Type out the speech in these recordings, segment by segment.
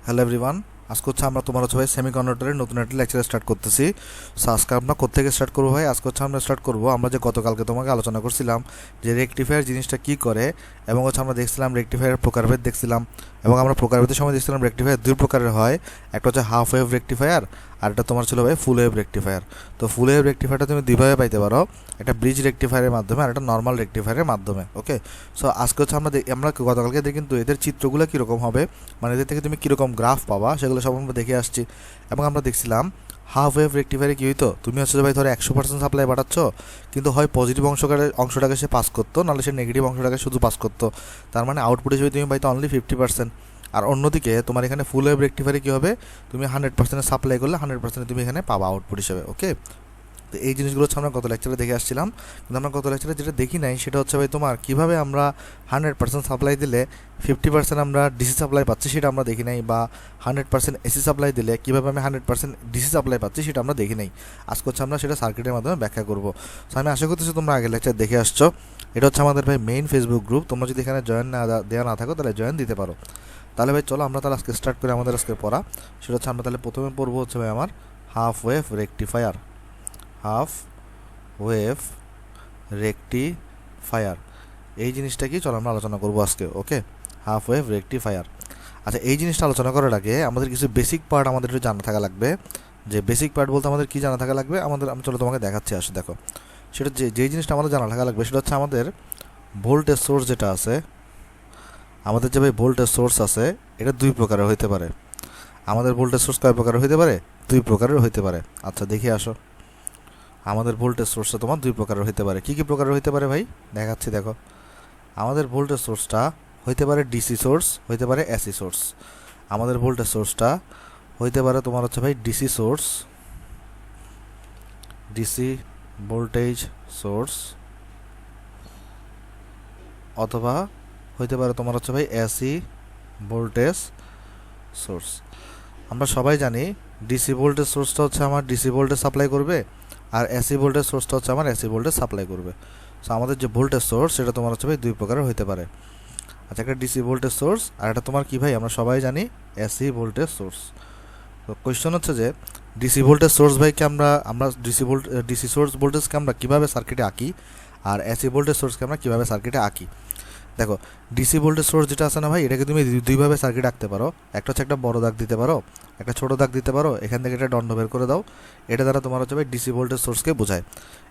Hello everyone, আজকে হচ্ছে আমরা তোমার হচ্ছে ভাই সেমিকন্ডাক্টরের নতুন একটা লেকচার স্টার্ট করতেছি। সো আজকে আমরা কোত্থেকে স্টার্ট করবো ভাই? আজকে হচ্ছে আমরা স্টার্ট করবো আমরা যে গতকালকে তোমাকে আলোচনা করছিলাম যে রেকটিফায়ার জিনিসটা কী করে, এবং হচ্ছে আমরা দেখছিলাম রেকটিফায়ারের প্রকারভেদ দেখছিলাম, এবং আমরা প্রকারভেদের সময় দেখছিলাম রেকটিফায়ার দুই প্রকারের হয়। একটা হচ্ছে হাফ ওয়েভ রেকটিফায়ার, আর একটা তোমার ছিল ভাই ফুল ওয়েভ রেকটিফায়ার। তো ফুল ওয়েভ রেকটিফায়ারটা তুমি দুইভাবে পাইতে পারো, একটা ব্রিজ রেকটিফায়ারের মাধ্যমে আর একটা নর্মাল রেকটিফায়ারের মাধ্যমে। ওকে, সো আজকে হচ্ছে আমরা গতকালকে কিন্তু এদের চিত্রগুলো কীরকম হবে, মানে এদের থেকে তুমি কীরকম গ্রাফ পাবা সেগুলো সব আমরা দেখে আসছি। এবং আমরা দেখছিলাম হাফ ওয়েভ রেকটিফায়ারে কী হইতো, তুমি হচ্ছে ভাই ধরো 100% সাপ্লাই পাঠাচ্ছ, কিন্তু হয় পজিটিভ অংশটাকে সে পাস করতো, নাহলে সে নেগেটিভ অংশটাকে শুধু পাস করতো। তার মানে আউটপুট হিসেবে তুমি পাইতো অনলি 50%। আর অন্যদিকে তোমার এখানে ফুল ওয়েভ রেকটিফায়ারে কী হবে, তুমি 100% সাপ্লাই করলে 100% তুমি এখানে পাবা আউটপুট হিসেবে। ওকে, তো এই জিনিসগুলো হচ্ছে আমরা গত লেকচারে দেখে আসছিলাম, কিন্তু আমরা গত লেকচারে যেটা দেখি নাই সেটা হচ্ছে ভাই তোমার কীভাবে আমরা 100% সাপ্লাই দিলে 50% আমরা ডিসি সাপ্লাই পাচ্ছি সেটা আমরা দেখি নাই, বা 100% এসি সাপ্লাই দিলে কীভাবে আমি 100% ডিসি সাপ্লাই পাচ্ছি সেটা আমরা দেখি নাই। আজকে হচ্ছে আমরা সেটা সার্কিটের মাধ্যমে ব্যাখ্যা করবো। সো আমি আশা করতেছি তোমরা আগের লেকচার দেখে আসছো। এটা হচ্ছে আমাদের ভাই মেইন ফেসবুক গ্রুপ, তোমরা যদি এখানে জয়েন দেওয়া না থাকো তাহলে জয়েন দিতে পারো। তাহলে ভাই চলো আমরা তাহলে আজকে স্টার্ট করি আমাদের আজকে পড়া। সেটা হচ্ছে আমরা তাহলে প্রথমে পড়বো হচ্ছে ভাই আমার half wave rectifier. Half wave rectifier এই জিনিসটা কি, চলো আমরা আলোচনা করবো আজকে। ওকে, হাফ ওয়েভ রেকটিফায়ার। আচ্ছা, এই জিনিসটা আলোচনা করার আগে আমাদের কিছু বেসিক পার্ট আমাদের একটু জানা থাকা লাগবে। যে বেসিক পার্ট বলতে আমাদের কি জানা থাকা লাগবে, আমি চলো তোমাকে দেখাচ্ছি। আসে দেখো, সেটা যেই জিনিসটা আমাদের জানা থাকা লাগবে সেটা হচ্ছে আমাদের ভোল্টেজ সোর্স যেটা আছে, আমাদের যে ভাই ভোল্টেজ সোর্স আছে এটা দুই প্রকারের হইতে পারে। আমাদের ভোল্টেজ সোর্স কয় প্রকারের হইতে পারে? দুই প্রকারের হইতে পারে। আচ্ছা দেখি আসো, আমাদের ভোল্টেজ সোর্সটা তোমার দুই প্রকারের হইতে পারে। কী কী প্রকারের হইতে পারে ভাই দেখাচ্ছি। দেখো, আমাদের ভোল্টেজ সোর্সটা হইতে পারে ডিসি সোর্স, হইতে পারে এসি সোর্স। আমাদের ভোল্টেজ সোর্সটা হইতে পারে তোমার হচ্ছে ভাই DC source, DC voltage source, অথবা হইতে পারে তোমার হচ্ছে ভাই এসি ভোল্টেজ সোর্স। আমরা সবাই জানি ডিসি ভোল্টেজ সোর্সটা হচ্ছে আমার ডিসি ভোল্টেজ সাপ্লাই করবে, আর এসি ভোল্টেজ সোর্সটা হচ্ছে আমার এসি ভোল্টেজ সাপ্লাই করবে। সো আমাদের যে ভোল্টেজ সোর্স সেটা তোমার হচ্ছে ভাই দুই প্রকারের হইতে পারে। আচ্ছা, একটা ডিসি ভোল্টেজ সোর্স, আর এটা তোমার কি ভাই আমরা সবাই জানি এসি ভোল্টেজ সোর্স। তো কোয়েশ্চন হচ্ছে যে ডিসি ভোল্টেজ সোর্স ভাইকে আমরা আমরা ডিসি সোর্স ভোল্টেজকে আমরা কীভাবে সার্কিটে আঁকি, আর এসি ভোল্টেজ সোর্সকে আমরা কীভাবে সার্কিটে আঁকি। দেখো, ডিসি ভোল্টেজ সোর্স যেটা আছে না ভাই, এটাকে তুমি দুইভাবে সার্কিট আঁকতে পারো। একটা হচ্ছে একটা বড় দাগ দিতে পারো, একটা ছোটো দাগ দিতে পারো। এখান থেকে এটা দণ্ড বের করে দাও। এটা দ্বারা তোমার হচ্ছে ভাই ডিসি ভোল্টেজ সোর্সকে বোঝায়।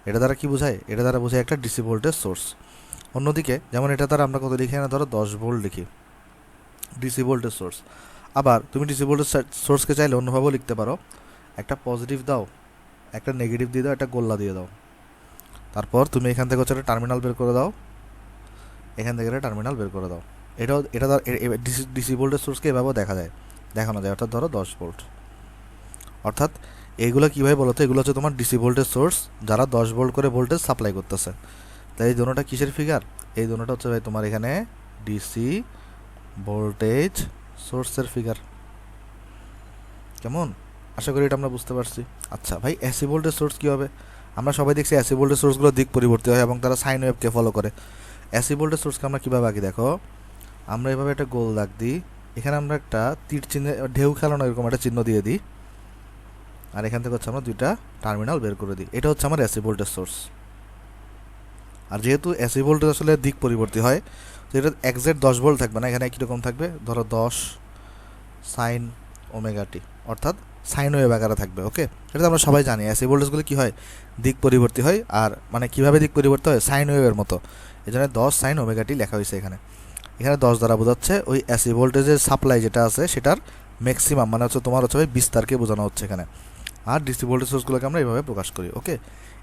এটা দ্বারা কি বোঝায়? এটা দ্বারা বোঝায় একটা ডিসি ভোল্টেজ সোর্স। অন্যদিকে যেমন এটা দ্বারা আমরা কত লিখি না, ধরো 10 ভোল্ট লিখি, ডিসি ভোল্টেজ সোর্স। আবার তুমি ডিসি ভোল্টেজ সোর্সকে চাইলে অন্যভাবেও লিখতে পারো। একটা পজিটিভ দাও, একটা নেগেটিভ দিয়ে দাও, একটা গোল্লা দিয়ে দাও। তারপর তুমি এখান থেকে হচ্ছে একটা টার্মিনাল বের করে দাও, এখান থেকে একটা টার্মিনাল বের করে দাও। এটা ডিসি ভোল্টেজ সোর্সকে এভাবেও দেখানো যায়, অর্থাৎ ধরো 10 ভোল্ট। অর্থাৎ এইগুলো কীভাবে বলো তো, এগুলো হচ্ছে তোমার ডিসি ভোল্টেজ সোর্স যারা 10 ভোল্ট করে ভোল্টেজ সাপ্লাই করতেছে। তাই এই দোনোটা কিসের ফিগার? এই দোনোটা হচ্ছে ভাই তোমার এখানে ডিসি ভোল্টেজ সোর্সের ফিগার। কেমন? আশা করি এটা আমরা বুঝতে পারছি। আচ্ছা ভাই, এসি ভোল্টেজ সোর্স কী হবে? আমরা সবাই দেখছি এসি ভোল্টেজ সোর্সগুলো দিক পরিবর্তী হয় এবং তারা সাইন ওয়েভকে ফলো করে। এসি ভোল্টেজ সোর্সকে আমরা কীভাবে আঁকি? দেখো, আমরা এভাবে একটা গোল দাগ দিই, এখানে আমরা একটা তীর চিহ্ন, ঢেউ খেলানো এরকম একটা চিহ্ন দিয়ে দিই, আর এখান থেকে হচ্ছে আমরা দুইটা টার্মিনাল বের করে দিই। এটা হচ্ছে আমার এসি ভোল্টেজ সোর্স। আর যেহেতু এসি ভোল্টেজ আসলে দিক পরিবর্তী হয়, তো এটা এক্সাক্ট 10 ভোল্ট থাকবে না, এখানে কীরকম থাকবে, ধরো 10 সাইন ওমেগা টি, অর্থাৎ সাইন ওয়েভ আকারে থাকবে। ওকে, এটা তো আমরা সবাই জানি এসি ভোল্টেজগুলো কী হয়, দিক পরিবর্তী হয়। আর মানে কীভাবে দিক পরিবর্তী হয়, সাইন ওয়েভের মতো। এই জন্য 10 সাইন ওমেগা টি লেখা হয়েছে এখানে। এখানে 10 দ্বারা বোঝাচ্ছে ওই এসি ভোল্টেজের সাপ্লাই যেটা আছে সেটার ম্যাক্সিমাম, মানে হচ্ছে তোমার হচ্ছে বিস্তারকে বোঝানো হচ্ছে এখানে। আর ডিসি ভোল্টেজ সোর্সগুলোকে আমরা এইভাবে প্রকাশ করি। ওকে,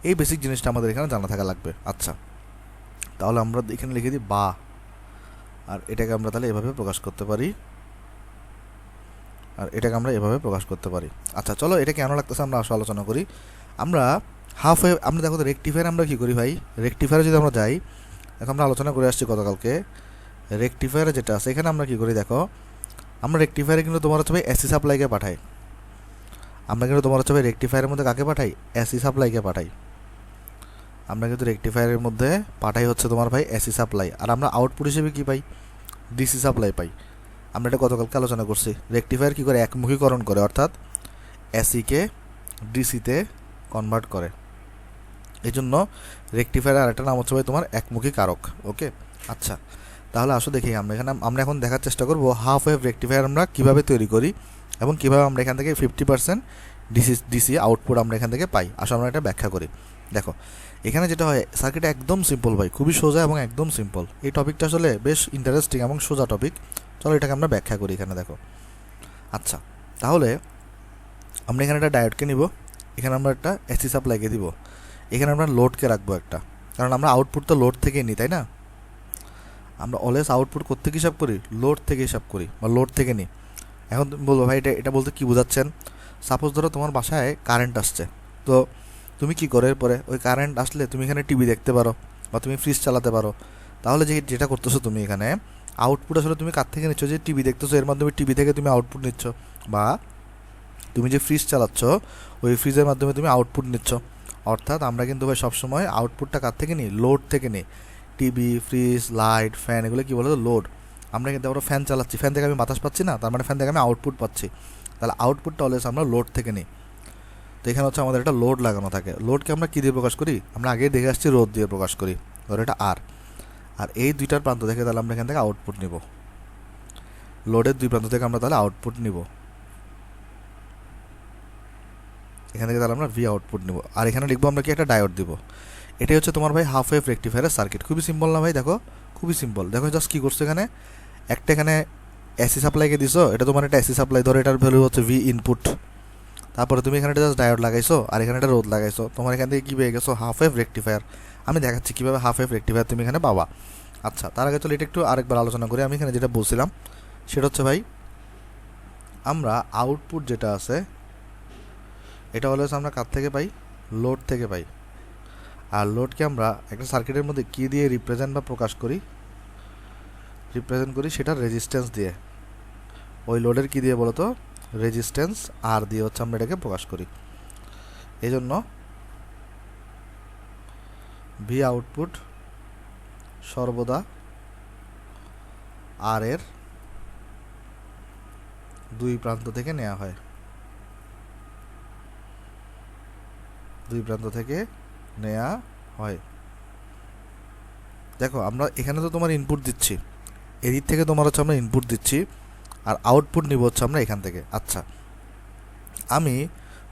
এই বেসিক জিনিসটা আমাদের এখানে জানা থাকা লাগবে। আচ্ছা, তাহলে আমরা এখানে লিখে দিই বা, আর এটাকে আমরা তাহলে এভাবে প্রকাশ করতে পারি, আর এটাকে আমরা এভাবে প্রকাশ করতে পারি। আচ্ছা চলো, এটা কেন লাগতেছে আমরা আলোচনা করি। আমরা হাফ ওয়েভ, আমরা দেখো তো রেকটিফায়ার আমরা কী করি ভাই, রেকটিফায়ারে যদি আমরা যাই, এখন আমরা আলোচনা করে আসছি গতকালকে, রেকটিফায়ারে যেটা আছে এখানে আমরা কী করি, দেখো আমরা রেকটিফায়ারে কিন্তু তোমার হচ্ছে ভাই এসি সাপ্লাইকে পাঠাই। আমরা কিন্তু তোমার হচ্ছে ভাই রেকটিফায়ারের মধ্যে কাকে পাঠাই? এসি সাপ্লাইকে পাঠাই। আমরা কিন্তু রেকটিফায়ারের মধ্যে পাঠাই হচ্ছে তোমার ভাই এসি সাপ্লাই, আর আমরা আউটপুট হিসেবে কী পাই? ডিসি সাপ্লাই পাই। আমরা এটা গতকালকে আলোচনা করছি। রেকটিফায়ার কী করে, একমুখীকরণ করে, অর্থাৎ এসিকে ডিসিতে কনভার্ট করে। এই জন্য রেকটিফায়ার আরেকটা নাম হচ্ছে ভাই তোমার একমুখী কারক। ওকে, আচ্ছা তাহলে আসো দেখি আমরা এখন দেখার চেষ্টা করব হাফ ওয়েভ রেকটিফায়ার আমরা কীভাবে তৈরি করি এবং কীভাবে আমরা এখান থেকে 50% ডিসি আউটপুট আমরা এখান থেকে পাই। আসলে আমরা এটা ব্যাখ্যা করি। দেখো এখানে যেটা হয়, সার্কিট একদম সিম্পল ভাই, খুবই সোজা এবং একদম সিম্পল। এই টপিকটা আসলে বেশ ইন্টারেস্টিং এবং সোজা টপিক। চলো এটাকে আমরা ব্যাখ্যা করি এখানে। দেখো আচ্ছা, তাহলে আমরা এখানে একটা ডায়োডকে নিব, এখানে আমরা একটা এসি সাপ্লাইকে দিব, এখানে আমরা লোডকে রাখবো একটা, কারণ আমরা আউটপুট তো লোড থেকেই নিই, তাই না? আমরা অলওয়েজ আউটপুট কোত্থেকে হিসাব করি, লোড থেকে হিসাব করি বা লোড থেকে নিই। এখন তুমি বলবো ভাই এটা বলতে কী বোঝাচ্ছেন? সাপোজ ধরো তোমার বাসায় কারেন্ট আসছে, তো তুমি কী করো, এরপরে ওই কারেন্ট আসলে তুমি এখানে টিভি দেখতে পারো বা তুমি ফ্রিজ চালাতে পারো। তাহলে যেটা করতেছো তুমি এখানে আউটপুট আসলে তুমি কার থেকে নিচ্ছ, যে টিভি দেখতেছো এর মাধ্যমে টিভি থেকে তুমি আউটপুট নিচ্ছ, বা তুমি যে ফ্রিজ চালাচ্ছ ওই ফ্রিজের মাধ্যমে তুমি আউটপুট নিচ্ছ। অর্থাৎ আমরা কিন্তু ভাই সবসময় আউটপুটটা কার থেকে নিই, লোড থেকে নিই। টিভি, ফ্রিজ, লাইট, ফ্যান, এগুলো কী বলো, লোড। আমরা কিন্তু আমরা ফ্যান চালাচ্ছি, ফ্যান থেকে আমি বাতাস পাচ্ছি না, তার মানে ফ্যান থেকে আমি আউটপুট পাচ্ছি। তাহলে আউটপুটটা অলওয়েজ আমরা লোড থেকে নিই। তো এখানে হচ্ছে আমাদের একটা লোড লাগানো থাকে। লোডকে আমরা কী দিয়ে প্রকাশ করি, আমরা আগেই দেখে আসছি রোদ দিয়ে প্রকাশ করি, ধরো এটা আর এই দুইটার প্রান্ত থেকে তাহলে আমরা এখান থেকে আউটপুট নিব। লোডের দুই প্রান্ত থেকে আমরা তাহলে আউটপুট নিব, এখান থেকে তাহলে আমরা ভি আউটপুট নিব। আর এখানে লিখবো আমরা কি, একটা ডায়োড দিব। এটাই হচ্ছে তোমার ভাই হাফ ওয়েভ রেকটিফায়ারের সার্কিট। খুবই সিম্পল না ভাই? দেখো খুবই সিম্পল। দেখো জাস্ট কী করছো, এখানে একটা এখানে এসি সাপ্লাইকে দিছো, এটা তোমার একটা এসি সাপ্লাই, ধরো এটার ভ্যালু হচ্ছে ভি ইনপুট। তারপরে তুমি এখানে জাস্ট ডায়োড লাগাইছো আর এখানে একটা রোদ লাগাইছো, তোমার এখান থেকে কী পেয়ে গেছো, হাফ ওয়েভ রেকটিফায়ার। আমি দেখাচ্ছি কীভাবে হাফ ওয়েভ রেকটিফায়ার তুমি এখানে পাবা। আচ্ছা, তার আগে চলো এটা একটু আরেকবার আলোচনা করি। আমি এখানে যেটা বলছিলাম সেটা হচ্ছে ভাই, আমরা আউটপুট যেটা আছে এটা অলওয়েজ আমরা কার থেকে পাই, লোড থেকে পাই। আর লোডকে আমরা একটা সার্কিটের মধ্যে কী দিয়ে রিপ্রেজেন্ট বা প্রকাশ করি, সেটার রেজিস্ট্যান্স দিয়ে। ওই লোডের কী দিয়ে বলো তো, রেজিস্ট্যান্স আর দিয়ে হচ্ছে আমরা এটাকে প্রকাশ করি। এই জন্য ভি আউটপুট সর্বদা আর এর দুই প্রান্ত থেকে নেওয়া হয়, দুই প্রান্ত থেকে নেওয়া হয়। দেখো আমরা এখানে তো তোমার ইনপুট দিচ্ছি, এদিক থেকে তোমার হচ্ছে আমরা ইনপুট দিচ্ছি আর আউটপুট নিব হচ্ছে আমরা এখান থেকে। আচ্ছা, আমি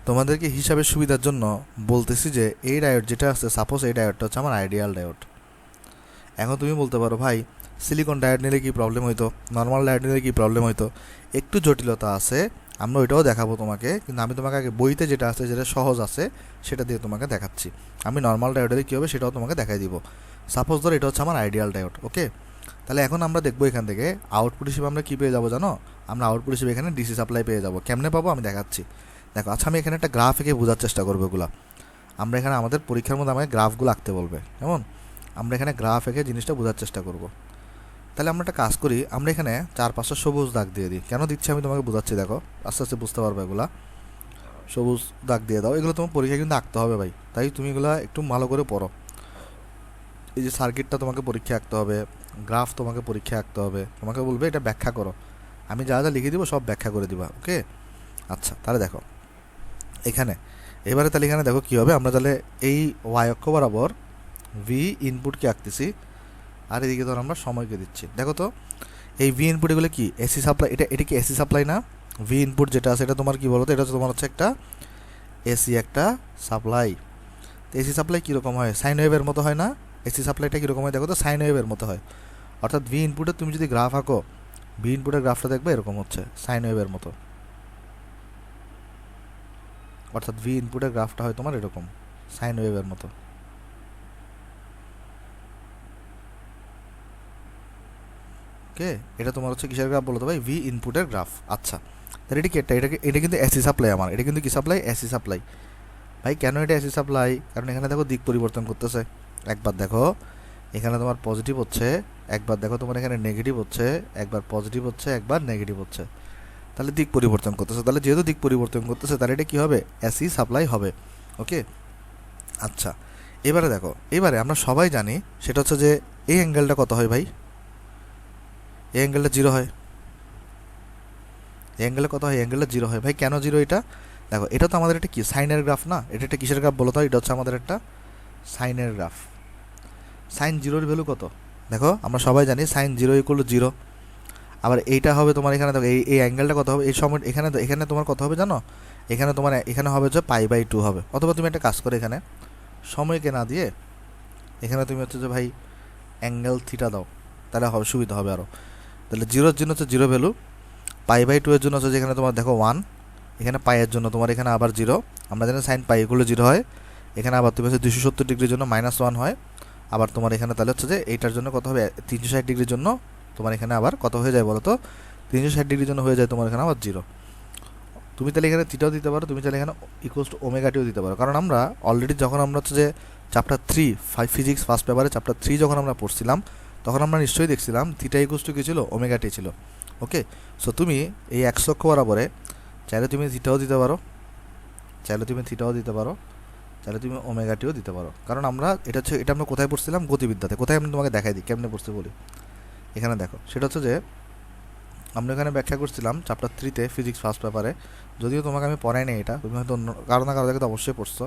তোমাদেরকে হিসাবের সুবিধার জন্য বলতেছি যে এই ডায়োড যেটা আছে, সাপোজ এই ডায়োডটা হচ্ছে আমার আইডিয়াল ডায়োড। এখন তুমি বলতে পারো ভাই সিলিকন ডায়োড নিলে কি প্রবলেম হইতো, নর্মাল ডায়োড নিলে কি প্রবলেম হইতো? একটু জটিলতা আছে, আমরা ওইটাও দেখাবো তোমাকে, কিন্তু আমি তোমাকে আগে বইতে যেটা আছে, যেটা সহজ আছে সেটা দিয়ে তোমাকে দেখাচ্ছি। আমি নর্মাল ডায়োডের কী হবে সেটাও তোমাকে দেখাই দিব। সাপোজ ধরো এটা হচ্ছে আমার আইডিয়াল ডায়োড। ওকে, তাহলে এখন আমরা দেখবো এখান থেকে আউটপুট হিসেবে আমরা কী পেয়ে যাবো জানো, আমরা আউটপুট হিসেবে এখানে ডিসি সাপ্লাই পেয়ে যাবো। কেমনে পাবো আমি দেখাচ্ছি। দেখো আচ্ছা, আমি এখানে একটা গ্রাফ এঁকে বোঝার চেষ্টা করবো এগুলো। আমরা এখানে আমাদের পরীক্ষার মধ্যে আমাকে গ্রাফগুলো আঁকতে বলবে, যেমন আমরা এখানে গ্রাফ এঁকে জিনিসটা বোঝার চেষ্টা করব। তাহলে আমরা একটা কাজ করি, আমরা এখানে 4-5টা সবুজ দাগ দিয়ে দিই। কেন দিচ্ছি আমি তোমাকে বোঝাচ্ছি, দেখো আস্তে আস্তে বুঝতে পারবে। এগুলা সবুজ দাগ দিয়ে দাও, এগুলো তোমার পরীক্ষায় কিন্তু আঁকতে হবে ভাই, তাই তুমি এগুলো একটু ভালো করে পড়ো। এই যে সার্কিটটা তোমাকে পরীক্ষা আঁকতে হবে, গ্রাফ তোমাকে পরীক্ষা আঁকতে হবে, তোমাকে বলবে এটা ব্যাখ্যা করো। আমি যা যা লিখে দিব সব ব্যাখ্যা করে দিবা। ওকে, আচ্ছা তাহলে দেখো এখানে এবারে, তাহলে এখানে দেখো কী হবে, আমরা তাহলে এই ওয়াই অক্ষ বরাবর ভি ইনপুটকে আঁকতেছি আর এদিকে ধর আমরা সময়কে দিচ্ছি। দেখো তো এই ভি ইনপুট এগুলো কি, এসি সাপ্লাই। এটা কি এসি সাপ্লাই না? ভি ইনপুট যেটা আছে এটা তোমার কি বলো তো, এটা হচ্ছে তোমার হচ্ছে একটা এসি একটা সাপ্লাই। তো এসি সাপ্লাই কীরকম হয়, সাইন ওয়েভের মতো হয় না? এসি সাপ্লাইটা কীরকম হয় দেখো তো, সাইন ওয়েভের মতো হয়। অর্থাৎ ভি ইনপুটে তুমি যদি গ্রাফ আঁকো, ভি ইনপুটের গ্রাফটা দেখবে এরকম হচ্ছে সাইন ওয়েভের মতো। অর্থাৎ ভি ইনপুটের গ্রাফটা হয় তোমার এরকম সাইন ওয়েভের মতো। ওকে, এটা তোমার হচ্ছে কিসের গ্রাফ বলো তো ভাই, ভি ইনপুটের গ্রাফ। আচ্ছা, তাহলে এটা কি, এটা কিন্তু এসি সাপ্লাই আমার, এটা কিন্তু কি সাপ্লাই, এসি সাপ্লাই। ভাই কেন এটা এসি সাপ্লাই, কারণ এখানে দেখো দিক পরিবর্তন করতেছে। একবার দেখো এখানে তোমার পজিটিভ হচ্ছে, একবার দেখো তোমার এখানে নেগেটিভ হচ্ছে, একবার পজিটিভ হচ্ছে, একবার নেগেটিভ হচ্ছে। তাহলে দিক পরিবর্তন করতেছে, তাহলে যেহেতু দিক পরিবর্তন করতেছে তাহলে এটা কী হবে, এসি সাপ্লাই হবে। ওকে, আচ্ছা এবারে দেখো, এবারে আমরা সবাই জানি সেটা হচ্ছে যে এই অ্যাঙ্গেলটা কত হয় ভাই, এই অ্যাঙ্গেলটা 0 হয়। এই অ্যাঙ্গেলে কত হয়? এই অ্যাঙ্গেলে জিরো হয়। ভাই কেন জিরো এটা? দেখো এটা তো আমাদের একটা কি সাইনের গ্রাফ না, এটা একটা কিসের গ্রাফ বলো তো? এটা হচ্ছে আমাদের একটা সাইনের গ্রাফ। সাইন জিরোর ভ্যালু কত? দেখো আমরা সবাই জানি sine zero equal to zero. আবার এইটা হবে তোমার এখানে, দেখো এই অ্যাঙ্গেলটা কত হবে এই সময়? এখানে তোমার কত হবে জানো? এখানে তোমার এখানে হবে হচ্ছে π/2 হবে। অথবা তুমি একটা কাজ করো, এখানে সময়কে না দিয়ে এখানে তুমি হচ্ছে যে ভাই অ্যাঙ্গেল থিটা দাও, তাহলে হবে সুবিধা হবে আরও। তাহলে জিরোর জন্য হচ্ছে জিরো ভ্যালু, π/2 এর জন্য হচ্ছে যেখানে তোমার দেখো 1, এখানে পাইয়ের জন্য তোমার এখানে আবার জিরো। আমরা জানি সাইন পাই এগুলো জিরো হয়। এখানে আবার তুমি হচ্ছে 270 ডিগ্রির জন্য -1 হয়। আবার তোমার এখানে তাহলে হচ্ছে যে এইটার জন্য কত হবে? 360 ডিগ্রির জন্য তোমার এখানে আবার কত হয়ে যায় বলো তো? 360 ডিগ্রির জন্য হয়ে যায় তোমার এখানে আবার জিরো। তুমি তাহলে এখানে থিটাও দিতে পারো, তুমি তাহলে এখানে ইকুয়ালস টু ওমেগাটিও দিতে পারো। কারণ আমরা অলরেডি যখন আমরা হচ্ছে যে চ্যাপ্টার 3 ফিজিক্স ফার্স্ট পেপারে চ্যাপ্টার 3 যখন আমরা পড়ছিলাম, তখন আমরা নিশ্চয়ই দেখছিলাম থিটা ইকুয়ালস টু কী ছিল? ওমেগাটি ছিল। ওকে, সো তুমি এই 1 লক্ষ বরাবরে চাইলে তুমি থিটাও দিতে পারো, চাইলে তুমি থিটাও দিতে পারো, চাইলে তুমি ওমেগাটিও দিতে পারো। কারণ আমরা এটা হচ্ছে, এটা আমরা কোথায় পড়ছিলাম? গতিবিদ্যাতে। কোথায় আমি তোমাকে দেখাই দিই কেমনে পড়ছি বলি। এখানে দেখো, সেটা হচ্ছে যে আমরা এখানে ব্যাখ্যা করছিলাম চ্যাপ্টার 3-তে ফিজিক্স ফার্স্ট পেপারে। যদিও তোমাকে আমি পড়াই নাই এটা, তুমি হয়তো অন্য কারো না কারো দেখে তো অবশ্যই পড়ছো।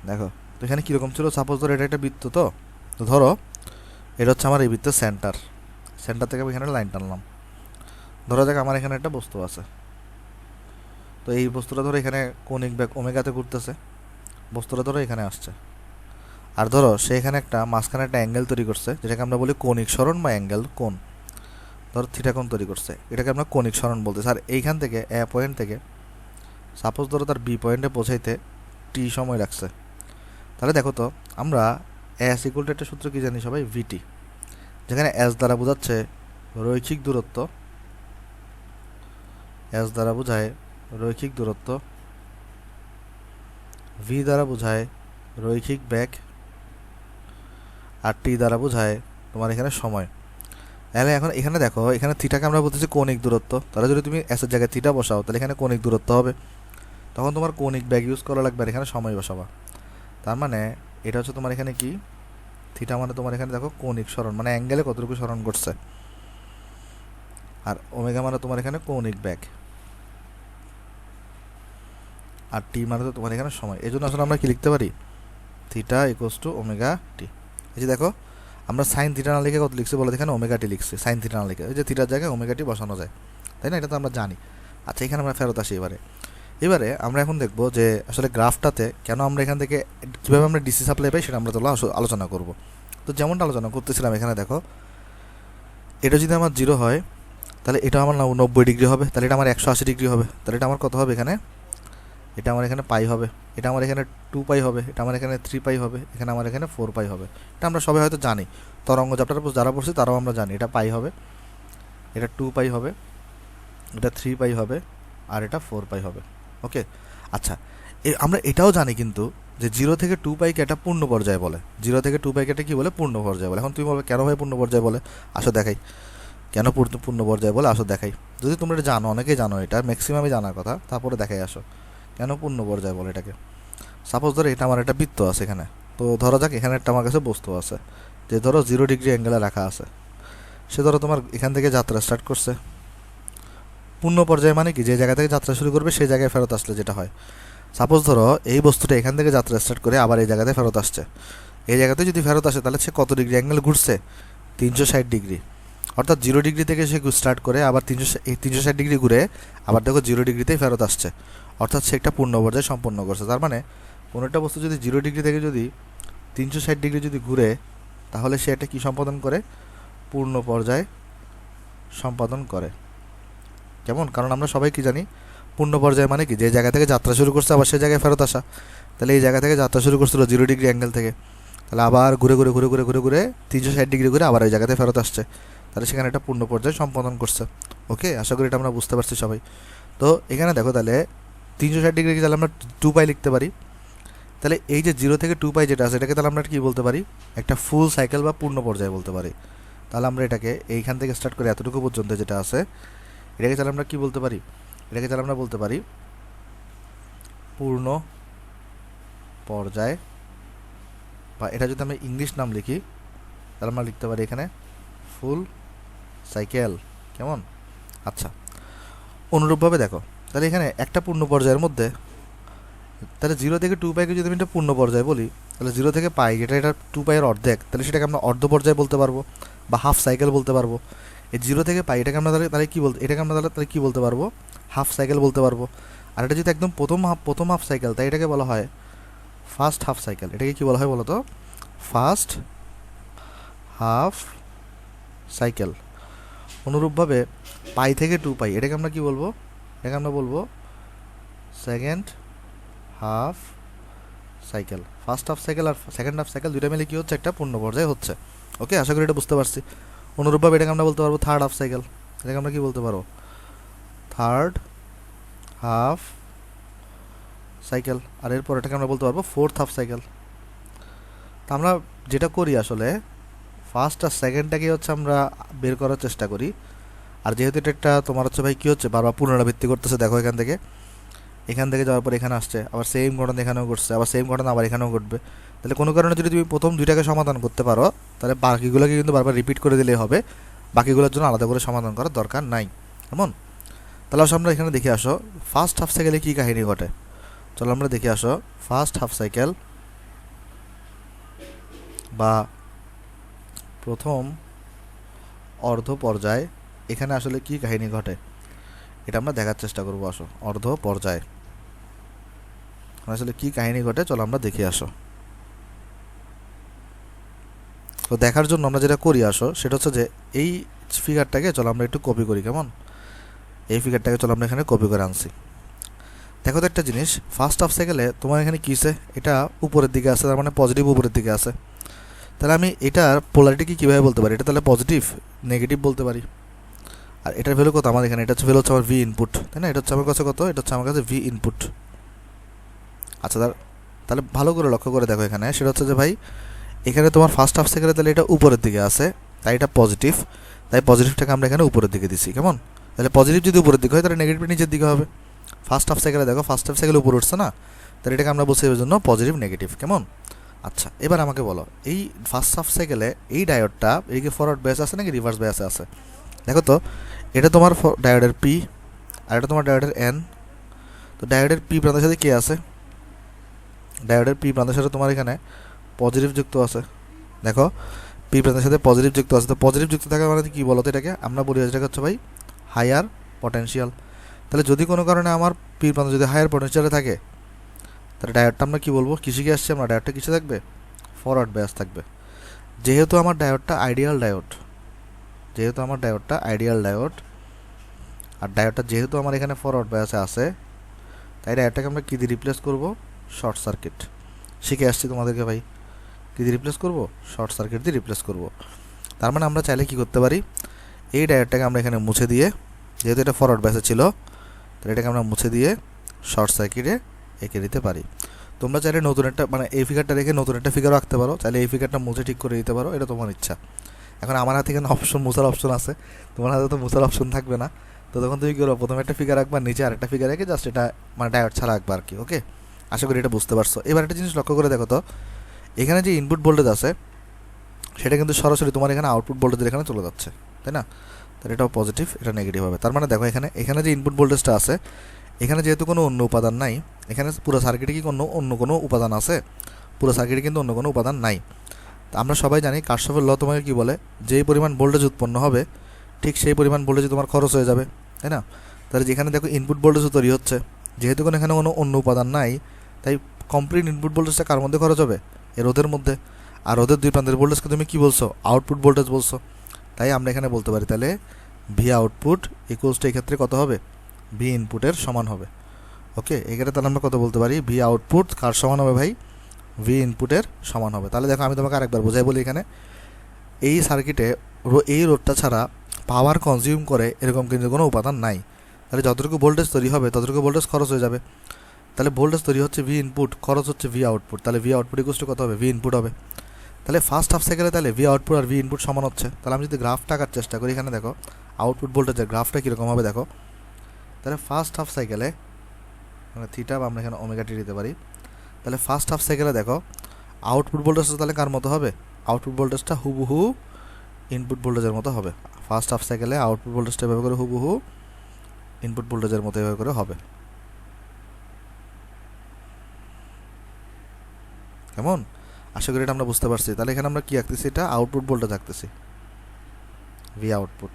দেখো তো এখানে কীরকম ছিল? সাপোজ ধরো এটা একটা বৃত্ত, তো ধরো এটা হচ্ছে আমার এই বৃত্তের সেন্টার। সেন্টার থেকে আমি এখানে লাইন টানলাম। ধরো যাক আমার এখানে একটা বস্তু আছে, তো এই বস্তুটা ধরো এখানে কৌণিক বেগ ওমেগাতে ঘুরতেছে, বস্তুটা ধরো এখানে আসছে। আর ধরো সে এখানে একটা মাঝখানে একটা অ্যাঙ্গেল তৈরি করছে, যেটাকে আমরা বলি কৌণিক সরণ বা অ্যাঙ্গেল কোণ। ধরো থিটা কোণ তৈরি করছে, এটাকে আমরা কৌণিক সরণ বলতেছি। আর এইখান থেকে এ পয়েন্ট থেকে সাপোজ ধরো তার বি পয়েন্টে পৌঁছাইতে টি সময় লাগছে। তাহলে দেখো তো আমরা এস ইকুয়াল টু একটা সূত্র কি জানি সবাই? ভিটি, যেখানে এস দ্বারা বোঝাচ্ছে রৈখিক দূরত্ব, এস দ্বারা বোঝায় রৈখিক দূরত্ব, ভি দ্বারা বোঝায় রৈখিক বেগ, আর টি দ্বারা বোঝায় তোমার এখানে সময়। তাহলে এখন এখানে দেখো, এখানে থিটাকে আমরা বলতেছি কৌণিক দূরত্ব। তাহলে যদি তুমি এসের জায়গায় থিটা বসাও, তাহলে এখানে কৌণিক দূরত্ব হবে। তখন তোমার কৌণিক বেগ ইউজ করা লাগবে, আর এখানে সময় বসাবা। তার মানে এটা হচ্ছে তোমার এখানে কি? থিটা মানে তোমার এখানে দেখো কৌণিক সরণ, মানে অ্যাঙ্গেলে কতটুকু সরণ করছে। আর ওমেগা মানে তোমার এখানে কৌণিক বেগ, আর টি মানে তো তোমার এখানে সময়। এই জন্য আসলে আমরা কি লিখতে পারি? Theta equals to omega t. এই যে দেখো আমরা সাইন থিটা না লিখে কত লিখছি বলো? এখানে ওমেগা টি লিখছি, সাইন থিটা না লিখে। এই যে থিটার জায়গায় ওমেগা টি বসানো যায়, তাই না? এটা তো আমরা জানি। আচ্ছা, এখানে আমরা ফেরত আসি। এবারে আমরা এখন দেখব যে আসলে গ্রাফটাতে কেন আমরা এখান থেকে কীভাবে আমরা ডিসি সাপ্লাই পাই, সেটা আমরা তো আলোচনা করব। তো যেমনটা আলোচনা করতেছিলাম, এখানে দেখো এটা যদি আমার জিরো হয়, তাহলে এটা আমার 90 ডিগ্রি হবে, তাহলে এটা আমার 180 ডিগ্রি হবে। তাহলে এটা আমার কত হবে? এখানে এটা আমার এখানে পাই হবে, এটা আমার এখানে 2π হবে, এটা আমার এখানে 3π হবে, এখানে আমার এখানে 4π হবে। এটা আমরা সবাই হয়তো জানি, তরঙ্গ চ্যাপ্টার যারা পড়ছি তারাও আমরা জানি। এটা পাই হবে, এটা 2π হবে, এটা 3π হবে, আর এটা 4π হবে। ওকে, আচ্ছা আমরা এটাও জানি কিন্তু যে 0 থেকে 2πকে একটা পূর্ণ পর্যায় বলে। 0 থেকে 2πকে এটা কী বলে? পূর্ণ পর্যায় বলে। এখন তুমি বলবে কেন ভাই পূর্ণ পর্যায় বলে? আসো দেখাই কেন পূর্ণ পর্যায় বলে, আসো দেখাই। যদি তোমরা এটা জানো, অনেকেই জানো, এটা ম্যাক্সিমামই জানার কথা, তারপরে দেখাই আসো কেন পূর্ণ পর্যায় বলে এটাকে। সাপোজ ধরো এটা আমার একটা বৃত্ত আছে এখানে, তো ধরো যাক এখানে একটা আমার কাছে বস্তু আছে, যে ধরো 0 ডিগ্রি অ্যাঙ্গেলে রাখা আছে। সে ধরো তোমার এখান থেকে যাত্রা স্টার্ট করছে। পূর্ণ পর্যায় মানে কি? যে জায়গা থেকে যাত্রা শুরু করবে সেই জায়গায় ফেরত আসলে যেটা হয়। সাপোজ ধরো এই বস্তুটা এখান থেকে যাত্রা স্টার্ট করে আবার এই জায়গাতে ফেরত আসছে। এই জায়গাতে যদি ফেরত আসে, তাহলে সে কত ডিগ্রি অ্যাঙ্গেল ঘুরছে? 360 ডিগ্রি। অর্থাৎ 0 ডিগ্রি থেকে সে স্টার্ট করে আবার 360 ডিগ্রি ঘুরে আবার দেখো 0 ডিগ্রিতেই ফেরত আসছে। অর্থাৎ সে একটা পূর্ণ পর্যায় সম্পন্ন করছে। তার মানে কোনো একটা বস্তু যদি 0 ডিগ্রি থেকে যদি 360 ডিগ্রি যদি ঘুরে, তাহলে সে একটা কী সম্পাদন করে? পূর্ণ পর্যায় সম্পাদন করে। কেমন? কারণ আমরা সবাই কি জানি, পূর্ণ পর্যায় মানে কি? যে জায়গা থেকে যাত্রা শুরু করছে আবার সেই জায়গায় ফেরত আসা। তাহলে এই জায়গা থেকে যাত্রা শুরু করছিল 0 ডিগ্রি অ্যাঙ্গেল থেকে, তাহলে আবার ঘুরে ঘুরে ঘুরে ঘুরে ঘুরে ঘুরে 360 ডিগ্রি ঘুরে আবার ওই জায়গাতে ফেরত আসছে। তাহলে সেখানে একটা পূর্ণ পর্যায় সম্পাদন করছে। ওকে, আশা করি এটা আমরা বুঝতে পারছি সবাই। তো এখানে দেখো, তাহলে 360 ডিগ্রিকে তাহলে আমরা 2π লিখতে পারি। তাহলে এই যে 0 থেকে 2π যেটা আছে, এটাকে তাহলে আমরা কী বলতে পারি? একটা ফুল সাইকেল বা পূর্ণ পর্যায় বলতে পারি। তাহলে আমরা এটাকে এইখান থেকে স্টার্ট করে এতটুকু পর্যন্ত যেটা আছে, এটাকে তাহলে আমরা কী বলতে পারি? এটাকে তাহলে আমরা বলতে পারি পূর্ণ পর্যায়, বা এটা যদি আমরা ইংলিশ নাম লিখি, তাহলে আমরা লিখতে পারি এখানে ফুল সাইকেল। কেমন? আচ্ছা, অনুরূপভাবে দেখো, তাহলে এখানে একটা পূর্ণ পর্যায়ের মধ্যে, তাহলে 0 থেকে 2 পাইকে যদি আমি এটা পূর্ণ পর্যায় বলি, তাহলে 0 থেকে পাই এটা 2 পাইয়ের অর্ধেক, তাহলে সেটাকে আমরা অর্ধ পর্যায় বলতে পারবো বা হাফ সাইকেল বলতে পারবো। এই 0 থেকে পাই এটাকে আমরা তাহলে কী বলতে, এটাকে আমরা তাহলে কী বলতে পারবো, হাফ সাইকেল বলতে পারবো। আর এটা যদি একদম প্রথম হাফ সাইকেল, তাই এটাকে বলা হয় ফার্স্ট হাফ সাইকেল। এটাকে কী বলা হয় বলো তো, ফার্স্ট হাফ সাইকেল। অনুরূপভাবে পাই থেকে 2 পাই এটাকে আমরা কী বলবো, এটাকে আমরা বলবো second half cycle. First half cycle আর সেকেন্ড হাফ সাইকেল দুইটা মিলে কী হচ্ছে, একটা পূর্ণ পর্যায়ে হচ্ছে। ওকে, আশা করি এটা বুঝতে পারছি। অনুরূপভাবে এটাকে আমরা বলতে পারবো থার্ড হাফ সাইকেল। এটাকে আমরা কী বলতে পারবো, থার্ড হাফ সাইকেল। আর এরপর এটাকে আমরা বলতে পারবো ফোর্থ হাফ সাইকেল। তা আমরা যেটা করি আসলে, ফার্স্ট আর সেকেন্ডটাকে হচ্ছে আমরা বের করার চেষ্টা করি। আর যেহেতু এটা একটা তোমার হচ্ছে ভাই কী হচ্ছে, বারবার পুনরাবৃত্তি করতেছে, দেখো এখান থেকে যাওয়ার পর এখানে আসছে, আবার সেম ঘটনা এখানেও ঘটছে, আবার সেম ঘটনা আবার এখানেও ঘটবে। তাহলে কোনো কারণে যদি তুমি প্রথম দুইটাকে সমাধান করতে পারো, তাহলে বাকিগুলোকে কিন্তু বারবার রিপিট করে দিলেই হবে, বাকিগুলোর জন্য আলাদা করে সমাধান করার দরকার নাই। কেমন? তাহলে আমরা এখানে দেখে আসো ফার্স্ট হাফ সাইকেলে কী কাহিনী ঘটে। চলো আমরা দেখে আসো ফার্স্ট হাফ সাইকেল বা প্রথম অর্ধ পর্যায়, এখানে আসলে কী কাহিনী ঘটে এটা আমরা দেখার চেষ্টা করবো। আসো অর্ধ পর্যায় আসলে কী কাহিনী ঘটে, চলো আমরা দেখে আসো। তো দেখার জন্য আমরা যেটা করি আসো, সেটা হচ্ছে যে এই ফিগারটাকে চলো আমরা একটু কপি করি। কেমন? এই ফিগারটাকে চলো আমরা এখানে কপি করে আনছি। দেখো তো একটা জিনিস, ফার্স্ট হাফ সাইকেলে তোমার এখানে কীছে, এটা উপরের দিকে আছে, তার মানে পজিটিভ উপরের দিকে আছে। তাহলে আমি এটার পোলারিটি কীভাবে বলতে পারি, এটা তাহলে পজিটিভ নেগেটিভ বলতে পারি। আর এটার ভ্যালু কত আমার এখানে, এটা হচ্ছে ভ্যালু হচ্ছে আমার ভি ইনপুট, তাই না? এটা হচ্ছে আমার কাছে কত, এটা হচ্ছে আমার কাছে ভি ইনপুট। আচ্ছা, তাহলে ভালো করে লক্ষ্য করে দেখো এখানে, সেটা হচ্ছে যে ভাই এখানে তোমার ফার্স্ট হাফ সাইকেলে তাহলে এটা উপরের দিকে আছে, তাই এটা পজিটিভ, তাই পজিটিভটাকে আমরা এখানে উপরের দিকে দিছি। কেমন? তাহলে পজিটিভ যদি উপরের দিকে হয় তাহলে নেগেটিভ নিচের দিকে হবে। ফার্স্ট হাফ সাইকেলে দেখো, ফার্স্ট হাফ সাইকেলে উপরে উঠছে না, তাহলে এটাকে আমরা বলছি এর জন্য পজিটিভ নেগেটিভ। কেমন? আচ্ছা, এবার আমাকে বলো এই ফার্স্ট হাফ সাইকেলে এই ডায়োডটা এদিকে ফরওয়ার্ড বেস আছে নাকি রিভার্স বেসে আছে? দেখো তো, এটা তোমার ডায়োডের পি আর এটা তোমার ডায়োডের এন। তো ডায়োডের পি প্রান্তের সাথে কে আছে, ডায়োডের পি প্রান্তের সাথে তোমার এখানে পজিটিভ যুক্ত আছে। দেখো পি প্রান্তের সাথে পজিটিভ যুক্ত আছে, তো পজিটিভ যুক্ত থাকা মানে কি বলো তো, এটাকে আমরা বলি যেটাকে হচ্ছে ভাই হায়ার পটেনশিয়াল। তাহলে যদি কোনো কারণে আমার পি প্রান্ত যদি হায়ার পটেনশিয়ালে থাকে, তাহলে ডায়োডটা আমরা কী বলবো, কিসে আসছে আমরা, ডায়োডটা কিসে থাকবে, ফরওয়ার্ড বায়াস থাকবে। যেহেতু আমার ডায়োডটা আইডিয়াল ডায়োড, আর ডায়োডটা যেহেতু আমার এখানে ফরওয়ার্ড বায়াসে আছে, তাই ডায়োডটাকে আমরা কী দিয়ে রিপ্লেস করব, শর্ট সার্কিট। শিখে আসছি তোমাদেরকে ভাই, কী দিয়ে রিপ্লেস করব, শর্ট সার্কিট দিয়ে রিপ্লেস করব। তার মানে আমরা চাইলে কী করতে পারি, এই ডায়োডটাকে আমরা এখানে মুছে দিয়ে, যেহেতু এটা ফরওয়ার্ড বায়াসে ছিল, তাহলে এটাকে আমরা মুছে দিয়ে শর্ট সার্কিটে এঁকে দিতে পারি। তোমরা চাইলে নতুন একটা মানে এই ফিগারটা রেখে নতুন একটা ফিগারও আঁকতে পারো, চাইলে এই ফিগারটা মুছে ঠিক করে দিতে পারো, এটা তোমার ইচ্ছা। এখন আমার হাতে এখানে মুছার অপশন আছে, তোমার হাতে তো মুছার অপশন থাকবে না। তো তখন তুমি কী করো, প্রথমে একটা ফিগার আঁকবা, নিচে আরেকটা ফিগার রেখে জাস্ট এটা মানে ডায়োড ছাড়া আঁকবা আর কি। ওকে, আশা করি এটা বুঝতে পারছো। এবার একটা জিনিস লক্ষ্য করে দেখো তো, এখানে যে ইনপুট ভোল্টেজ আছে সেটা কিন্তু সরাসরি তোমার এখানে আউটপুট ভোল্টেজের এখানে চলে যাচ্ছে, তাই না? তাহলে এটাও পজিটিভ, এটা নেগেটিভ হবে। তার মানে দেখো এখানে যে ইনপুট ভোল্টেজটা আছে, এখানে যেহেতু কোনো অন্য উপাদান নাই, এখানে পুরো সার্কিটে কি অন্য কোনো উপাদান আছে, পুরো সার্কিটে কিন্তু অন্য কোনো উপাদান নাই। তো আমরা সবাই জানি কারশফের ল তোমাকে কী বলে, যেই পরিমাণ ভোল্টেজ উৎপন্ন হবে ঠিক সেই পরিমাণ ভোল্টেজ তোমার খরচ হয়ে যাবে, তাই না? তাহলে যেখানে দেখো ইনপুট ভোল্টেজও তৈরি হচ্ছে, যেহেতু এখানে কোনো অন্য উপাদান নাই, তাই কমপ্লিট ইনপুট ভোল্টেজটা কার মধ্যে খরচ হবে, এর রোধের মধ্যে। আর রোধের দুই প্রান্তের ভোল্টেজকে তুমি কী বলছো, আউটপুট ভোল্টেজ বলছো। তাই আমরা এখানে বলতে পারি তাহলে ভি আউটপুট ইকুয়ালস টু এই ক্ষেত্রে কত হবে, ভি ইনপুটের সমান হবে। ওকে, এখানে তাহলে আমরা কত বলতে পারি, ভি আউটপুট কার সমান হবে ভাই, ভি ইনপুটের সমান হবে। তাহলে দেখো আমি তোমাকে আরেকবার বোঝাই বলি, এখানে এই সার্কিটে এই রোধটা ছাড়া পাওয়ার কনজিউম করে এরকম কিন্তু কোনো উপাদান নাই। তাহলে যতটুকু ভোল্টেজ তৈরি হবে ততটুকু ভোল্টেজ খরচ হয়ে যাবে। তাহলে ভোল্টেজ তৈরি হচ্ছে ভি ইনপুট, খরচ হচ্ছে ভি আউটপুট, তাহলে ভি আউটপুট ইকুয়ালস টু কত হবে, ভি ইনপুট হবে। তাহলে ফার্স্ট হাফ সাইকেলে তাহলে ভি আউটপুট আর ভি ইনপুট সমান হচ্ছে। তাহলে আমি যদি গ্রাফটা আঁকার চেষ্টা করি, এখানে দেখো আউটপুট ভোল্টেজের গ্রাফটা কীরকম হবে দেখো। তাহলে ফার্স্ট হাফ সাইকেলে মানে থিটা বা আমরা এখানে ওমেগা টি দিতে পারি। তাহলে ফার্স্ট হাফ সাইকেলে দেখো আউটপুট ভোল্টেজটা তাহলে কার মতো হবে, আউটপুট ভোল্টেজটা হুবহু ইনপুট ভোল্টেজের মতো হবে। ফার্স্ট হাফ সাইকেলে আউটপুট ভোল্টেজটা ব্যবহার করে হুবহু ইনপুট ভোল্টেজের মতো এভাবে করে হবে। কেমন? আশা করি এটা আমরা বুঝতে পারছি। তাহলে এখানে আমরা কি আঁকতেছি, এটা আউটপুট ভোল্টেজ আঁকতেছি, ভি আউটপুট।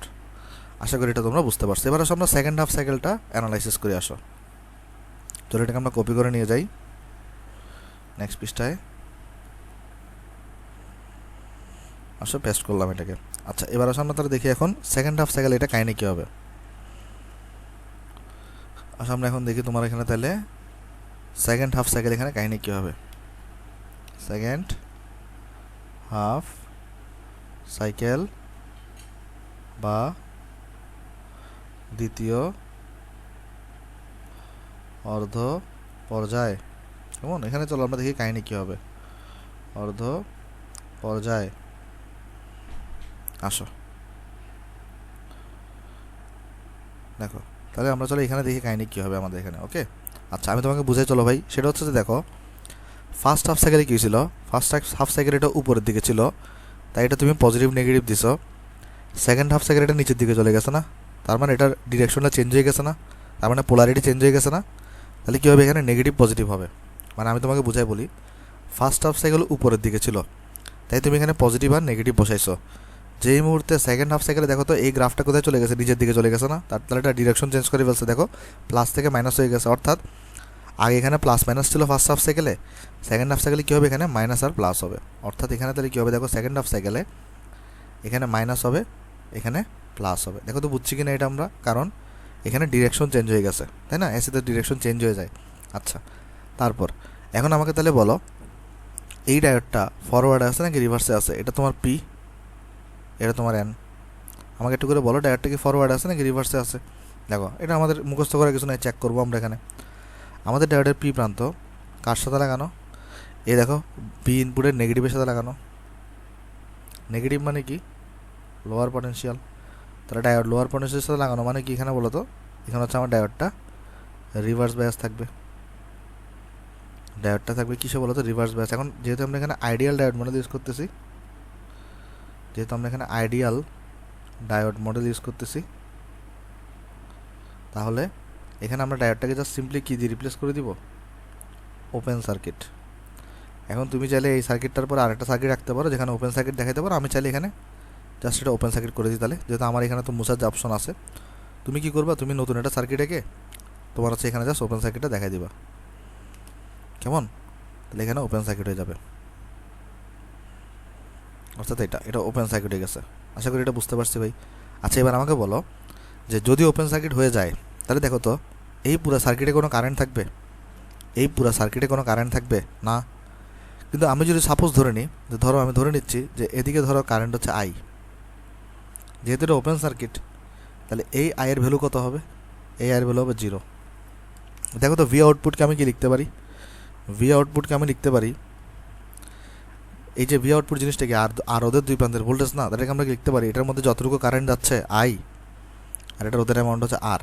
আশা করি এটা তোমরা বুঝতে পারছো। এবার আসো আমরা সেকেন্ড হাফ সাইকেলটা অ্যানালাইসিস করে আসো। তো এটাকে আমরা কপি করে নিয়ে যাই নেক্সট পৃষ্ঠায়। আসো পেস্ট করলাম এটাকে। আচ্ছা, এবার আসো আমরা তাহলে দেখি এখন সেকেন্ড হাফ সাইকেল এটা কাহিনী কী হবে। আসো আমরা এখন দেখি তোমার এখানে তাহলে সেকেন্ড হাফ সাইকেল এখানে কাহিনী কী হবে। সেকেন্ড হাফ সাইকেল বা দ্বিতীয় অর্ধ পর্যায়। কেমন? এখানে চলো আমরা দেখি কাহিনী কী হবে। অর্ধ পর্যায়। আসো দেখো, তাহলে আমরা চলো এখানে দেখি কাহিনী কী হবে আমাদের এখানে। ওকে, আচ্ছা আমি তোমাকে বুঝাই চলো ভাই। সেটা হচ্ছে যে দেখো, ফার্স্ট হাফ সাইকেলে কী ছিল, ফার্স্ট হাফ সাইকেল এটা উপরের দিকে ছিল, তাই এটা তুমি পজিটিভ নেগেটিভ দিছো। সেকেন্ড হাফ সাইকেল এটা নিচের দিকে চলে গেছে না, তার মানে এটার ডিরেকশনটা চেঞ্জ হয়ে গেছে না, তার মানে পোলারিটি চেঞ্জ হয়ে গেছে না। তাহলে কী হবে, এখানে নেগেটিভ পজিটিভ হবে। মানে আমি তোমাকে বুঝাই বলি, ফার্স্ট হাফ সাইকেল উপরের দিকে ছিল, তাই তুমি এখানে পজিটিভ আর নেগেটিভ বসাইছো। যেই মুহূর্তে সেকেন্ড হাফ সাইকেলে দেখো তো এই গ্রাফটা কোথায় চলে গেছে, নিচের দিকে চলে গেছে না, তাহলে এটা ডিরেকশন চেঞ্জ করে ফেলছে। দেখো প্লাস থেকে মাইনাস হয়ে গেছে, অর্থাৎ আগে এখানে প্লাস মাইনাস ছিল ফার্স্ট হাফ সাইকেলে, সেকেন্ড হাফ সাইকেলে কী হবে, এখানে মাইনাস আর প্লাস হবে। অর্থাৎ এখানে তাহলে কী হবে, দেখো সেকেন্ড হাফ সাইকেলে এখানে মাইনাস হবে, এখানে প্লাস হবে। দেখো তো বুঝছি কি না এটা আমরা, কারণ এখানে ডিরেকশন চেঞ্জ হয়ে গেছে, তাই না? এসিতে ডিরেকশন চেঞ্জ হয়ে যায়। আচ্ছা, তারপর এখন আমাকে তাহলে বলো, এই ডায়োডটা ফরওয়ার্ডে আছে নাকি রিভার্সে আছে? এটা তোমার পি, এটা তোমার এন। আমাকে একটু করে বলো, ডায়োডটা কি ফরওয়ার্ডে আছে নাকি রিভার্সে আছে? দেখো এটা আমাদের মুখস্থ করার কিছু নাই, চেক করবো আমরা এখানে। আমাদের ডায়োডের পি প্রান্ত কার সাথে লাগানো? এই দেখো বি ইনপুটের নেগেটিভের সাথে লাগানো। নেগেটিভ মানে কি? Lower potential. তাহলে ডায়োড লোয়ার পটেনশিয়ালের সাথে লাগানো মানে কি এখানে বলো তো? এখানে হচ্ছে আমার ডায়োডটা রিভার্স বায়াস থাকবে। ডায়োডটা থাকবে কিসে বলো তো? Reverse bias. এখন যেহেতু আমরা এখানে আইডিয়াল ডায়োড মডেল ইউজ করতেছি, ডায়োড মডেল ইউজ করতেছি, তাহলে এখানে আমরা ডায়োডটাকে জাস্ট সিম্পলি কী দিয়ে রিপ্লেস করে দিব? Open circuit. এখন তুমি চাইলে এই সার্কিটটার পর আরেকটা সার্কিট রাখতে পারো যেখানে ওপেন সার্কিট দেখাতে পারো। আমি চাইলে এখানে জাস্ট এটা ওপেন সার্কিট করে দিই। তাহলে যেহেতু আমার এখানে তো মুছার যে অপশন আছে, তুমি কি করবা, তুমি নতুন একটা সার্কিট এঁকে তোমার হচ্ছে এখানে জাস্ট ওপেন সার্কিটটা দেখাই দিবা। কেমন? তাহলে এখানে ওপেন সার্কিট হয়ে যাবে, অর্থাৎ এটা ওপেন সার্কিট হয়ে গেছে। আশা করি এটা বুঝতে পারছি ভাই। আচ্ছা, এবার আমাকে বলো যে যদি ওপেন সার্কিট হয়ে যায় তাহলে দেখো তো এই পুরো সার্কিটে কোনো কারেন্ট থাকবে? এই পুরো সার্কিটে কোনো কারেন্ট থাকবে না। কিন্তু আমি যদি সাপোজ ধরে নিই, যে ধরো আমি ধরে নিচ্ছি যে এদিকে ধরো কারেন্ট হচ্ছে আই, যেহেতু এটা ওপেন সার্কিট, তাহলে এই আয়ের ভ্যালু কত হবে? এই আয়ের ভ্যালু হবে 0। দেখো তো ভি আউটপুটকে আমি কি লিখতে পারি? ভি আউটপুটকে আমি লিখতে পারি, এই যে ভি আউটপুট জিনিসটাকে আর ওদের দুই প্রান্তের ভোল্টেজ না, তাদেরকে আমরা লিখতে পারি এটার মধ্যে যতটুকু কারেন্ট যাচ্ছে আই, আর এটার ওদের অ্যামাউন্ট হচ্ছে আর।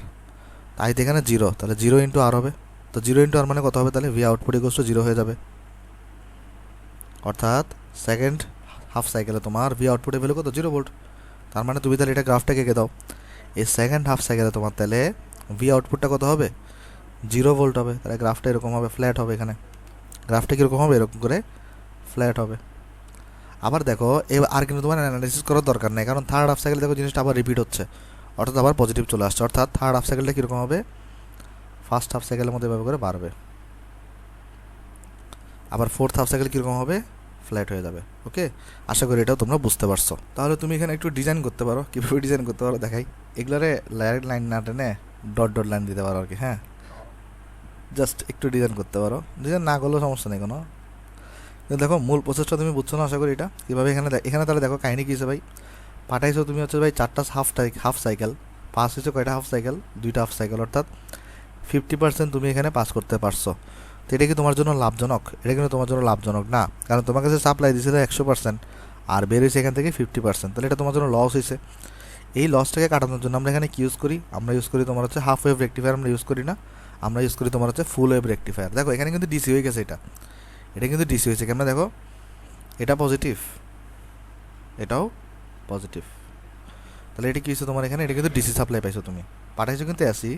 তাই এখানে 0, তাহলে 0 ইন্টু আর হবে। তো 0 ইন্টু আর মানে কত হবে? তাহলে ভি আউটপুট ইকুয়ালস টু 0 হয়ে যাবে। অর্থাৎ সেকেন্ড হাফ সাইকেলে তোমার ভি আউটপুটের ভ্যালু কত? 0 ভোল্ট। তার মানে তুমি তাহলে এটা গ্রাফটাকে এঁকে দাও, এই সেকেন্ড হাফ সাইকেলে তোমার তাহলে ভি আউটপুটটা কত হবে? 0 ভোল্ট হবে। তাহলে গ্রাফটা এরকম হবে, ফ্ল্যাট হবে। এখানে গ্রাফটা কীরকম হবে? এরকম করে ফ্ল্যাট হবে। আবার দেখো এবার আর কিন্তু তোমার অ্যানালাইসিস করার দরকার নেই, কারণ থার্ড হাফ সাইকেল দেখো জিনিসটা আবার রিপিট হচ্ছে, অর্থাৎ আবার পজিটিভ চলে আসছে। অর্থাৎ থার্ড হাফ সাইকেলটা কীরকম হবে? ফার্স্ট হাফ সাইকেলের মধ্যে এভাবে করে বাড়বে। আবার ফোর্থ হাফ সাইকেল কীরকম হবে? ফ্ল্যাট হয়ে যাবে। ওকে, আশা করি এটাও তোমরা বুঝতে পারছো। তাহলে তুমি এখানে একটু ডিজাইন করতে পারো। কীভাবে ডিজাইন করতে পারো দেখাই। এগুলোরে লাইট লাইন না টেনে ডট ডট লাইন দিতে পারো আর কি। হ্যাঁ, জাস্ট একটু ডিজাইন করতে পারো, ডিজাইন না করলেও সমস্যা নেই কোনো। কিন্তু দেখো মূল প্রসেসটা তুমি বুঝছো না আশা করি এটা কীভাবে। এখানে তাহলে দেখো কাহিনি কী হিসেবে ভাই পাঠাইছো তুমি হচ্ছে ভাই 4টা হাফ সাইকেল, পাস হয়েছে কয়টা হাফ সাইকেল? 2টা হাফ সাইকেল, অর্থাৎ 50% তুমি এখানে পাস করতে পারছো। তো এটা কি তোমার জন্য লাভজনক? এটা কিন্তু তোমার জন্য লাভজনক না, কারণ তোমার কাছে সাপ্লাই দিয়েছিল 100% আর বের হয়েছে এখান থেকে 50%। তাহলে এটা তোমার জন্য লস হয়েছে। এই লসটাকে কাটানোর জন্য আমরা এখানে কি ইউজ করি? আমরা ইউজ করি তোমার হচ্ছে হাফ ওয়েভ রেক্টিফায়ার। আমরা ইউজ করি না, আমরা ইউজ করি তোমার হচ্ছে ফুল ওয়েভ রেক্টিফায়ার। দেখো এখানে কিন্তু ডিসি হয়ে গেছে, এটা কিন্তু ডিসি হয়েছে। কেন দেখো, এটা পজিটিভ, এটাও পজিটিভ, তাহলে এটা কি হচ্ছে তোমার এখানে? এটা কিন্তু ডিসি সাপ্লাই পাইছো তুমি। পাঠাইছো কিন্তু এসি,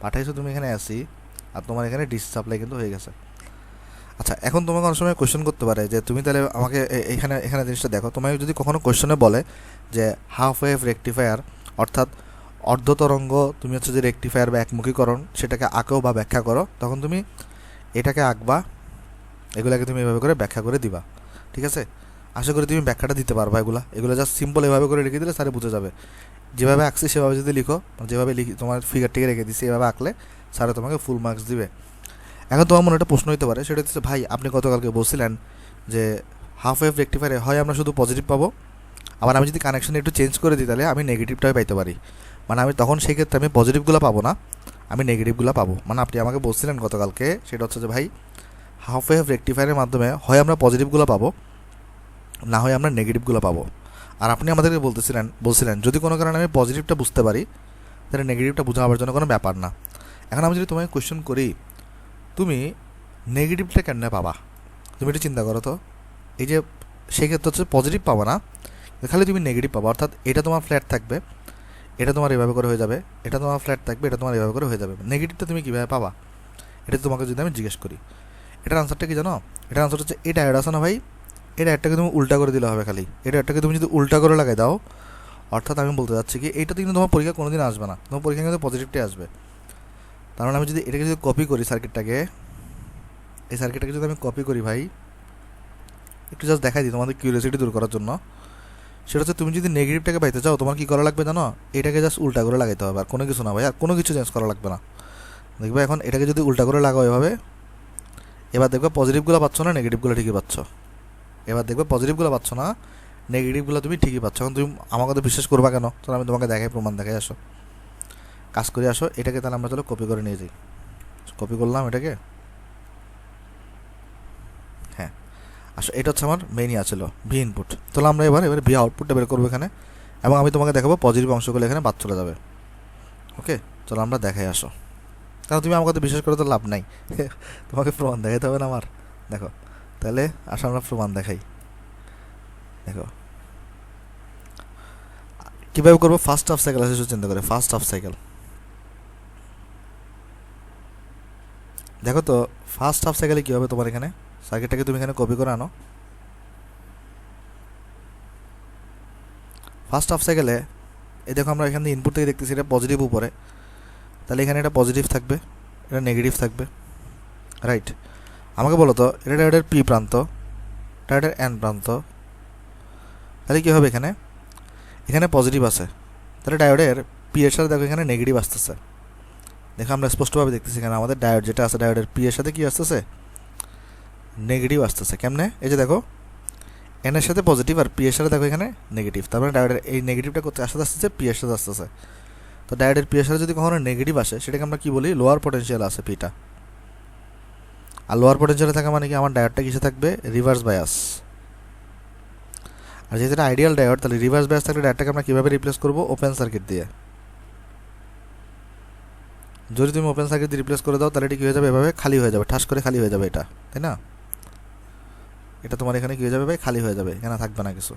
পাঠাইছো তুমি এখানে এসি, আর তোমার এখানে ডিসি সাপ্লাই কিন্তু হয়ে গেছে। আচ্ছা, এখন তোমাকে অনেক সময় কোয়েশ্চেন করতে পারে যে তুমি তাহলে আমাকে এখানে এখানে জিনিসটা দেখো। তোমাকে যদি কখনো কোয়েশ্চেনে বলে যে হাফ ওয়েভ রেকটিফায়ার অর্থাৎ অর্ধ তরঙ্গ তুমি হচ্ছে যে রেকটিফায়ার বা একমুখীকরণ সেটাকে আঁকো বা ব্যাখ্যা করো, তখন তুমি এটাকে আঁকবা, এগুলাকে তুমি এভাবে করে ব্যাখ্যা করে দিবা। ঠিক আছে, আশা করি তুমি ব্যাখ্যাটা দিতে পারবা। এগুলো জাস্ট সিম্পল এভাবে করে লিখে দিলে স্যারে বুঝে যাবে। যেভাবে আঁকছি সেভাবে যদি লিখো, যেভাবে লিখি তোমার ফিগারটিকে রেখে দিচ্ছি এভাবে আঁকলে স্যারে তোমাকে ফুল মার্কস দিবে। এখন তোমার মনে একটা প্রশ্ন হতে পারে, সেটা হচ্ছে ভাই আপনি গতকালকে বলছিলেন যে হাফ ওয়েভ রেকটিফায়ারে হয় আমরা শুধু পজিটিভ পাবো, আবার আমি যদি কানেকশন একটু চেঞ্জ করে দিই তাহলে আমি নেগেটিভটাই পাইতে পারি, মানে আমি তখন সেই ক্ষেত্রে আমি পজিটিভগুলো পাবো না, আমি নেগেটিভগুলো পাবো। মানে আপনি আমাকে বলছিলেন গতকালকে সেটা হচ্ছে যে ভাই হাফ ওয়েভ রেকটিফায়ারের মাধ্যমে হয় আমরা পজিটিভগুলো পাবো, না হয় আমরা নেগেটিভগুলো পাবো। আর আপনি আমাদেরকে বলছিলেন যদি কোনো কারণে আমি পজিটিভটা বুঝতে পারি তাহলে নেগেটিভটা বোঝাবার জন্য কোনো ব্যাপার না। এখন আমি যদি তোমাকে কোয়েশ্চেন করি তুমি নেগেটিভটা কেন পাবা, তুমি একটু চিন্তা করো তো। এই যে সেই ক্ষেত্রে হচ্ছে পজিটিভ পাবো না, খালি তুমি নেগেটিভ পাবো, অর্থাৎ এটা তোমার ফ্ল্যাট থাকবে, এটা তোমার এভাবে করে হয়ে যাবে, এটা তোমার ফ্ল্যাট থাকবে, এটা তোমার এভাবে করে হয়ে যাবে। নেগেটিভটা তুমি কীভাবে পাবা, এটা তোমাকে যদি আমি জিজ্ঞেস করি, এটার আনসারটা কি জানো? এটার আনসার হচ্ছে এটা অ্যাড আছে না ভাই, এটা একটাকে তুমি উল্টা করে দিলে হবে। খালি এটা একটাকে তুমি যদি উল্টা করে লাগাই দাও, অর্থাৎ আমি বলতে চাচ্ছি কি এইটাতে কিন্তু তোমার পরীক্ষা কোনো দিন আসবে না, তোমার পরীক্ষা কিন্তু পজিটিভটাই আসবে। তার মানে আমি যদি এটাকে যদি কপি করি সার্কিটটাকে, এই সার্কিটটাকে যদি আমি কপি করি ভাই, একটু জাস্ট দেখাই দিই তোমাদের কিউরিয়াসিটি দূর করার জন্য। সেটা হচ্ছে তুমি যদি নেগেটিভটাকে পাইতে চাও তোমার কী করা লাগবে জানো? এটাকে জাস্ট উল্টা করে লাগাইতে হবে, আর কোনো কিছু না ভাই, আর কোনো কিছু চেঞ্জ করা লাগবে না। দেখবে এখন এটাকে যদি উল্টা করে লাগাও এভাবে, এবার দেখবে পজিটিভগুলো পাচ্ছ না, নেগেটিভগুলো ঠিকই পাচ্ছ। এবার দেখবে পজিটিভগুলো পাচ্ছ না, নেগেটিভগুলো তুমি ঠিকই পাচ্ছ। এখন তুমি আমাকে তো বিশ্বাস করবা কেন? তাহলে আমি তোমাকে দেখাই, প্রমাণ দেখাই, আসো কাজ করে আসো। এটাকে তাহলে আমরা চলো কপি করে নিয়ে যাই, কপি করলাম এটাকে, হ্যাঁ আসো। এটা হচ্ছে আমার মেইনই আছিল ভি ইনপুট। তাহলে আমরা এবারে ভি আউটপুটটা বের করবো এখানে, এবং আমি তোমাকে দেখাবো পজিটিভ অংশগুলো এখানে বাদ চলে যাবে। ওকে, চলো আমরা দেখাই আসো, কারণ তুমি আমাকে তো বিশ্বাস করে তো লাভ নাই, তোমাকে প্রমাণ দেখাতে হবে না আমার। দেখো তাহলে আসো আমরা প্রমাণ দেখাই। দেখো কীভাবে করবো, ফার্স্ট হাফ সাইকেল আছে চিন্তা করে, ফার্স্ট হাফ সাইকেল দেখো তো। ফার্স্ট হাফ সাইকেলে কী হবে, তোমার এখানে সার্কিটটাকে তুমি এখানে কপি করে আনো। ফার্স্ট হাফ সাইকেলে এই দেখো আমরা এখানে ইনপুট থেকে দেখতেছি এটা পজিটিভ উপরে, তাহলে এখানে এটা পজিটিভ থাকবে, এটা নেগেটিভ থাকবে, রাইট? আমাকে বলো তো এটা ডায়োডের পি প্রান্ত, ডায়োডের এন প্রান্ত, তাহলে কী হবে এখানে, এখানে পজিটিভ আছে, তাহলে ডায়োডের পি এর সাথে দেখো এখানে নেগেটিভ আসতেছে। দেখো আমরা স্পষ্টভাবে দেখতেছি এখানে আমাদের ডায়োড যেটা আছে ডায়োডের পি এর সাথে কী আসতেছে, নেগেটিভ আসতেছে। কেমনে? এই যে দেখো এন এর সাথে পজিটিভ আর পি এর সাথে দেখো এখানে নেগেটিভ, তার মানে ডায়োডের এই নেগেটিভটা করতে আসাতে আসতেছে পি এর সাথে আসতেছে। তো ডায়োডের পি এর সাথে যদি কখনো নেগেটিভ আসে সেটাকে আমরা কী বলি, লোয়ার পটেনশিয়াল আছে পিটা। আর লোয়ার পটেনশিয়ালে থাকা মানে কি আমার ডায়োডটা কিসে থাকবে, রিভার্স বায়াস। আর যেহেতু এটা আইডিয়াল ডায়োড তাহলে রিভার্স বায়াস থাকলে ডায়োডটাকে আমরা কীভাবে রিপ্লেস করবো, ওপেন সার্কিট দিয়ে। যদি তুমি ওপেন সার্কিট দিয়ে রিপ্লেস করে দাও তাহলে এটা কী হয়ে যাবে, এভাবে খালি হয়ে যাবে, ঠাস করে খালি হয়ে যাবে এটা, তাই না? এটা তোমার এখানে কী হয়ে যাবে ভাই, খালি হয়ে যাবে, এখানে থাকবে না কিছু,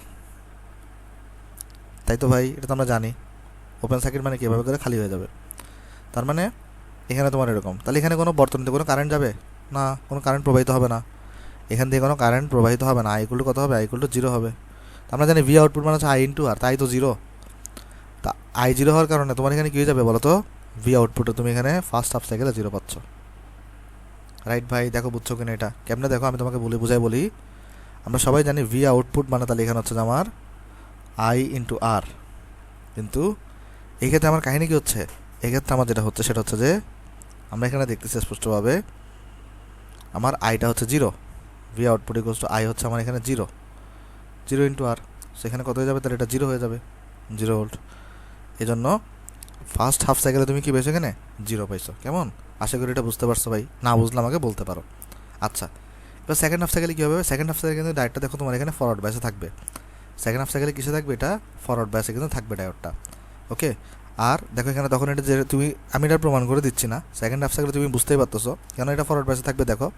তাই তো ভাই? এটা তো আমরা জানি ওপেন সার্কিট মানে কীভাবে করে খালি হয়ে যাবে। তার মানে এখানে তোমার এরকম, তাহলে এখানে কোনো বর্তনীতে কোনো কারেন্ট যাবে না, কোনো কারেন্ট প্রবাহিত হবে না, এখান থেকে কোনো কারেন্ট প্রবাহিত হবে না। আই ইকুয়াল টু কত হবে, আই ইকুয়াল টু জিরো হবে। আমরা জানি ভি আউটপুট মানে হচ্ছে আই ইন্টু আর, তাই তো জিরো। তা আই জিরো হওয়ার কারণে তোমার এখানে কী হয়ে যাবে বলো তো, ভি আউটপুটে তুমি এখানে ফার্স্ট হাফ সাইকেলে জিরো পাচ্ছ, রাইট ভাই? দেখো বুঝছো কিনা এটা কেমনে, দেখো আমি তোমাকে বুঝাই বলি। আমরা সবাই জানি ভি আউটপুট মানে তাহলে এখানে হচ্ছে আমার আই ইন্টু আর, কিন্তু এই ক্ষেত্রে আমার কাহিনী কী হচ্ছে, এক্ষেত্রে আমার যেটা হচ্ছে সেটা হচ্ছে যে আমরা এখানে দেখতেছি স্পষ্টভাবে আমার আইটা হচ্ছে zero, V output equals two I হচ্ছে আমার এখানে জিরো, জিরো ইন্টু আর, সেখানে কত হয়ে যাবে, তাহলে এটা জিরো হয়ে যাবে, 0 ভোল্ট। এই জন্য ফার্স্ট হাফ সাইকেলে তুমি কী পেয়েছো এখানে, জিরো পাইছো। কেমন? আশা করি এটা বুঝতে পারছো ভাই, না বুঝলে আমাকে বলতে পারো। আচ্ছা, এবার সেকেন্ড হাফ সাইকেলে কী হবে, সেকেন্ড হাফ সাইকেলে কিন্তু ডায়োডটা দেখো তোমার এখানে ফরওয়ার্ড ব্যাসে থাকবে। সেকেন্ড হাফ সাইকেলে কিসে থাকবে, এটা ফরওয়ার্ড ব্যাসে কিন্তু থাকবে ডায়োডটা। ওকে, আর দেখো এখানে তখন এটা যে তুমি, আমি এটা প্রমাণ করে দিচ্ছি না, সেকেন্ড হাফ সাইকেলে তুমি বুঝতেই পারতেছো কেন এটা ফরওয়ার্ড ব্যাসে থাকবে। দেখো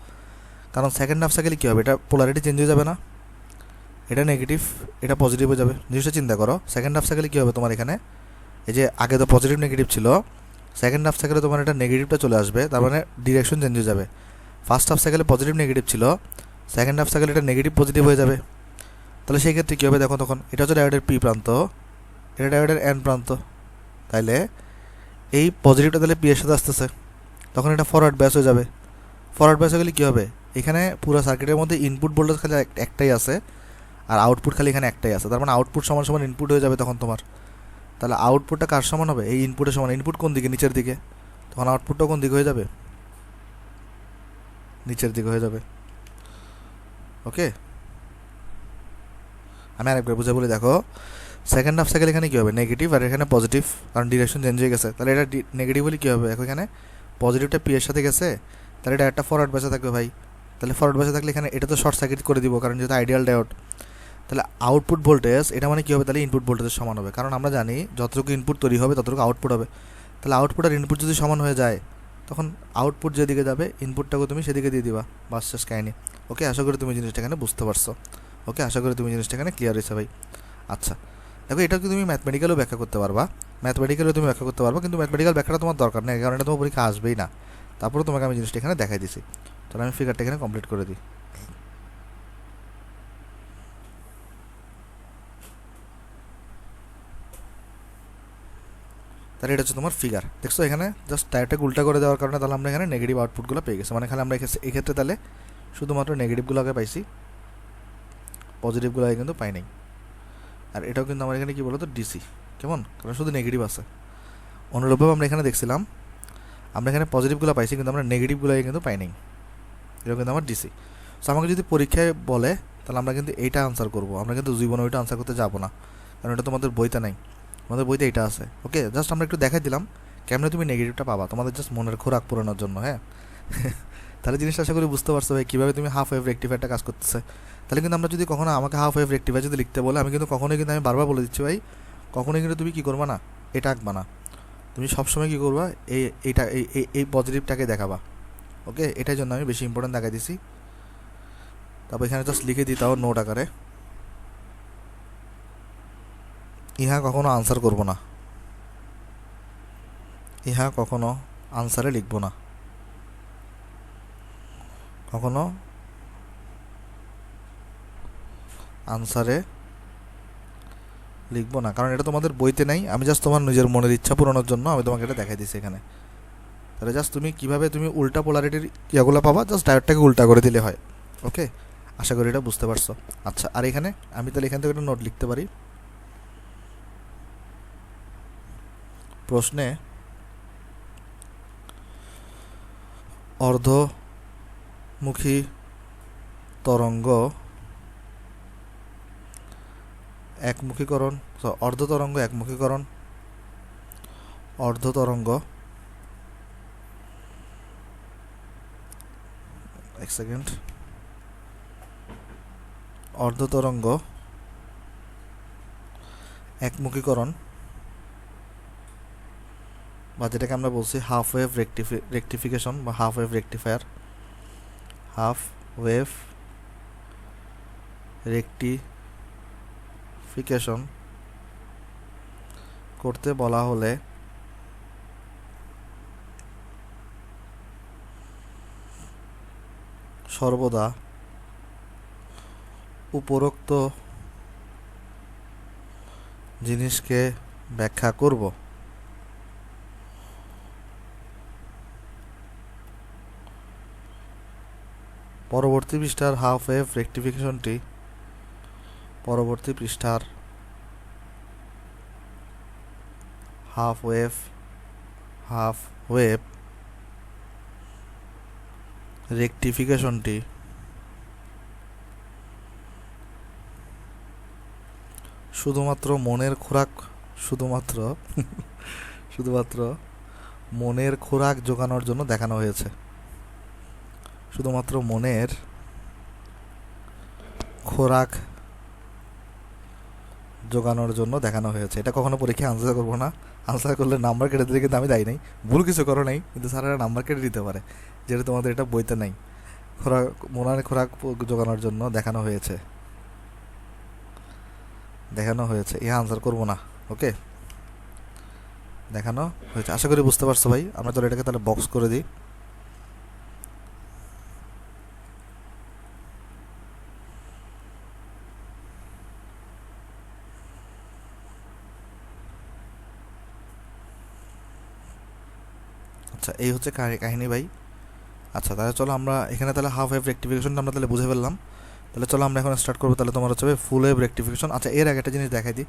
কারণ সেকেন্ড হাফ সাইকেলে কী হবে, এটা পোলারিটি চেঞ্জ হয়ে যাবে না, এটা নেগেটিভ এটা পজিটিভ হয়ে যাবে। জিনিসটা চিন্তা করো, সেকেন্ড হাফ সাইকেলে কী হবে তোমার এখানে, এই যে আগে তো পজিটিভ নেগেটিভ ছিল, সেকেন্ড হাফ সাইকেলে তোমার এটা নেগেটিভটা চলে আসবে, তার মানে ডিরেকশন চেঞ্জ হয়ে যাবে। ফার্স্ট হাফ সাইকেলে পজিটিভ নেগেটিভ ছিল, সেকেন্ড হাফ সাইকেলে এটা নেগেটিভ পজিটিভ হয়ে যাবে। তাহলে সেই ক্ষেত্রে কী হবে দেখো, তখন এটা হচ্ছে ডায়োডের পি প্রান্ত, এটা ডায়োডের এন প্রান্ত, তাইলে এই পজিটিভটা তাহলে পি এর সাথে আসতেছে, তখন এটা ফরওয়ার্ড ব্যাস হয়ে যাবে। ফরওয়ার্ড ব্যাস হয়ে গেলে কী হবে, এখানে পুরো সার্কিটের মধ্যে ইনপুট ভোল্টেজ খালি একটাই আছে আর আউটপুট খালি এখানে একটাই আছে, তার মানে আউটপুট সমান সমান ইনপুট হয়ে যাবে তখন তোমার। তাহলে আউটপুটটা কার সমান হবে, এই ইনপুটের সমান। ইনপুট কোন দিকে, নিচের দিকে, তখন আউটপুটটাও কোন দিকে হয়ে যাবে, নিচের দিকে হয়ে যাবে। ওকে, আমি আরেকবার বুঝে বলি, দেখো সেকেন্ড হাফ সাইকেল এখানে কী হবে, নেগেটিভ, আর এখানে পজিটিভ, কারণ ডিরেকশন চেঞ্জ হয়ে গেছে। তাহলে এটা নেগেটিভ হলে কী হবে, এখানে পজিটিভটা পি এর সাথে গেছে, তাহলে এটা একটা ফরওয়ার্ড বেঁচে থাকবে ভাই। তাহলে ফরওয়ার্ড বেঁচে থাকলে এখানে এটা তো শর্ট সার্কিট করে দিব, কারণ যেহেতু আইডিয়াল ডায়োড। তাহলে আউটপুট ভোল্টেজ এটা মানে কী হবে, তাহলে ইনপুট ভোল্টেজের সমান হবে, কারণ আমরা জানি যতটুকু ইনপুট তৈরি হবে ততটুকু আউটপুট হবে। তাহলে আউটপুট আর ইনপুট যদি সমান হয়ে যায়, তখন আউটপুট যেদিকে যাবে ইনপুটটাকে তুমি সেদিকে দিয়ে দিবা, বাস শেষ কাহিনি। ওকে, আশা করি তুমি জিনিসটা এখানে বুঝতে পারছো। ওকে, আশা করি তুমি জিনিসটা এখানে ক্লিয়ার হয়েছে ভাই। আচ্ছা দেখো, এটাকে তুমি ম্যাথমেটিক্যালও ব্যাখ্যা করতে পারবা, ম্যাথমেটিক্যালও তুমি ব্যাখ্যা করতে পারবা, কিন্তু ম্যাথমেটিক্যাল ব্যাখ্যাটা তোমার দরকার নেই, কারণ এটা তোমার পরীক্ষা আসবেই না। তারপরে তোমাকে আমি জিনিসটা এখানে দেখাই দিছি। তাহলে আমি ফিগারটা এখানে কমপ্লিট করে দিই। তাহলে এটা হচ্ছে তোমার ফিগার, দেখছো এখানে জাস্ট টায়ারটাকে উল্টা করে দেওয়ার কারণে তাহলে আমরা এখানে নেগেটিভ আউটপুটগুলো পেয়ে গেছি, মানে খালি আমরা এক্ষেত্রে তাহলে শুধুমাত্র নেগেটিভগুলোকে পাইছি, পজিটিভগুলো কিন্তু পাই নাই। আর এটাও কিন্তু আমার এখানে কী বলো তো, ডিসি, কেমন, কারণ শুধু নেগেটিভ আছে। অনুরূপভাবে আমরা এখানে দেখছিলাম, আমরা এখানে পজিটিভগুলো পাইছি কিন্তু আমরা নেগেটিভগুলো কিন্তু পাই নাই, এটা কিন্তু আমার ডিসি। সো আমাকে যদি পরীক্ষায় বলে তাহলে আমরা কিন্তু এইটা আনসার করবো, আমরা কিন্তু জীবনে ওইটা আনসার করতে যাবো না, কারণ এটা তোমাদের বইতে নাই, আমাদের বইতে এইটা আছে। ওকে, জাস্ট আমরা একটু দেখাই দিলাম কেমনে তুমি নেগেটিভটা পাবা, তোমাদের জাস্ট মনের খোরাক পূরণের জন্য। হ্যাঁ তাহলে জিনিসটা আশা করি বুঝতে পারছো ভাই, কীভাবে তুমি হাফ ওয়েভ রেক্টিফায়ারটা কাজ করতেছে। তাহলে কিন্তু আমরা যদি কখনো আমাকে হাফ ওয়েভ রেক্টিফায়ার যদি লিখতে বলে, আমি কিন্তু কখনোই কিন্তু আমি বারবার বলে দিচ্ছি ভাই, কখনোই কিন্তু তুমি কী করবা না, এটা আঁকবা না, তুমি সবসময় কী করবা, এইটা এই পজিটিভটাকে দেখাবা। ওকে, এটার জন্য আমি বেশি ইম্পর্টেন্ট দেখাই দিছি। তারপর এখানে জাস্ট লিখে দিই তাও নোট আকারে, ইহা কখনো আনসার করব না, ইহা কখনো আনসারে লিখব না, কখনো আনসারে লিখব না, কারণ এটা তোমাদের বইতে নাই, আমি জাস্ট তোমার নিজের মনের ইচ্ছা পূরণের জন্য আমি তোমাকে এটা দেখাই দিচ্ছি এখানে। তাহলে জাস্ট তুমি কীভাবে তুমি উল্টা পোলারিটির ইয়াগুলো পাবা, জাস্ট ডায়োডটাকে উল্টা করে দিলে হয়। ওকে, আশা করি এটা বুঝতে পারছো। আচ্ছা, আর এখানে আমি তাহলে এখান থেকে একটা নোট লিখতে পারি, প্রশ্নে অর্ধমুখী তরঙ্গ একমুখীকরণ, অর্ধ তরঙ্গ একমুখীকরণ, অর্ধ তরঙ্গ, এক সেকেন্ড, অর্ধ তরঙ্গ একমুখীকরণ, বা যেটাকে আমরা বলছি হাফ ওয়েভ রেকটিফিকেশন বা half wave rectifier, half wave rectification করতে বলা হলে সর্বদা উপরোক্ত জিনিসকে ব্যাখ্যা করব। পরবর্তী পৃষ্ঠার হাফ ওয়েভ রেকটিফিকেশনটি পরবর্তী পৃষ্ঠার হাফ ওয়েভ রেকটিফিকেশনটি শুধুমাত্র মনের খোরাক শুধুমাত্র মনের খোরাক জোগানোর জন্য দেখানো হয়েছে, শুধুমাত্র মনের খোরাক জোগানোর জন্য দেখানো হয়েছে। এটা কখনো পরীক্ষায় আনসার করবো না, আনসার করলে নাম্বার কেটে দিলে কিন্তু আমি দায়ী নাই, ভুল কিছু করো নাই, কিন্তু স্যারেরা নাম্বার কেটে দিতে পারে, যেটা তোমাদের এটা বইতে নাই। মনের খোরাক জোগানোর জন্য দেখানো হয়েছে, ইহা আনসার করবো না। ওকে, দেখানো হয়েছে, আশা করি বুঝতে পারছো ভাই। আমরা চলো এটাকে তাহলে বক্স করে দিই। আচ্ছা, এই হচ্ছে কাহিনী ভাই। আচ্ছা, তাহলে চলো আমরা এখানে তাহলে হাফ ওয়েভ রেক্টিফিকেশনটা আমরা তাহলে বুঝে ফেললাম। তাহলে চলো আমরা এখন স্টার্ট করবো। তাহলে তোমার হচ্ছে ফুল ওয়েভ রেক্টিফিকেশন। আচ্ছা, এর আগে একটা জিনিস দেখাই দিই,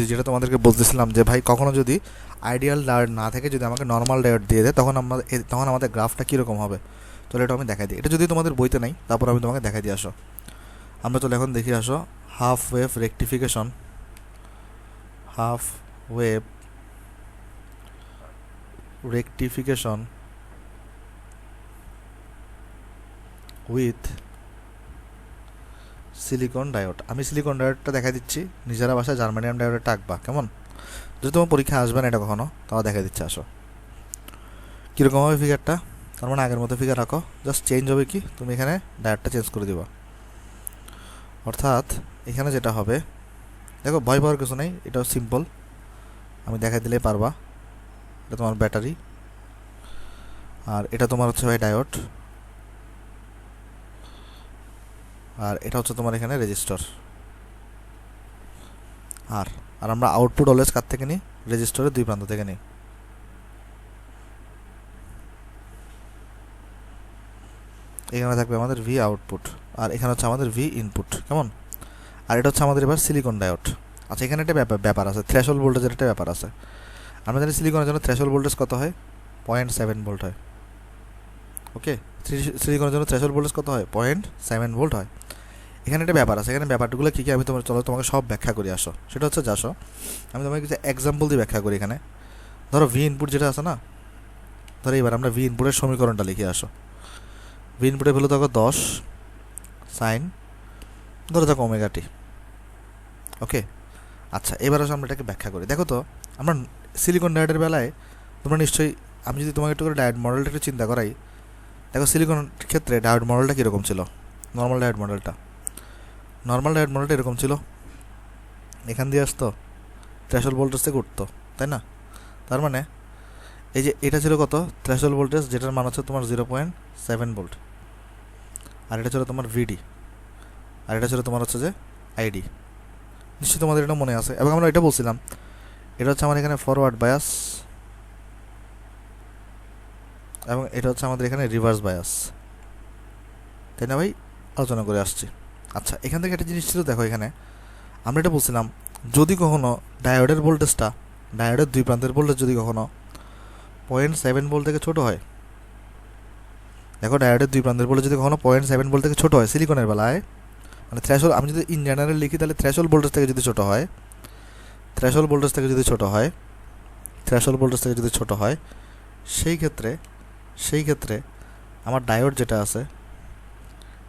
যেটা তোমাদেরকে বলতেছিলাম যে ভাই কখনো যদি আইডিয়াল ডায়োড না থেকে যদি আমাকে নর্মাল ডায়োড দিয়ে দেয় তখন আমাদের গ্রাফটা কীরকম হবে। চলো এটা আমি দেখাই দিই। এটা যদি তোমাদের বইতে নাই, তারপর আমি তোমাকে দেখাই দিয়ে আসো। আমরা চলো এখন দেখি আসো half wave rectification, half wave rectification with silicon diode. আমি সিলিকন ডায়োডটা দেখা দিচ্ছি, নিজেরা বাসায় জার্মানিয়াম ডায়োডটা আঁকবা কেমন। যদি তোমার পরীক্ষা আসবে না এটা কখনো, তাও দেখা দিচ্ছে। আসো কীরকম হবে ফিগারটা, তার মানে আগের মতো ফিগার রাখো, জাস্ট চেঞ্জ হবে কি তুমি এখানে ডায়োডটা চেঞ্জ করে দিবা। অর্থাৎ এখানে যেটা হবে, দেখো ভয় পাওয়ার কিছু নেই, এটাও সিম্পল, আমি দেখাই দিলেই পারবা। এটা তোমার ব্যাটারি, আর এটা তোমার হচ্ছে ভাই ডায়োড, আর এটা হচ্ছে তোমার এখানে রেজিস্টর। আর আর আমরা আউটপুট অলওয়েজ কার থেকে নিই, রেজিস্টরের দুই প্রান্ত থেকে নিই। এখানে থাকবে আমাদের ভি আউটপুট, আর এখানে হচ্ছে আমাদের ভি ইনপুট কেমন। আর এটা হচ্ছে আমাদের এবার সিলিকন ডায়োড। আচ্ছা, এখানে একটা ব্যাপার আছে, থ্রেশহোল্ড ভোল্টেজের একটা ব্যাপার আছে। আমরা জানি সিলিকনের জন্য থ্রেশহোল্ড ভোল্টেজ কত হয়, 0.7 ভোল্ট হয়। ওকে, সিলিকনের জন্য থ্রেশহোল্ড ভোল্টেজ কত হয়, 0.7 ভোল্ট হয়। এখানে একটা ব্যাপার আছে, এখানে ব্যাপারগুলো কী কী আমি তোমাকে সব ব্যাখ্যা করে আসো। সেটা হচ্ছে যাসো আমি তোমাকে কিছু এক্সাম্পল দিয়ে ব্যাখ্যা করি। এখানে ধরো ভি ইনপুট যেটা আছে না, ধরো এবার আমরা ভি ইনপুটের সমীকরণটা লিখে আসো। ভি ইনপুটের ভ্যালু দেখো 10 সাইন ধরো দেখো ওমেগা টি। ওকে, আচ্ছা এবার আসো আমরা এটাকে ব্যাখ্যা করি। দেখো তো আমরা সিলিকন ডায়োডের বেলায় তোমরা নিশ্চয়ই, আমি যদি তোমাকে একটু করে ডায়োড মডেলটা একটু চিন্তা করাই, দেখো সিলিকন ক্ষেত্রে ডায়োড মডেলটা কীরকম ছিল। নর্মাল ডায়োড মডেলটা এরকম ছিল, এখান দিয়ে আসতো, থ্রেশহোল্ড ভোল্টেজ থেকে উঠতো, তাই না। তার মানে এই যে এটা ছিল কত, থ্রেশহোল্ড ভোল্টেজ, যেটার মান হচ্ছে তোমার 0.7 ভোল্ট, আর এটা ছিল তোমার ভিডি, আর এটা ছিল তোমার হচ্ছে যে আইডি। নিশ্চয়ই তোমাদের এটা মনে আছে। এবং আমরা এটা বলছিলাম, এটা হচ্ছে আমার এখানে ফরওয়ার্ড বায়াস, এবং এটা হচ্ছে আমাদের এখানে রিভার্স বায়াস, তাই না ভাই, আলোচনা করে আসছি। আচ্ছা, এখান থেকে একটা জিনিস ছিল, দেখো এখানে আমরা এটা বলছিলাম, যদি কখনো ডায়োডের দুই প্রান্তের ভোল্টেজ যদি কখনো 0.7 ভোল্ট থেকে ছোটো হয়, দেখো ডায়োডের দুই প্রান্তের ভোল্টেজ যদি কখনো 0.7 ভোল্ট থেকে ছোটো হয় সিলিকনের বেলায়, মানে থ্রেশহোল্ড, আমি যদি ইন জেনারেল লিখি তাহলে থ্রেশহোল্ড ভোল্টেজ থেকে যদি ছোটো হয়, সেই ক্ষেত্রে আমার ডায়োড যেটা আছে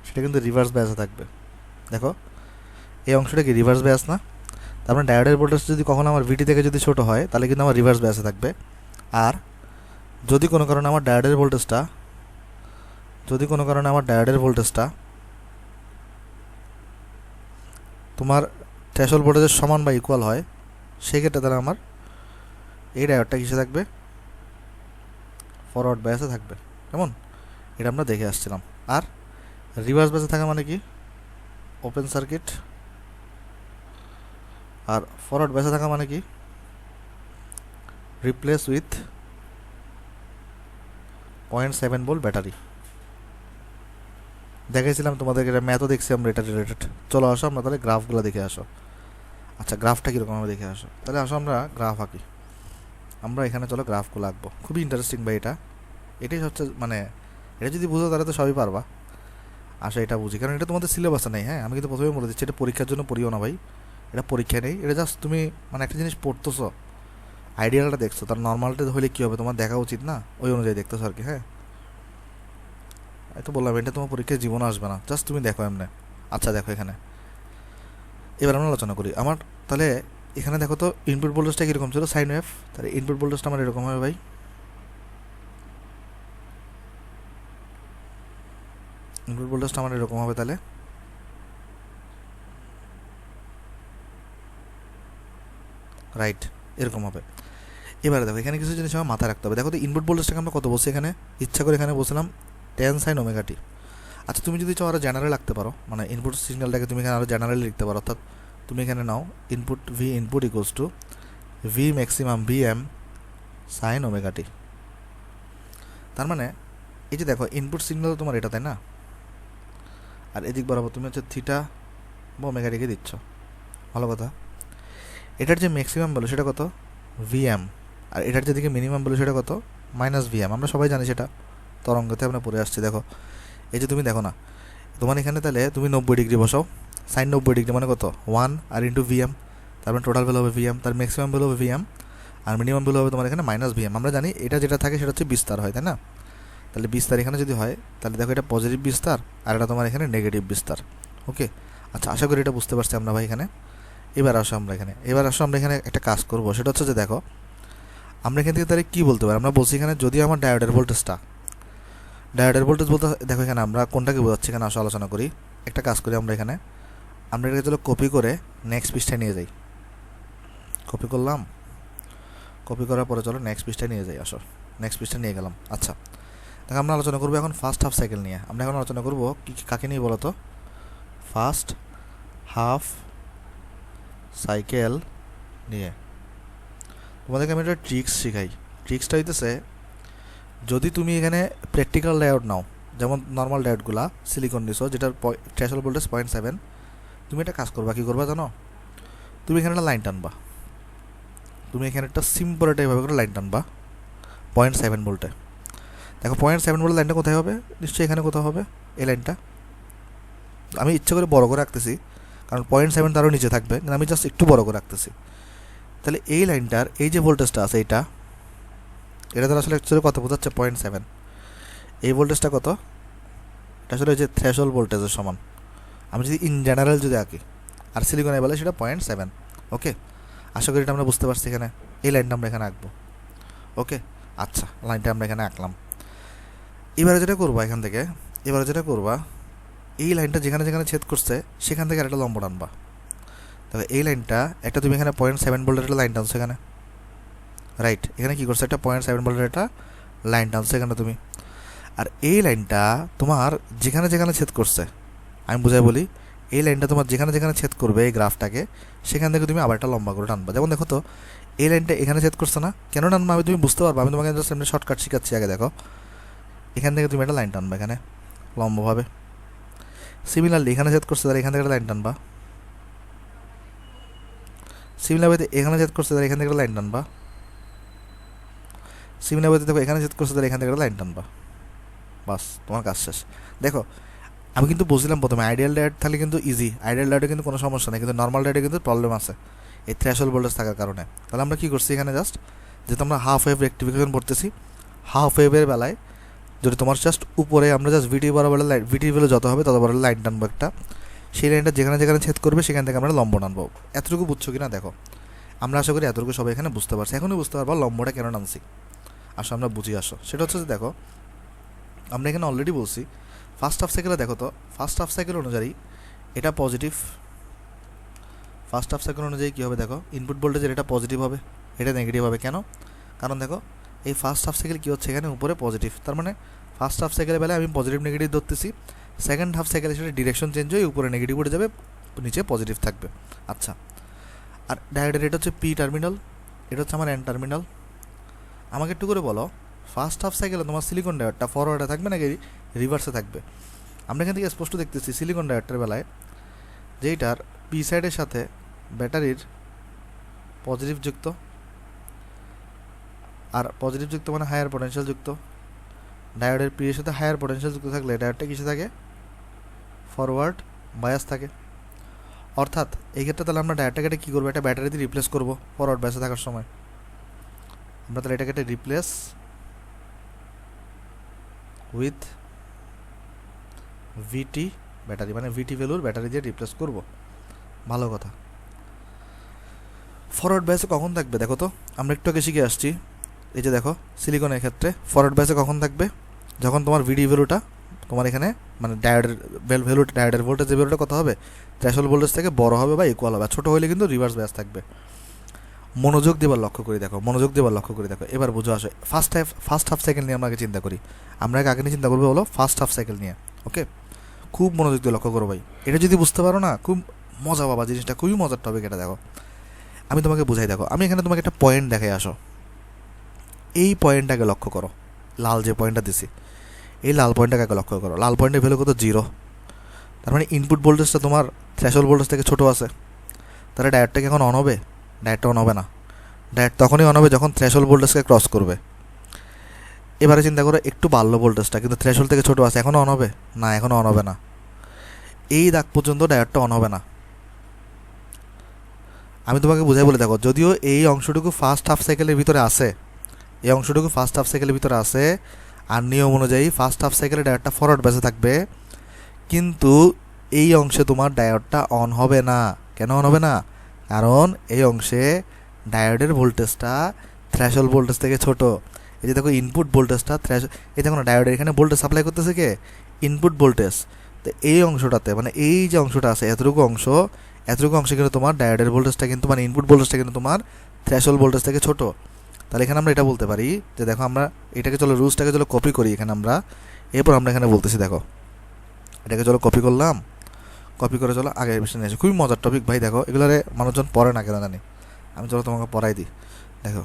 সেটা কিন্তু রিভার্স বায়াসে থাকবে। দেখো এই অংশটা কি রিভার্স বায়াস না, তার মানে ডায়োডের ভোল্টেজ যদি কখনো আমার ভিটি থেকে যদি ছোটো হয় তাহলে কিন্তু আমার রিভার্স বায়াসে থাকবে। আর যদি কোনো কারণে আমার ডায়োডের ভোল্টেজটা তোমার থ্রেশহোল্ড ভোল্টেজের সমান বা ইকুয়াল হয়, সেই ক্ষেত্রে তাহলে আমার এই ডায়োডটা কিসে থাকবে, ফরওয়ার্ড বায়াসে থাকবে। কেমন, এটা আমরা দেখে আসছিলাম। আর রিভার্স বায়াসে থাকা মানে কি, ওপেন সার্কিট। আর ফরওয়ার্ড বায়াসে থাকা মানে কি, রিপ্লেস উইথ 0.7 ভোল্ট ব্যাটারি। দেখাইছিলাম তোমাদেরকে, এটা ম্যাথও দেখছি আমরা এটা রিলেটেড। চলো আসো আমরা তাহলে গ্রাফগুলো দেখে আসো। আচ্ছা, গ্রাফটা কীরকম আমরা দেখে আসো। তাহলে আসো আমরা গ্রাফ আঁকি। আমরা এখানে চলো গ্রাফগুলো আঁকবো, খুবই ইন্টারেস্টিং ভাই। এটাই হচ্ছে মানে, এটা যদি বুঝো তাহলে তো সবই পারবা। আসো এটা বুঝি, কারণ এটা তোমাদের সিলেবাসে নেই। হ্যাঁ, আমি কিন্তু প্রথমেই বলে দিচ্ছি, এটা পরীক্ষার জন্য পড়িও না ভাই, এটা পরীক্ষা নেই। এটা জাস্ট তুমি মানে একটা জিনিস পড়তেছো, আইডিয়ালটা দেখছো, তার নর্মালটা হলে কী হবে তোমার দেখা উচিত না, ওই অনুযায়ী দেখতেছো আর কি। হ্যাঁ, এই তো বললাম, এটা তোমার পরীক্ষায় জীবনে আসবে না, জাস্ট তুমি দেখো এমনি। আচ্ছা দেখো এখানে, এবার আমরা আলোচনা করি। আমার তাহলে এখানে দেখো তো ইনপুট ভোল্টেজটা কীরকম ছিল, সাইন ওয়েভ। তাহলে ইনপুট ভোল্টেজটা আমার এরকম হবে ভাই, তাহলে রাইট, এরকম হবে। এবারে দেখো এখানে কিছু জিনিস আমার মাথায় রাখতে হবে। দেখো তো ইনপুট ভোল্টেজটাকে আমরা কত বলছি এখানে, ইচ্ছা করে এখানে বলছিলাম 10 sin ওমেগা টি। আচ্ছা তুমি যদি চাও আরও জেনারেল রাখতে পারো, মানে ইনপুট সিগন্যালটাকে তুমি এখানে আরও জেনারেলি লিখতে পারো, অর্থাৎ তুমি এখানে now input V input equals to V maximum V M sine omega T. তার মানে এই যে দেখো ইনপুট সিগন্যাল তোমার এটা, তাই না? আর এদিক বরাবর তুমি হচ্ছে থিটা বা ওমেগা টিকে দিচ্ছ, ভালো কথা। এটার যে ম্যাক্সিমাম ভ্যালু সেটা কত, ভিএম, আর এটার যেদিকে মিনিমাম ভ্যালু সেটা কত, মাইনাস ভিএম। আমরা সবাই জানি সেটা, তরঙ্গতে আমরা পড়ে আসছি। দেখো এই যে তুমি দেখো না, তোমার এখানে তাহলে তুমি 90 ডিগ্রি বসাও, সাইন 90 ডিগ্রি মানে কত 1 আর ইন্টু ভিএম, তারপরে টোটাল ভ্যালু হবে ভিএম, তার ম্যাক্সিমাম ভ্যালু হবে ভিএম, আর মিনিমাম ভ্যালু হবে তোমার এখানে মাইনাস ভিএম। আমরা জানি এটা যেটা থাকে সেটা হচ্ছে বিস্তার হয়, তাই না? তাহলে বিস্তার এখানে যদি হয় তাহলে দেখো এটা পজিটিভ বিস্তার আর এটা তোমার এখানে নেগেটিভ বিস্তার। ওকে, আচ্ছা আশা করি এটা বুঝতে পারছি আমরা ভাই এখানে। এবার আসো আমরা এখানে একটা কাজ করবো, সেটা হচ্ছে যে দেখো আমরা এখান থেকে তাহলে কী বলতে পারি, আমরা বলছি এখানে যদি আমার ডায়োডের ভোল্টেজ বলতে দেখো এখানে আমরা কোনটাকে বোঝাচ্ছি এখানে আসো আলোচনা করি। একটা কাজ করি আমরা এটাকে চলো কপি করে নেক্সট পৃষ্ঠায় নিয়ে যাই। কপি করলাম, কপি করার পরে চলো নেক্সট পৃষ্ঠায় নিয়ে যাই। আসো নেক্সট পৃষ্ঠায় নিয়ে গেলাম। আচ্ছা দেখো আমরা আলোচনা করবো এখন ফার্স্ট হাফ সাইকেল নিয়ে। আমরা এখন আলোচনা করবো কাকে নিয়ে বলো তো, ফার্স্ট হাফ সাইকেল নিয়ে। তোমাদেরকে আমি একটা ট্রিক্স শেখাই। ট্রিক্সটা হইতেছে, যদি তুমি এখানে প্র্যাকটিক্যাল ডায়োড নাও, যেমন নর্মাল ডায়োডগুলা সিলিকন নিছো যেটার থ্রেশহোল্ড ভোল্টেজ 0.7, তুমি একটা কাজ করবা, কী করবা জানো? তুমি এখানে একটা লাইন টানবা, তুমি এখানে একটা সিম্পল একটা এভাবে করে লাইন টানবা 0.7 ভোল্টে। দেখো 0.7 ভোল্টের লাইনটা কোথায় হবে, নিশ্চয়ই এখানে কোথাও হবে এই লাইনটা। আমি ইচ্ছা করে বড় করে রাখতেছি কারণ 0.7 তারও নিচে থাকবে, কিন্তু আমি জাস্ট একটু বড় করে রাখতেছি। তাহলে এই লাইনটার এই যে ভোল্টেজটা আছে এটা দ্বারা আসলে অ্যাকচুয়ালি কত বোঝাচ্ছে 0.7। এই ভোল্টেজটা কত, এটা আসলে যে থ্রেশহোল্ড ভোল্টেজের সমান। আমি যদি ইন জেনারেল যদি আঁকি আর সিলিকনে বলে সেটা 0.7। ওকে, আশা করি এটা আমরা বুঝতে পারছি। এখানে এই লাইনটা আমরা এখানে আঁকবো। ওকে, আচ্ছা লাইনটা আমরা এখানে আঁকলাম। এবারে যেটা করবা এই লাইনটা যেখানে যেখানে ছেদ করছে সেখান থেকে একটা লম্ব টানবা। তবে এই লাইনটা একটা তুমি এখানে 0.7 ভোল্টের একটা লাইন টানছো এখানে, রাইট? এখানে কী করছো, একটা 0.7 ভোল্টের একটা লাইন টানছো এখানে তুমি। আর এই লাইনটা তোমার যেখানে যেখানে ছেদ করছে, আমি বুঝাই বলি, এই লাইনটা তোমার যেখানে যেখানে ছেদ করবে এই গ্রাফটাকে, সেখান থেকে তুমি আবার একটা লম্বা করে টানবা। যেমন দেখো তো এই লাইনটা এখানে ছেদ করছে না, কেন টানবা আমি তুমি বুঝতে পারবা। আমি তোমাকে জাস্ট এমনি শর্টকাট শিখাচ্ছি। আগে দেখো এখান থেকে তুমি একটা লাইন টানবা এখানে লম্বভাবে। সিমিলারলি এখানে ছেদ করছে তাহলে এখান থেকে একটা লাইন টানবা। সিমিলারলি এখানে ছেদ করছে তাহলে এখান থেকে একটা লাইন টানবা। সিমিলারলি দেখো এখানে ছেদ করছে তাহলে এখান থেকে একটা লাইন টানবা। বাস, তোমার কাজ শেষ। দেখো আমি কিন্তু বলছিলাম প্রথমে আইডিয়াল ডায়োড থাকলে কিন্তু ইজি, আইডিয়াল ডায়োডে কিন্তু কোনো সমস্যা নেই, কিন্তু নর্মাল ডায়োডে কিন্তু প্রবলেম আছে এই থ্রেশহোল্ড ভোল্টেজ থাকার কারণে। তাহলে আমরা কী করছি এখানে জাস্ট, যেহেতু আমরা হাফ ওয়েভ রেক্টিফিকেশন পড়তেছি, হাফ ওয়েভের বেলায় যদি তোমার জাস্ট উপরে আমরা জাস্ট ভিটি বরাবর লাইন, ভিটি ভ্যালু যত হবে তত বড় লাইন টানবো একটা, সেই লাইনটা যেখানে যেখানে ছেদ করবে সেখান থেকে আমরা লম্ব টানবো। এতটুকু বুঝছো কি না দেখো, আমরা আশা করি এতটুকু সবাই এখানে বুঝতে পারছি। এখনই বুঝতে পারবো লম্বটা কেন টানছি। আসো আমরা বুঝি। আসো সেটা হচ্ছে যে দেখো আমরা এখানে অলরেডি বলছি ফার্স্ট হাফ সাইকেলে, দেখো তো ফার্স্ট হাফ সাইকেল অনুযায়ী এটা পজিটিভ। ফার্স্ট হাফ সাইকেল অনুযায়ী কী হবে দেখো, ইনপুট ভোল্টেজের এটা পজিটিভ হবে, এটা নেগেটিভ হবে। কেন? কারণ দেখো এই ফার্স্ট হাফ সাইকেল কী হচ্ছে এখানে উপরে পজিটিভ, তার মানে ফার্স্ট হাফ সাইকেলের বেলায় আমি পজিটিভ নেগেটিভ ধরতেছি। সেকেন্ড হাফ সাইকেলে সেটা ডিরেকশন চেঞ্জ হয়ে উপরে নেগেটিভ উঠে যাবে, নিচে পজিটিভ থাকবে। আচ্ছা, আর ডায়োডের এটা হচ্ছে পি টার্মিনাল, এটা হচ্ছে আমার এন টার্মিনাল। আমাকে একটু করে বলো ফার্স্ট হাফ সাইকেলে তোমার সিলিকন ডায়োডটা ফরওয়ার্ডে থাকবে নাকি রিভার্সে থাকবে? আমরা এখান থেকে স্পষ্ট দেখতেছি সিলিকন ডায়োডটার বেলায় যেইটার পি সাইডের সাথে ব্যাটারির পজিটিভ যুক্ত, আর পজিটিভ যুক্ত মানে হায়ার পোটেনশিয়াল যুক্ত। ডায়োডের পি এর সাথে হায়ার পোটেনশিয়াল যুক্ত থাকলে ডায়োডটা কিসে থাকে, ফরওয়ার্ড বায়াস থাকে। অর্থাৎ এই ক্ষেত্রে তাহলে আমরা ডায়োডটাকে কী করবো, একটা ব্যাটারি দিয়ে রিপ্লেস করবো ফরওয়ার্ড বায়াসে থাকার সময়। আমরা তাহলে এটাকে রিপ্লেস উইথ ভিটি ব্যাটারি, মানে ভিটি ভ্যালুর ব্যাটারি দিয়ে রিপ্লেস করব। ভালো কথা। ফরওয়ার্ড বায়াসে কখন থাকবে দেখো তো, আমরা একটু আগে শিখে আসছি। এই যে দেখো সিলিকনের ক্ষেত্রে ফরওয়ার্ড বায়াসে কখন থাকবে, যখন তোমার ভিডি ভ্যালুটা তোমার এখানে মানে ডায়োডের ডায়োডের ভোল্টেজ ভ্যালুটা কত হবে, থ্রেশহোল্ড ভোল্টেজ থেকে বড় হবে বা ইকুয়াল হবে। ছোটো হলে কিন্তু রিভার্স বায়াস থাকবে। মনোযোগ দেবার লক্ষ্য করে দেখো, মনোযোগ দেবার লক্ষ্য করে দেখো। এবার বুঝো আসে ফার্স্ট হাফ সাইকেল নিয়ে আমরা আগে চিন্তা করি। আমরা আগে নিয়ে চিন্তা করবো হলো ফার্স্ট হাফ সাইকেল নিয়ে। ওকে, খুব মনোযোগ দিয়ে লক্ষ্য করো ভাই। এটা যদি বুঝতে পারো না, খুব মজা পাবা, জিনিসটা খুবই মজার টপিক। এটা দেখো, আমি তোমাকে বুঝাই। দেখো, আমি এখানে তোমাকে একটা পয়েন্ট দেখাই আসো। এই পয়েন্টটাকে লক্ষ্য করো, লাল যে পয়েন্টটা দিছি, এই লাল পয়েন্টটাকে লক্ষ্য করো। লাল পয়েন্টের ভ্যালু কত? 0। তার মানে ইনপুট ভোল্টেজটা তোমার থ্রেশহোল্ড ভোল্টেজ থেকে ছোটো আছে। তাহলে ডায়োডটা কি এখন অন হবে? ডায়োডটা অন হবে না। ডায়োড তখনই অন হবে যখন থ্রেশহোল্ড ভোল্টেজকে ক্রস করবে। এবারে চিন্তা করো, একটু বাড়লো ভোল্টেজটা, কিন্তু থ্রেশহোল্ড থেকে ছোটো আছে, এখনও অন হবে না? এখনও অন হবে না। এই দাগ পর্যন্ত ডায়োডটা অন হবে না। আমি তোমাকে বুঝাই বলে দেখো, যদিও এই অংশটুকু ফার্স্ট হাফ সাইকেলের ভিতরে আছে, এই অংশটুকু ফার্স্ট হাফ সাইকেলের ভিতরে আছে, আর নিয়ম অনুযায়ী ফার্স্ট হাফ সাইকেলে ডায়োডটা ফরওয়ার্ড বেসে থাকবে, কিন্তু এই অংশে তোমার ডায়োডটা অন হবে না। কেন অন হবে না? কারণ এই অংশে ডায়োডের ভোল্টেজটা থ্রেশহোল্ড ভোল্টেজ থেকে ছোট। এই যে দেখো, ইনপুট ভোল্টেজটা এই দেখো না, ডায়োডের এখানে ভোল্টেজ সাপ্লাই করতেছে কে? Input voltage. তো এই অংশটাতে, মানে এই যে অংশটা আছে, এতটুকু অংশে কিন্তু তোমার ডায়োডের ভোল্টেজটা কিন্তু, মানে ইনপুট ভোল্টেজটা কিন্তু তোমার থ্রেশহোল্ড ভোল্টেজ থেকে ছোট। তাহলে এখানে আমরা এটা বলতে পারি যে দেখো, আমরা এটাকে চলো রুলসটাকে চলো কপি করি এখানে আমরা। এরপর আমরা এখানে বলতেছি, দেখো এটাকে চলো কপি করলাম, কপি করে চলো আগে বিষয় নিয়ে আসি। খুবই মজার টপিক ভাই। দেখো, এগুলোরে মানুষজন পড়ে না কেন জানি, আমি চলো তোমাকে পড়াই দিই। দেখো,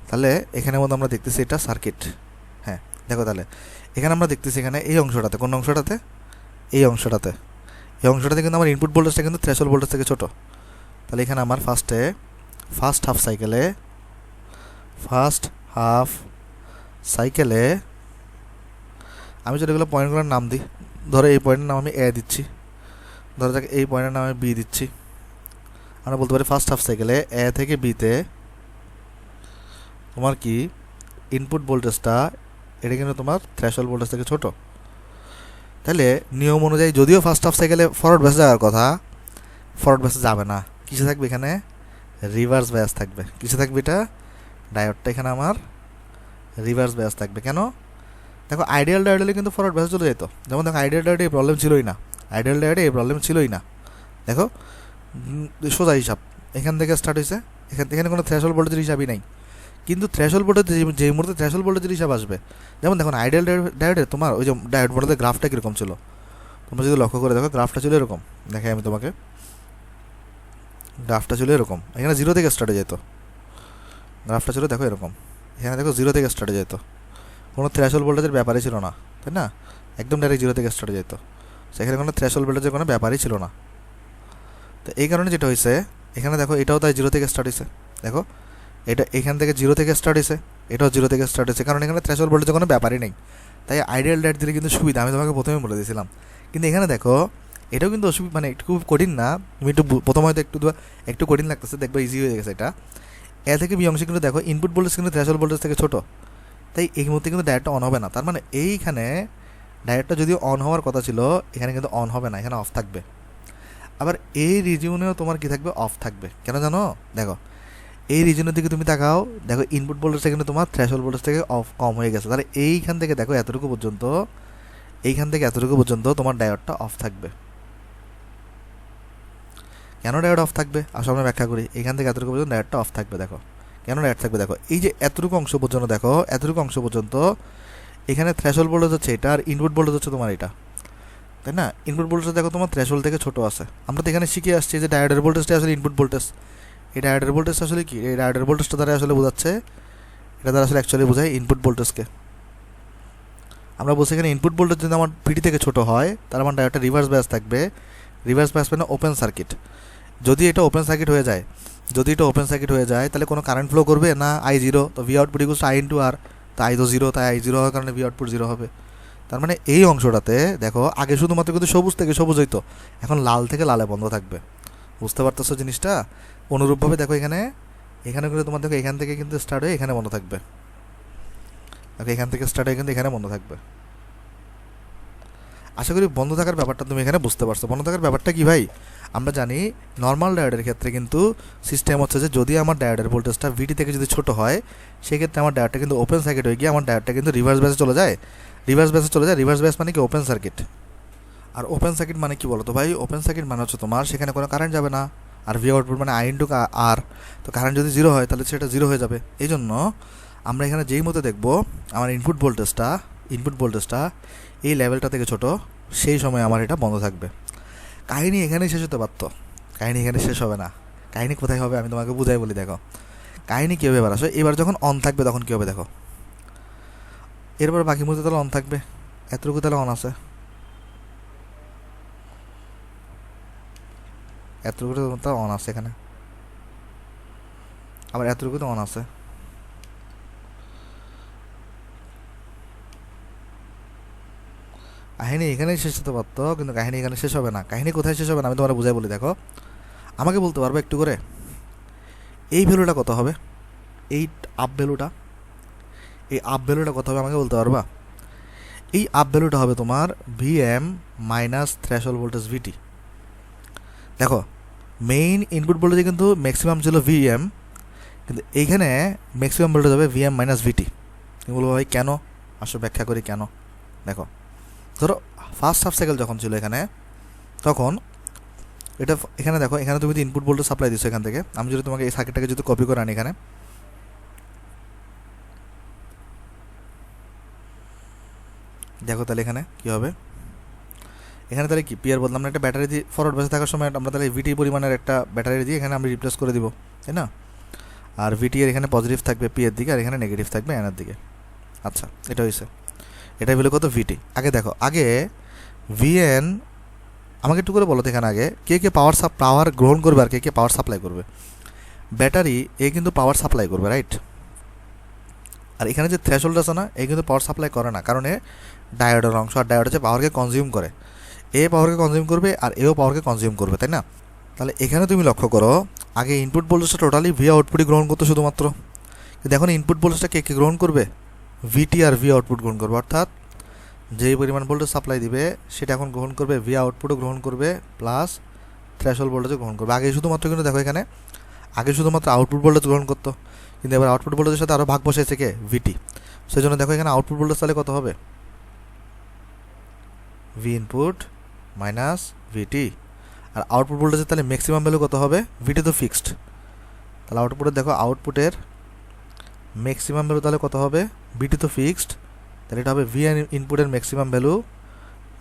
তাহলে এখানের মধ্যে আমরা দেখতেছি এটা সার্কিট। হ্যাঁ, দেখো তাহলে এখানে আমরা দেখতেছি, এখানে এই অংশটাতে, কোন অংশটাতে? এই অংশটাতে কিন্তু আমার ইনপুট ভোল্টেজটা কিন্তু থ্রেশহোল্ড ভোল্টেজ থেকে ছোটো। তাহলে এখানে আমার ফার্স্ট হাফ সাইকেলে আমি যদি এগুলো পয়েন্টগুলোর নাম দিই, ধরো এই পয়েন্টের নাম আমি এ দিচ্ছি, ধরো যাক এই পয়েন্টের নাম আমি বি দিচ্ছি। আমরা বলতে পারি ফার্স্ট হাফ সাইকেলে এ থেকে বিতে তোমার কি ইনপুট ভোল্টেজটা, এটা কিন্তু তোমার থ্রেশহোল্ড ভোল্টেজ থেকে ছোটো। তাহলে নিয়ম অনুযায়ী যদিও ফার্স্ট হাফ সাইকেলে ফরওয়ার্ড ব্যাসে যাওয়ার কথা, ফরওয়ার্ড ব্যাসে যাবে না। কিসে থাকবে? এখানে রিভার্স ব্যাস থাকবে। কিসে থাকবে? এটা ডায়োডটা এখানে আমার রিভার্স ব্যাস থাকবে। কেন? দেখো, আইডিয়াল ডায়োডে কিন্তু ফরওয়ার্ড ব্যাসে চলে যেত। যেমন দেখো, আইডিয়াল ডায়োডে এই প্রবলেম ছিলই না। দেখো, সোজা হিসাব, এখান থেকে স্টার্ট হয়েছে, এখানে কোনো থ্রেশহোল্ড ভোল্টেজের হিসাবই নাই। কিন্তু থ্রেশহোল্ড ভোল্টেজ যেই মুহূর্তে থ্রেশহোল্ড ভোল্টেজের হিসাব আসবে, যেমন দেখো আইডিয়াল ডায়োডে তোমার ওই যে ডায়োড ভোল্টেজের গ্রাফটা কীরকম ছিল, তোমরা যদি লক্ষ্য করে দেখো, গ্রাফটা ছিল এরকম। দেখাই আমি তোমাকে, গ্রাফটা ছিল এরকম। এখানে 0 থেকে স্টার্ট হয়ে যেত, গ্রাফটা ছিল দেখো এরকম। এখানে দেখো 0 থেকে স্টার্ট হয়ে যেত, কোনো থ্রেশহোল্ড ভোল্টেজের ব্যাপারই ছিল না, তাই না? একদম ডাইরেক্ট 0 থেকে স্টার্ট হয়ে যেত, সেখানে কোনো থ্রেশহোল্ড ভোল্টেজের কোনো ব্যাপারই ছিল না। তো এই কারণে যেটা হয়েছে, এখানে দেখো এটাও তাই 0 থেকে স্টার্ট হয়েছে। দেখো, এটা এখান থেকে 0 থেকে স্টার্ট হয়েছে, এটাও 0 থেকে স্টার্ট হয়েছে, কারণ এখানে থ্রেশহোল্ড ভোল্টেজের কোনো ব্যাপারই নেই। তাই আইডিয়াল ডায়োড দিলে কিন্তু সুবিধা, আমি তোমাকে প্রথমে বলে দিয়েছিলাম। কিন্তু এখানে দেখো, এটাও কিন্তু মানে একটু খুব কঠিন না। তুমি প্রথম হয়তো একটু কঠিন লাগতেছে, দেখবে ইজি হয়ে গেছে। এটা এ থেকে বি অংশে কিন্তু দেখো ইনপুট ভোল্টেজ কিন্তু থ্রেশহোল্ড ভোল্টেজ থেকে ছোটো, তাই এই মুহূর্তে কিন্তু ডায়োডটা অন হবে না। তার মানে এইখানে ডায়োডটা যদিও অন হওয়ার কথা ছিল, এখানে কিন্তু অন হবে না, এখানে অফ থাকবে। আবার এই রিজিয়নেও তোমার কি থাকবে? অফ থাকবে। কেন জানো? দেখো, এই রিজনের দিকে তুমি তাকাও, দেখো ইনপুট ভোল্টেজটা কিন্তু তোমার থ্রেশহোল্ড ভোল্টেজ থেকে কম হয়ে গেছে। তাহলে এইখান থেকে দেখো এতটুকু পর্যন্ত তোমার ডায়োডটা অফ থাকবে। কেন ডায়োড অফ থাকবে? আসলে আমরা ব্যাখ্যা করি। এখান থেকে এতটুকু পর্যন্ত ডায়োডটা অফ থাকবে। দেখো কেন ডায়োড থাকবে, দেখো এই যে এতটুকু অংশ পর্যন্ত, দেখো এতটুকু অংশ পর্যন্ত এখানে থ্রেশহোল্ড ভোল্টেজ হচ্ছে এটা, আর ইনপুট ভোল্টেজ হচ্ছে তোমার এটা, তাই না? ইনপুট ভোল্টেজ দেখো তোমার থ্রেশহোল্ড থেকে ছোটো আছে। আমরা তো এখানে শিখে আসছি যে ডায়োডের ভোল্টেজটা আসলে ইনপুট ভোল্টেজ। এই ডায়োডের ভোল্টেজটা আসলে কি? এই ডায়োডের ভোল্টেজটা দ্বারা আসলে বোঝাচ্ছে, এটা দ্বারা আসলে অ্যাকচুয়ালি বোঝায় ইনপুট ভোল্টেজকে। আমরা বলছি এখানে ইনপুট ভোল্টেজ যদি আমার পিটি থেকে ছোটো হয়, তার আমার ডায়োডটা রিভার্স ব্যাস থাকবে। রিভার্স ব্যাস মানে ওপেন সার্কিট। যদি এটা ওপেন সার্কিট হয়ে যায়, তাহলে কোনো কারেন্ট ফ্লো করবে না, I0। তো V output equals to I into R, তো I তো 0, তাই I0 হওয়ার কারণে ভি আউটপুট 0 হবে। তার মানে এই অংশটাতে দেখো, আগে শুধুমাত্র কিন্তু সবুজ থেকে সবুজ হইতো, এখন লাল থেকে লালে বন্ধ থাকবে। বুঝতে পারতেছো জিনিসটা? অনুরূপভাবে দেখো এখানে কিন্তু তোমার দেখো এখান থেকে কিন্তু স্টার্ট হয়ে এখানে বন্ধ থাকবে। দেখো এখান থেকে স্টার্ট হয়ে কিন্তু এখানে বন্ধ থাকবে। আশা করি বন্ধ থাকার ব্যাপারটা তুমি এখানে বুঝতে পারছো। বন্ধ থাকার ব্যাপারটা কি ভাই? আমরা জানি নর্মাল ডায়োডের ক্ষেত্রে কিন্তু সিস্টেম হচ্ছে যে, যদি আমার ডায়োডের ভোল্টেজটা ভিটি থেকে যদি ছোটো হয়, সেক্ষেত্রে আমার ডায়োডটা কিন্তু ওপেন সার্কিট হয়ে গিয়ে আমার ডায়োডটা কিন্তু রিভার্স ব্যাসে চলে যায়। রিভার্স ব্যাস মানে কি? Open circuit. আর ওপেন সার্কিট মানে কি বলো তো ভাই? ওপেন সার্কিট মানে হচ্ছে তোমার সেখানে কোনো কারেন্ট যাবে না, আর ভি আউটপুট মানে আই ইন্টু আর। তো কারেন্ট যদি জিরো হয় তাহলে সেটা জিরো হয়ে যাবে। এই জন্য আমরা এখানে যেই মতো দেখব আমার ইনপুট ভোল্টেজটা এই লেভেলটা থেকে ছোট, সেই সময় আমার এটা বন্ধ থাকবে। কাহিনী এখানেই শেষ হতে পারত, কাহিনী এখানে শেষ হবে না। কাহিনী কোথায় হবে আমি তোমাকে বুঝাই বলি। দেখো কাহিনী কী হবে এবার আসো, এবার যখন অন থাকবে তখন কী হবে দেখো, এরপর বাকি মুহূর্তে তাহলে অন থাকবে, এতটুকু তাহলে অন আছে, এতটুকু তো অন আছে এখানে, আবার এতটুকু তো অন আছে। কাহিনী এখানেই শেষ হতে পারতো, কিন্তু কাহিনী এখানে শেষ হবে না। কাহিনী কোথায় শেষ হবে না আমি তোমার বুঝাই বলি। দেখো আমাকে বলতে পারবো একটু করে এই ভ্যালুটা কত হবে, এই আপ ভ্যালুটা, এই আপ ভ্যালুটা কত হবে আমাকে বলতে পারবা? এই আপ ভ্যালুটা হবে তোমার ভিএম মাইনাস থ্রেশহোল্ড ভোল্টেজ ভিটি। দেখো মেইন ইনপুট ভোল্টেজে কিন্তু ম্যাক্সিমাম ছিল ভিএম, কিন্তু এইখানে ম্যাক্সিমাম ভোল্টেজ হবে ভিএম মাইনাস ভিটি। তুমি বলবো ভাই কেন, আসলে ব্যাখ্যা করি কেন। দেখো ধরো ফার্স্ট হাফ সাইকেল যখন ছিল এখানে, তখন এটা এখানে দেখো, এখানে তুমি ইনপুট ভোল্টেজ সাপ্লাই দিচ্ছ এখান থেকে। আমি যদি তোমাকে এই সার্কিটটাকে যদি কপি করে আনি এখানে, দেখো তাহলে এখানে কী হবে, এখানে তাহলে কি পিয়ার বদলাম, আমরা একটা ব্যাটারি দিয়ে ফরওয়ার্ড বেসে থাকার সময় আমরা তাহলে ভিটি পরিমাণের একটা ব্যাটারি দিয়ে এখানে আমরা রিপ্লেস করে দিব, তাই না? আর ভিটি এর এখানে পজিটিভ থাকবে পি এর দিকে, আর এখানে নেগেটিভ থাকবে এন এর দিকে। আচ্ছা এটা হয়েছে, এটা হলো কত ভিটি। আগে দেখো, আগে ভিএন, আমাকে একটু করে বলো তো এখানে আগে কে কে পাওয়ার গ্রহণ করবে আর কে কে পাওয়ার সাপ্লাই করবে? ব্যাটারি এ কিন্তু পাওয়ার সাপ্লাই করবে, রাইট? আর এখানে যে থ্রেশহোল্ড আছে না, এই কিন্তু পাওয়ার সাপ্লাই করে না, কারণ এ ডায়োডের অংশ, আর ডায়োড হচ্ছে পাওয়ারকে কনজিউম করে। এ পাওয়ারকে কনজিউম করবে আর এও পাওয়ারকে কনজিউম করবে, তাই না? তাহলে এখানে তুমি লক্ষ্য করো, আগে ইনপুট ভোল্টেজটা টোটালি ভি আউটপুটই গ্রহণ করতো শুধুমাত্র, কিন্তু এখন ইনপুট ভোল্টেজটা কে কে গ্রহণ করবে? ভিটি আর ভি আউটপুট গ্রহণ করবে। অর্থাৎ যেই পরিমাণ ভোল্টেজ সাপ্লাই দিবে সেটা এখন গ্রহণ করবে, ভি আউটপুটও গ্রহণ করবে, প্লাস থ্রেশহোল্ড ভোল্টেজও গ্রহণ করবে। আগে শুধুমাত্র কিন্তু দেখো এখানে আগে শুধুমাত্র আউটপুট ভোল্টেজ গ্রহণ করতো, কিন্তু এবার আউটপুট ভোল্টেজের সাথে আরও ভাগ বসেছে কে? ভিটি। সেই জন্য দেখো এখানে আউটপুট ভোল্টেজ তাহলে কত হবে? ভি ইনপুট মাইনাস ভিটি। আর আউটপুট ভোল্টেজের তাহলে ম্যাক্সিমাম ভ্যালু কত হবে? ভিটি তো ফিক্সড, তাহলে আউটপুটের দেখো আউটপুটের ম্যাক্সিমাম ভ্যালু তাহলে কত হবে? ভিটি তো ফিক্সড, তাহলে এটা হবে ভি ইনপুটের ম্যাক্সিমাম ভ্যালু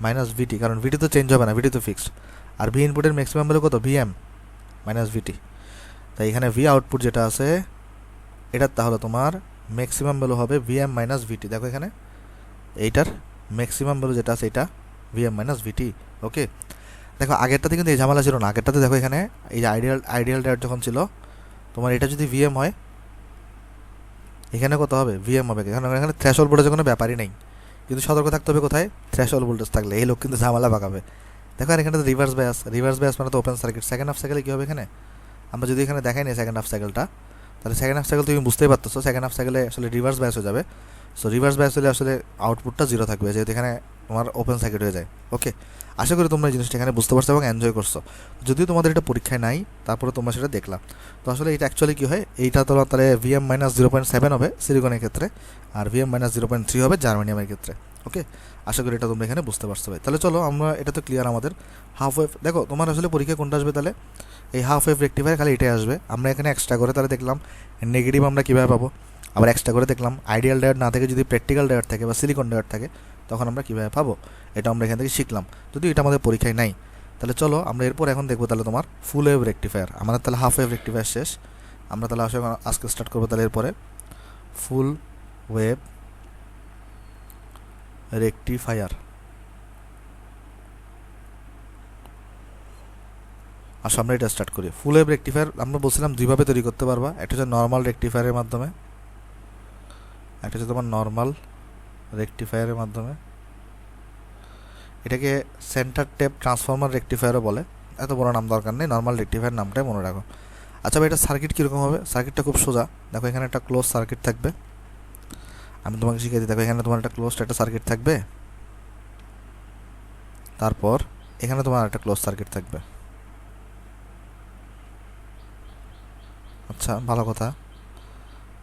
মাইনাস ভিটি, কারণ ভিটি তো চেঞ্জ হবে না, ভিটি তো ফিক্সড। আর ভি ইনপুটের ম্যাক্সিমাম ভ্যালু কত? ভিএম মাইনাস ভিটি। তাই এখানে ভি আউটপুট যেটা আছে এটার তাহলে তোমার ম্যাক্সিমাম ভ্যালু হবে ভিএম মাইনাস ভিটি। দেখো এখানে এইটার ম্যাক্সিমাম ভ্যালু যেটা আছে এটা ভিএম মাইনাস ভিটি। ওকে, দেখো আগেরটাতে কিন্তু এই ঝামেলা ছিল না। আগেরটাতে দেখো এখানে এই যে আইডিয়াল ডায়োড যখন ছিল তোমার, এটা যদি ভিএম হয় এখানে কত হবে? ভিএম হবে, কারণ এখানে থ্রেশহোল্ড ভোল্টেজের কোনো ব্যাপারই নেই। কিন্তু সতর্ক থাকতে হবে কোথায়? থ্রেশহোল্ড ভোল্টেজ থাকলে এই লোক কিন্তু ঝামেলা পাকাবে। দেখো আর এখানে তো রিভার্স ব্যাস মানে তো ওপেন সার্কিট। সেকেন্ড হাফ সাইকেলে কী হবে এখানে, আমরা যদি এখানে দেখাই নিই সেকেন্ড হাফ সাইকেলটা, তাহলে সেকেন্ড হাফ সাইকেল তুমি বুঝতেই পারতেছো সেকেন্ড হাফ সাইকেলে আসলে রিভার্স ব্যাস হয়ে যাবে। সো রিভার্স ব্যাস হলে আসলে আউটপুটটা জিরো থাকবে, যেহেতু এখানে তোমার ওপেন সার্কিট হয়ে যায়। ওকে, আশা করি তোমরা এই জিনিসটা এখানে বুঝতে পারছো এবং এনজয় করছো। যদিও তোমাদের এটা পরীক্ষায় নাই, তারপরে তোমরা সেটা দেখলাম। তো আসলে এটা অ্যাকচুয়ালি কী হয়, এইটা তোমার তাহলে ভিএম মাইনাস 0.7 হবে সিলিকনের ক্ষেত্রে, আর ভিএম মাইনাস 0.3 হবে জার্মানিয়ামের ক্ষেত্রে। ওকে, আশা করি এটা তোমরা এখানে বুঝতে পারছো ভাই। তাহলে চলো আমরা, এটা তো ক্লিয়ার আমাদের হাফ ওয়েভ। দেখো তোমার আসলে পরীক্ষা কোনটা আসবে, তাহলে এই হাফ ওয়েভ রেক্টিফায়ার খালি এটাই আসবে। আমরা এখানে এক্সট্রা করে তাহলে দেখলাম নেগেটিভ আমরা কীভাবে পাবো, আবার এক্সট্রা করে দেখলাম আইডিয়াল ডায়োড না থেকে যদি প্র্যাকটিক্যাল ডায়োড থাকে বা সিলিকন ডায়োড থাকে তখন আমরা কীভাবে পাবো, এটা আমরা এখান থেকে শিখলাম। যদিও এটা আমাদের পরীক্ষায় নাই। তাহলে চলো আমরা এরপর এখন দেখবো তাহলে তোমার ফুল ওয়েভ রেক্টিফায়ার। আমাদের তাহলে হাফ ওয়েভ রেক্টিফায়ার শেষ, আমরা তাহলে আসলে আজকে স্টার্ট করবো তাহলে এরপরে ফুল ওয়েভ রেক্টিফায়ার। আসলে আমরা এটা স্টার্ট করি। ফুল ওয়েভ রেক্টিফায়ার আমরা বলছিলাম দুইভাবে তৈরি করতে পারবা, একটা হচ্ছে নর্মাল রেক্টিফায়ারের মাধ্যমে, একটা হচ্ছে তোমার নর্মাল রেক্টিফায়ারের মাধ্যমে। এটাকে সেন্টার টেপ ট্রান্সফর্মার রেক্টিফায়ারও বলে, এত বড় নাম দরকার নেই, নর্মাল রেক্টিফায়ার নামটাই মনে রাখো। আচ্ছা ভাই, এটা সার্কিট কীরকম হবে? সার্কিটটা খুব সোজা। দেখো এখানে একটা ক্লোজ সার্কিট থাকবে, আমি তোমাকে শিখিয়ে দিই। দেখো এখানে তোমার একটা ক্লোজ একটা সার্কিট থাকবে, তারপর এখানে তোমার একটা ক্লোজ সার্কিট থাকবে। আচ্ছা ভালো কথা।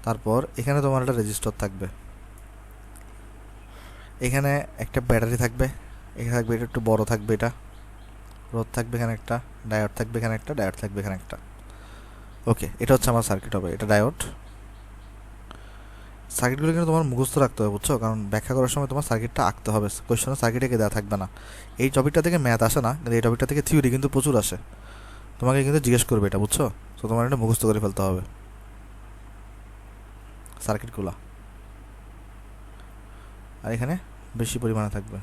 তারপর এখানে তোমার একটা রেজিস্টর থাকবে, এখানে একটা ব্যাটারি থাকবে, এখানে থাকবে, এটা একটু বড় থাকবে এটা। রোধ থাকবে এখানে একটা, ডায়োড থাকবে এখানে একটা, ডায়োড থাকবে এখানে একটা। ওকে, এটা হচ্ছে আমার সার্কিট হবে, এটা ডায়োড। সার্কিটগুলো কিন্তু তোমার মুখস্থ রাখতে হবে, বুঝছো? কারণ ব্যাখ্যা করার সময় তোমার সার্কিটটা আঁকতে হবে, কোয়েশ্চনে সার্কিটে দেওয়া থাকবে না। এই টপিকটা থেকে ম্যাথ আসে না, কিন্তু এই টপিকটা থেকে থিওরি কিন্তু প্রচুর আসে, তোমাকে কিন্তু জিজ্ঞেস করবে এটা, বুঝছো? তো তোমার এটা মুখস্থ করে ফেলতে হবে সার্কিটগুলো। আর এখানে বেশি পরিমাণে থাকবে।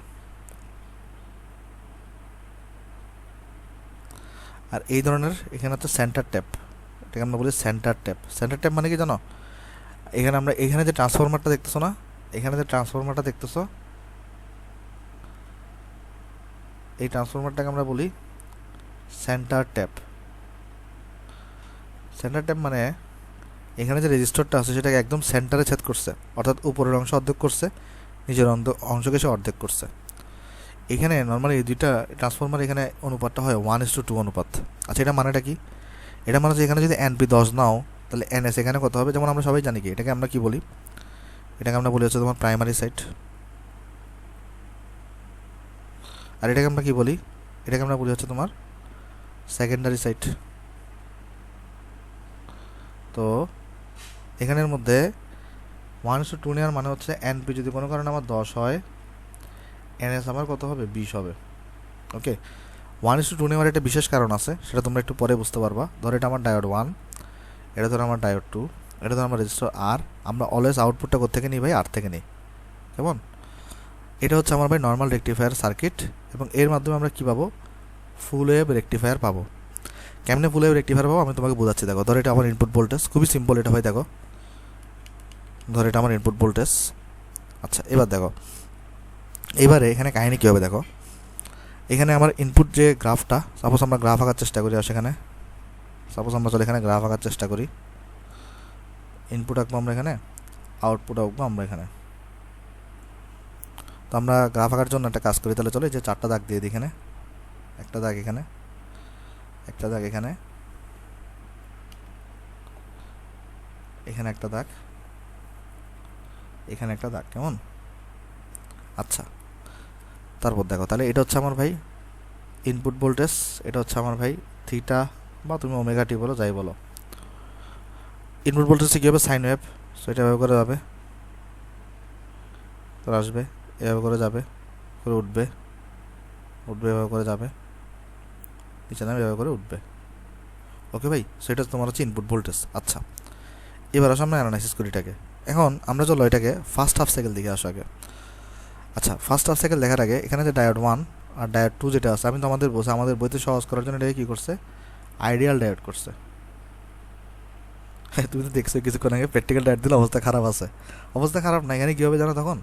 আর এই ধরনের এখানে হচ্ছে সেন্টার ট্যাপ, এটাকে আমরা বলি সেন্টার ট্যাপ। সেন্টার ট্যাপ মানে কি জানো? এখানে যে ট্রান্সফরমারটা দেখতেছো না, এখানে যে ট্রান্সফরমারটা দেখতেছো, এই ট্রান্সফরমারটাকে আমরা বলি সেন্টার ট্যাপ। সেন্টার ট্যাপ মানে এখানে যে রেজিস্টরটা আছে সেটাকে একদম সেন্টারে ছেদ করছে, অর্থাৎ উপরের অংশ অর্ধেক করছে, নিচের অংশকে সে অর্ধেক করছে। এখানে নর্মালি এই দুইটা ট্রান্সফরমার এখানে অনুপাতটা হয় 1:2 অনুপাত। আচ্ছা, এটা মানেটা কি? এটা মানে হচ্ছে এখানে যদি NP 10 নাও, তাহলে NS এখানে কত হবে? যেমন আমরা সবাই জানি কি, এটাকে আমরা কি বলি? এটাকে আমরা বলি হচ্ছে তোমার প্রাইমারি সাইড। আর এটাকে আমরা কি বলি? এটাকে আমরা বলি হচ্ছে তোমার সেকেন্ডারি সাইড। তো এখানের মধ্যে 1:2 নেওয়ার মানে হচ্ছে NP যদি কোনো কারণে আমার 10 হয়, NS আমার কত হবে? 20 হবে। ওকে, 1:2 নেওয়ার একটা বিশেষ কারণ আছে, সেটা তোমরা একটু পরে বুঝতে পারবা। ধরো এটা আমার ডায়োড 1, এটা ধরো আমার ডায়োড 2, এটা ধরো আমার রেজিস্টার R। আমরা অলওয়েজ আউটপুটটা কোত্থেকে নিই ভাই? R থেকে নিই, কেমন? এটা হচ্ছে আমার ভাই নর্মাল রেকটিফায়ার সার্কিট, এবং এর মাধ্যমে আমরা কী পাবো? ফুল ওয়েভ রেকটিফায়ার পাবো। কেমনে ফুল ওয়েভ রেকটিফায়ার পাবো আমি তোমাকে বোঝাচ্ছি। দেখো, ধরো এটা আমার ইনপুট ভোল্টেজ, খুবই সিম্পল এটা ভাই। দেখো, ধরো এটা আমার ইনপুট ভোল্টেজ। আচ্ছা, এবার দেখো, এবারে এখানে কাহিনী কী হবে দেখো। এখানে আমার ইনপুট যে গ্রাফটা, সাপোজ আমরা গ্রাফ আঁকার চেষ্টা করি, সেখানে সাপোজ আমরা চলে এখানে গ্রাফ আঁকার চেষ্টা করি। ইনপুট আঁকবো আমরা এখানে, আউটপুট আঁকবো আমরা এখানে। তো আমরা গ্রাফ আঁকার জন্য একটা কাজ করি, তাহলে চলে যে 4টা দাগ দিয়ে দিই এখানে, একটা দাগ এখানে, একটা দাগ এখানে, এখানে একটা দাগ, এখানে একটা দাগ, কেমন? আচ্ছা, তারপর দেখো, তাহলে এটা হচ্ছে আমার ভাই ইনপুট ভোল্টেজ, এটা হচ্ছে আমার ভাই থিটা বা তুমি ওমেগা টি বলো, যাই বলো। ইনপুট ভোল্টেজ কী হবে? Sine wave. সো এটা এভাবে করে যাবে, তো আসবে, এভাবে করে যাবে, করে উঠবে, উঠবে, এভাবে করে যাবে, নিচে নামে এভাবে করে উঠবে। ওকে ভাই, সো এটা তোমার হচ্ছে ইনপুট ভোল্টেজ। আচ্ছা, এবার আসো আমরা অ্যানালাইসিস করি এটাকে। এখন আমরা চলো এটাকে ফার্স্ট হাফ সাইকেল দিকে আসো আগে। আচ্ছা, ফার্স্ট হাফ সাইকেল দেখার আগে এখানে যে ডায়োড 1 আর ডায়োড 2 যেটা আছে, আমি তো আমাদের বলছি আমাদের বইতে সহজ করার জন্য এটাকে কী করছে? আইডিয়াল ডায়োড করছে। তুমি তো দেখছো কিছুক্ষণ আগে প্র্যাকটিক্যাল ডায়োড দিলে অবস্থা খারাপ আছে। অবস্থা খারাপ না, এখানে কী হবে জানো? তখন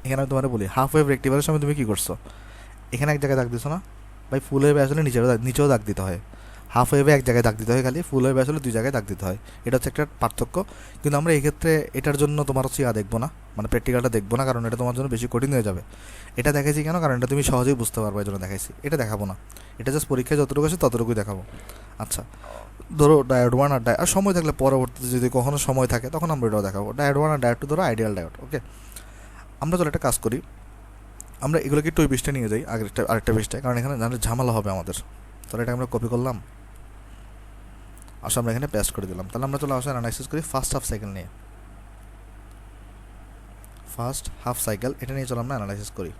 এখানে আমি তোমার বলি হাফ ওয়েভ রেক্টিফায়ারের সময় তুমি কী করছো? এখানে এক জায়গায় দাগ দিছো না ভাই? ফুল ওয়েভে আসলে নিচেও দাগ দিতে হয়। হাফ ওয়েভে এক জায়গায় দাগ দিতে হয় খালি, ফুল ওয়েভে আসলে 2 জায়গায় দাগ দিতে হয়। এটা হচ্ছে একটা পার্থক্য। কিন্তু আমরা এই ক্ষেত্রে এটার জন্য তোমার হচ্ছে দেখবো না, মানে প্র্যাকটিক্যালটা দেখবো না, কারণ এটা তোমার জন্য বেশি কঠিন হয়ে যাবে। এটা দেখাইছি কেন? কারণ এটা তুমি সহজেই বুঝতে পারবে, এই জন্য দেখাইছি। এটা দেখাবো না, এটা জাস্ট পরীক্ষায় যতটুকু আছে ততটুকুই দেখাবো। আচ্ছা, ধরো ডায়োড 1 আর সময় থাকলে পরবর্তীতে যদি কখনো সময় থাকে তখন আমরা এটাও দেখাবো। ডায়োড 1 আর ডায়োড 2 ধরো আইডিয়াল ডায়োড। ওকে, আমরা চলো একটা কাজ করি, আমরা এগুলোকে একটু ওই পৃষ্ঠায় নিয়ে যাই, আরেকটা পৃষ্ঠায়, কারণ এখানে ঝামেলা হবে আমাদের। তাহলে এটা আমরা কপি করলাম, আসলে আমরা এখানে পেস্ট করে দিলাম। তাহলে আমরা চলে আসলে অ্যানালাইসিস করি ফার্স্ট হাফ সাইকেল নিয়ে। ফার্স্ট হাফ সাইকেল এটা নিয়ে চলো আমরা অ্যানালাইসিস করি।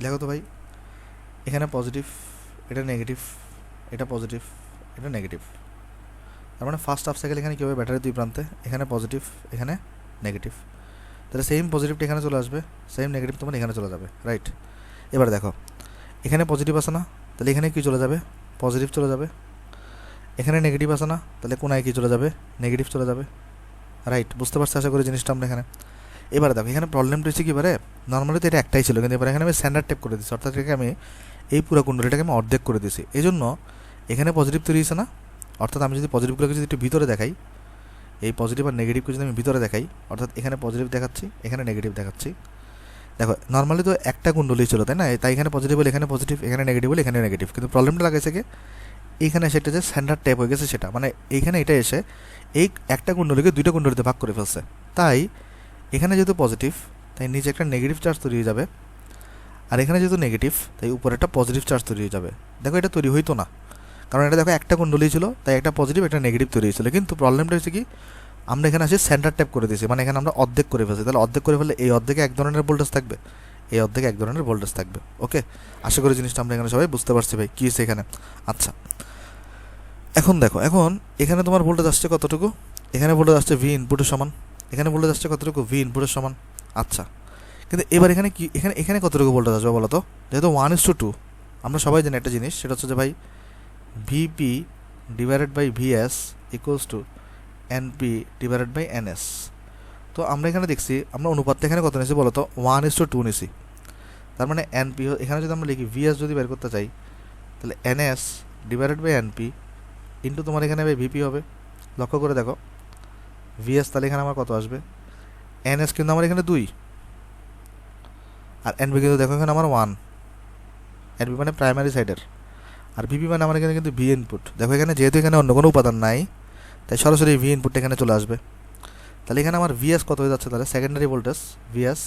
দেখো তো ভাই, এখানে পজিটিভ, এটা নেগেটিভ, এটা পজিটিভ, এটা নেগেটিভ। তার মানে ফার্স্ট হাফ সাইকেল এখানে কী হবে? ব্যাটারি 2 প্রান্তে, এখানে পজিটিভ, এখানে নেগেটিভ। তাহলে সেম পজিটিভটা এখানে চলে আসবে, সেম নেগেটিভ তোমার এখানে চলে যাবে, রাইট? এবার দেখো, এখানে পজিটিভ আছে না? তাহলে এখানে কী চলে যাবে? পজিটিভ চলে যাবে। এখানে নেগেটিভ আছে না? তাহলে কোনায় কী চলে যাবে? নেগেটিভ চলে যাবে, রাইট? বুঝতে পারছি আশা করি জিনিসটা আমরা এখানে। এবারে দেখো, এখানে প্রবলেমটা হচ্ছে কী বারে, নর্মালি তো এটা একটাই ছিল, কিন্তু এবার এখানে আমি স্ট্যান্ডার্ড টেপ করে দিচ্ছি, অর্থাৎ এটাকে আমি এই পুরো কুণ্ডলীটাকে আমি অর্ধেক করে দিয়েছি। এই জন্য এখানে পজিটিভ তৈরি হয়েছে না? অর্থাৎ আমি যদি পজিটিভগুলোকে যদি একটু ভিতরে দেখাই, এই পজিটিভ আর নেগেটিভকে যদি আমি ভিতরে দেখাই, অর্থাৎ এখানে পজিটিভ দেখাচ্ছি, এখানে নেগেটিভ দেখাচ্ছি। দেখো, নর্মালি তো একটা কুণ্ডলী ছিল, তাই না? তাই এখানে পজিটিভ বলে এখানে পজিটিভ, এখানে নেগেটিভ বলে এখানে নেগেটিভ। কিন্তু প্রবলেমটা লাগাইছে কি, এইখানে সেটা যে স্ট্যান্ডার্ড ট্যাপ হয়ে গেছে সেটা, মানে এইখানে এটা এসে এই একটা কুণ্ডলীকে 2টা কুণ্ডলীতে ভাগ করে ফেলছে। তাই এখানে যেহেতু পজিটিভ, তাই নিচে একটা নেগেটিভ চার্জ তৈরি হয়ে যাবে, আর এখানে যেহেতু নেগেটিভ তাই উপরে একটা পজিটিভ চার্জ তৈরি হয়ে যাবে। দেখো এটা তৈরি হইতো না, কারণ এটা দেখো একটা কুণ্ডলী ছিল, তাই একটা পজিটিভ একটা নেগেটিভ তৈরি হয়েছিল। কিন্তু প্রবলেমটা হচ্ছে কি, আমরা এখানে আসে সেন্টার ট্যাপ করে দিয়েছি, মানে এখানে আমরা অর্ধেক করে ফেলছি। তাহলে অর্ধেক করে ফেললে এই অর্ধেকে এক ধরনের ভোল্টেজ থাকবে, এই অর্ধেকে এক ধরনের ভোল্টেজ থাকবে। ওকে, আশা করি জিনিসটা আমরা এখানে সবাই বুঝতে পারছি ভাই কী হচ্ছে এখানে। আচ্ছা, এখন দেখো, এখন এখানে তোমার ভোল্টেজ আসছে কতটুকু, এখানে ভোল্টেজ আসছে ভি ইনপুটের সমান, এখানে ভোল্টেজ আসছে কতটুকু, ভি ইনপুটের সমান। আচ্ছা, কিন্তু এবার এখানে কি, এখানে এখানে কতটুকু ভোল্টেজ আসবে বলো তো? যেহেতু 1:2, আমরা সবাই জানি একটা জিনিস, সেটা হচ্ছে যে ভাই VP divided by VS equals to NP divided by NS. তো আমরা এখানে দেখছি, আমরা অনুপাতটা এখানে কত নিয়েছি বলো তো, 1:2 নিয়েছি। তার মানে এনপি, এখানে যদি আমরা লিখি ভিএস যদি বের করতে চাই, তাহলে NS divided by NP into তোমার এখানে ভিপি হবে। লক্ষ্য করে দেখো, ভিএস তাহলে এখানে আমার কত আসবে, এনএস কিন্তু আমার এখানে 2, আর এনপি কিন্তু দেখো এখানে আমার 1, এনপি মানে প্রাইমারি সাইডের, আর ভিপি মানে আমার এখানে কিন্তু ভি ইনপুট। দেখো এখানে যেহেতু এখানে অন্য কোনো উপাদান নাই, তাই সরাসরি ভি ইনপুটটা এখানে চলে আসবে। তাহলে এখানে আমার ভিএস কত হয়ে যাচ্ছে, তাহলে secondary voltage VS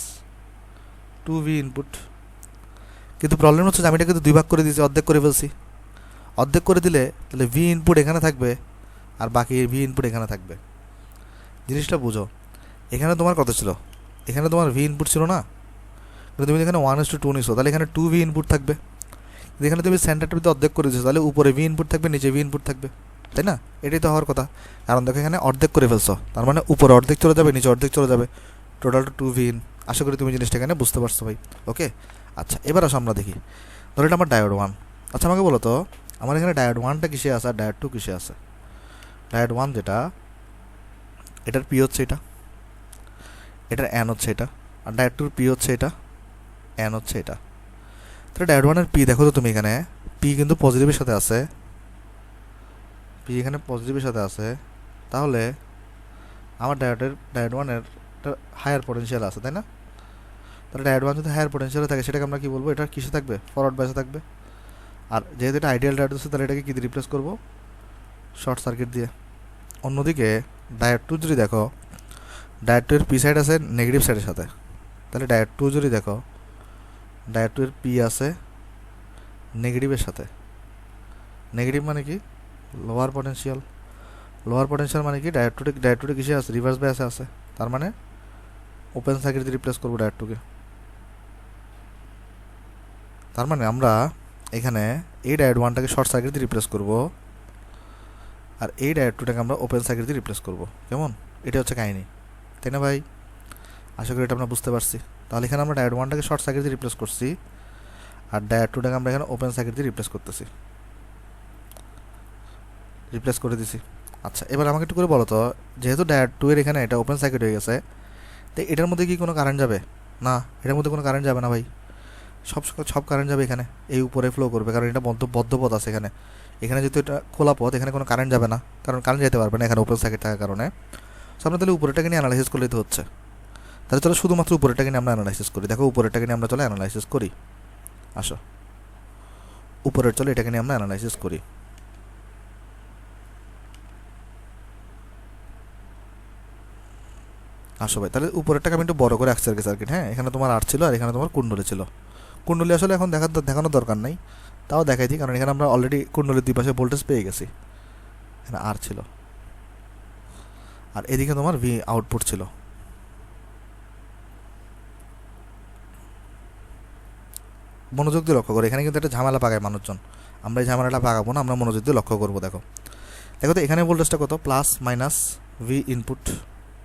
2V input. কিন্তু প্রবলেম হচ্ছে যে আমি এটা কিন্তু 2 ভাগ করে দিয়েছি, অর্ধেক করে ফেলছি। অর্ধেক করে দিলে তাহলে ভি ইনপুট এখানে থাকবে, আর বাকি ভি ইনপুট এখানে থাকবে। জিনিসটা বুঝো, এখানে তোমার কত ছিল, এখানে তোমার ভি ইনপুট ছিল না, কিন্তু তুমি এখানে 1:2 নিছো, তাহলে এখানে 2V ইনপুট থাকবে। এখানে তুমি সেন্টারটা যদি অর্ধেক করে দিচ্ছ, তাহলে উপরে ভি ইনপুট থাকবে, নিচে ভি ইনপুট থাকবে, তাই না? এটাই তো হওয়ার কথা। কারণ দেখো এখানে অর্ধেক করে ফেলছো, তার মানে উপরে অর্ধেক চলে যাবে, নিচে অর্ধেক চলে যাবে, টোটাল 2V ইন। আশা করি তুমি জিনিসটা এখানে বুঝতে পারছো ভাই। ওকে, আচ্ছা এবার আসো আমরা দেখি, ধরো এটা আমার ডায়োড 1। আচ্ছা আমাকে বলো তো, আমার এখানে ডায়োড 1টা কিসে আছে আর ডায়োড 2 কিসে আছে? ডায়োড 1 যেটা, এটার পি হচ্ছে এটা, এটার এন হচ্ছে এটা, আর ডায়োড 2 পি হচ্ছে এটা, এন হচ্ছে এটা। তাহলে ডায়োড 1-এর পি দেখো তো তুমি, এখানে পি কিন্তু পজিটিভের সাথে আছে, পি এখানে পজিটিভের সাথে আছে, তাহলে আমার ডায়োড 1-এর একটা হায়ার পটেনশিয়াল আছে, তাই না? তাহলে ডায়োড 1 যদি হায়ার পটেনশিয়ালে থাকে, সেটাকে আমরা কি বলবো, এটা কিসে থাকবে, ফরওয়ার্ড বাইসে থাকবে। আর যেহেতু এটা আইডিয়াল ডায়োড আছে, তাহলে এটাকে কী দিয়ে রিপ্লেস করবো, শর্ট সার্কিট দিয়ে। অন্যদিকে ডায়োড 2 যদি দেখো, ডায়োড 2-এর পি সাইড আছে নেগেটিভ সাইডের সাথে, তাহলে ডায়োড 2 যদি দেখো, ডায়োড 2-এর পি আছে নেগেটিভের সাথে। নেগেটিভ মানে কি, লোয়ার পটেনশিয়াল। লোয়ার পটেনশিয়াল মানে কি, ডায়োড 2 কিসে আছে, রিভার্স বায়াসে আছে। তার মানে ওপেন সার্কিট দিয়ে রিপ্লেস করবো ডায়োড 2-কে। তার মানে আমরা এখানে এই ডায়োড 1টাকে শর্ট সার্কিট দিয়ে রিপ্লেস করব, আর এই ডায়োড 2টাকে আমরা ওপেন সার্কিট দিয়ে রিপ্লেস করব। কেমন? এটা হচ্ছে কাহিনী, তাই না ভাই? আশা করি এটা আমরা বুঝতে পারছি। তাহলে এখানে আমরা ডায়োড 1টাকে শর্ট সার্কিট দিয়ে রিপ্লেস করছি, আর ডায়োড 2টাকে আমরা এখানে ওপেন সার্কিট দিয়ে রিপ্লেস করতেছি, রিপ্লেস করে দিছি। আচ্ছা এবার আমাকে একটু করে বলো তো, যেহেতু ডায়োড 2-এর এখানে এটা ওপেন সার্কিট হয়ে গেছে, তো এটার মধ্যে কি কোনো কারেন্ট যাবে? না, এটার মধ্যে কোনো কারেন্ট যাবে না ভাই। সব কারেন্ট যাবে এখানে এই উপরে ফ্লো করবে, কারণ এটা বদ্ধ পথ আছে এখানে। এখানে যেহেতু এটা খোলা পথ, এখানে কোনো কারেন্ট যাবে না, কারণ কারেন্ট যেতে পারবে না এখানে ওপেন সার্কিট থাকার কারণে। সো আমরা তাহলে উপরেটাকে নিয়ে অ্যানালাইসিস করলেই তো হচ্ছে। তাহলে চলো শুধুমাত্র উপরেটাকে নিয়ে আমরা অ্যানালাইসিস করি। দেখো উপরেরটাকে নিয়ে আমরা চলো অ্যানালাইসিস করি। আসো উপরের, চলো এটাকে নিয়ে আমরা অ্যানালাইসিস করি। আসো ভাই, তাহলে উপরেরটাকে আমি একটু বড় করে আঁকছি আর কি সার্কিট। হ্যাঁ, এখানে তোমার আর ছিল, আর এখানে তোমার কুণ্ডলী ছিল। কুণ্ডলী আসলে এখন দেখানোর দরকার নাই, তাও দেখাই দিই, কারণ এখানে আমরা অলরেডি কুণ্ডলীর দুই পাশে ভোল্টেজ পেয়ে গেছি। এখানে আর ছিল, আর এদিকে তোমার ভি আউটপুট ছিল। মনোযোগ দিয়ে লক্ষ্য করে, এখানে কিন্তু একটা ঝামেলা পাকায় মানুষজন। আমরা এই ঝামেলাটা পাকাবো না, আমরা মনোযোগ দিয়ে লক্ষ্য করবো। দেখো তো এখানে ভোল্টেজটা কত, প্লাস মাইনাস ভি ইনপুট।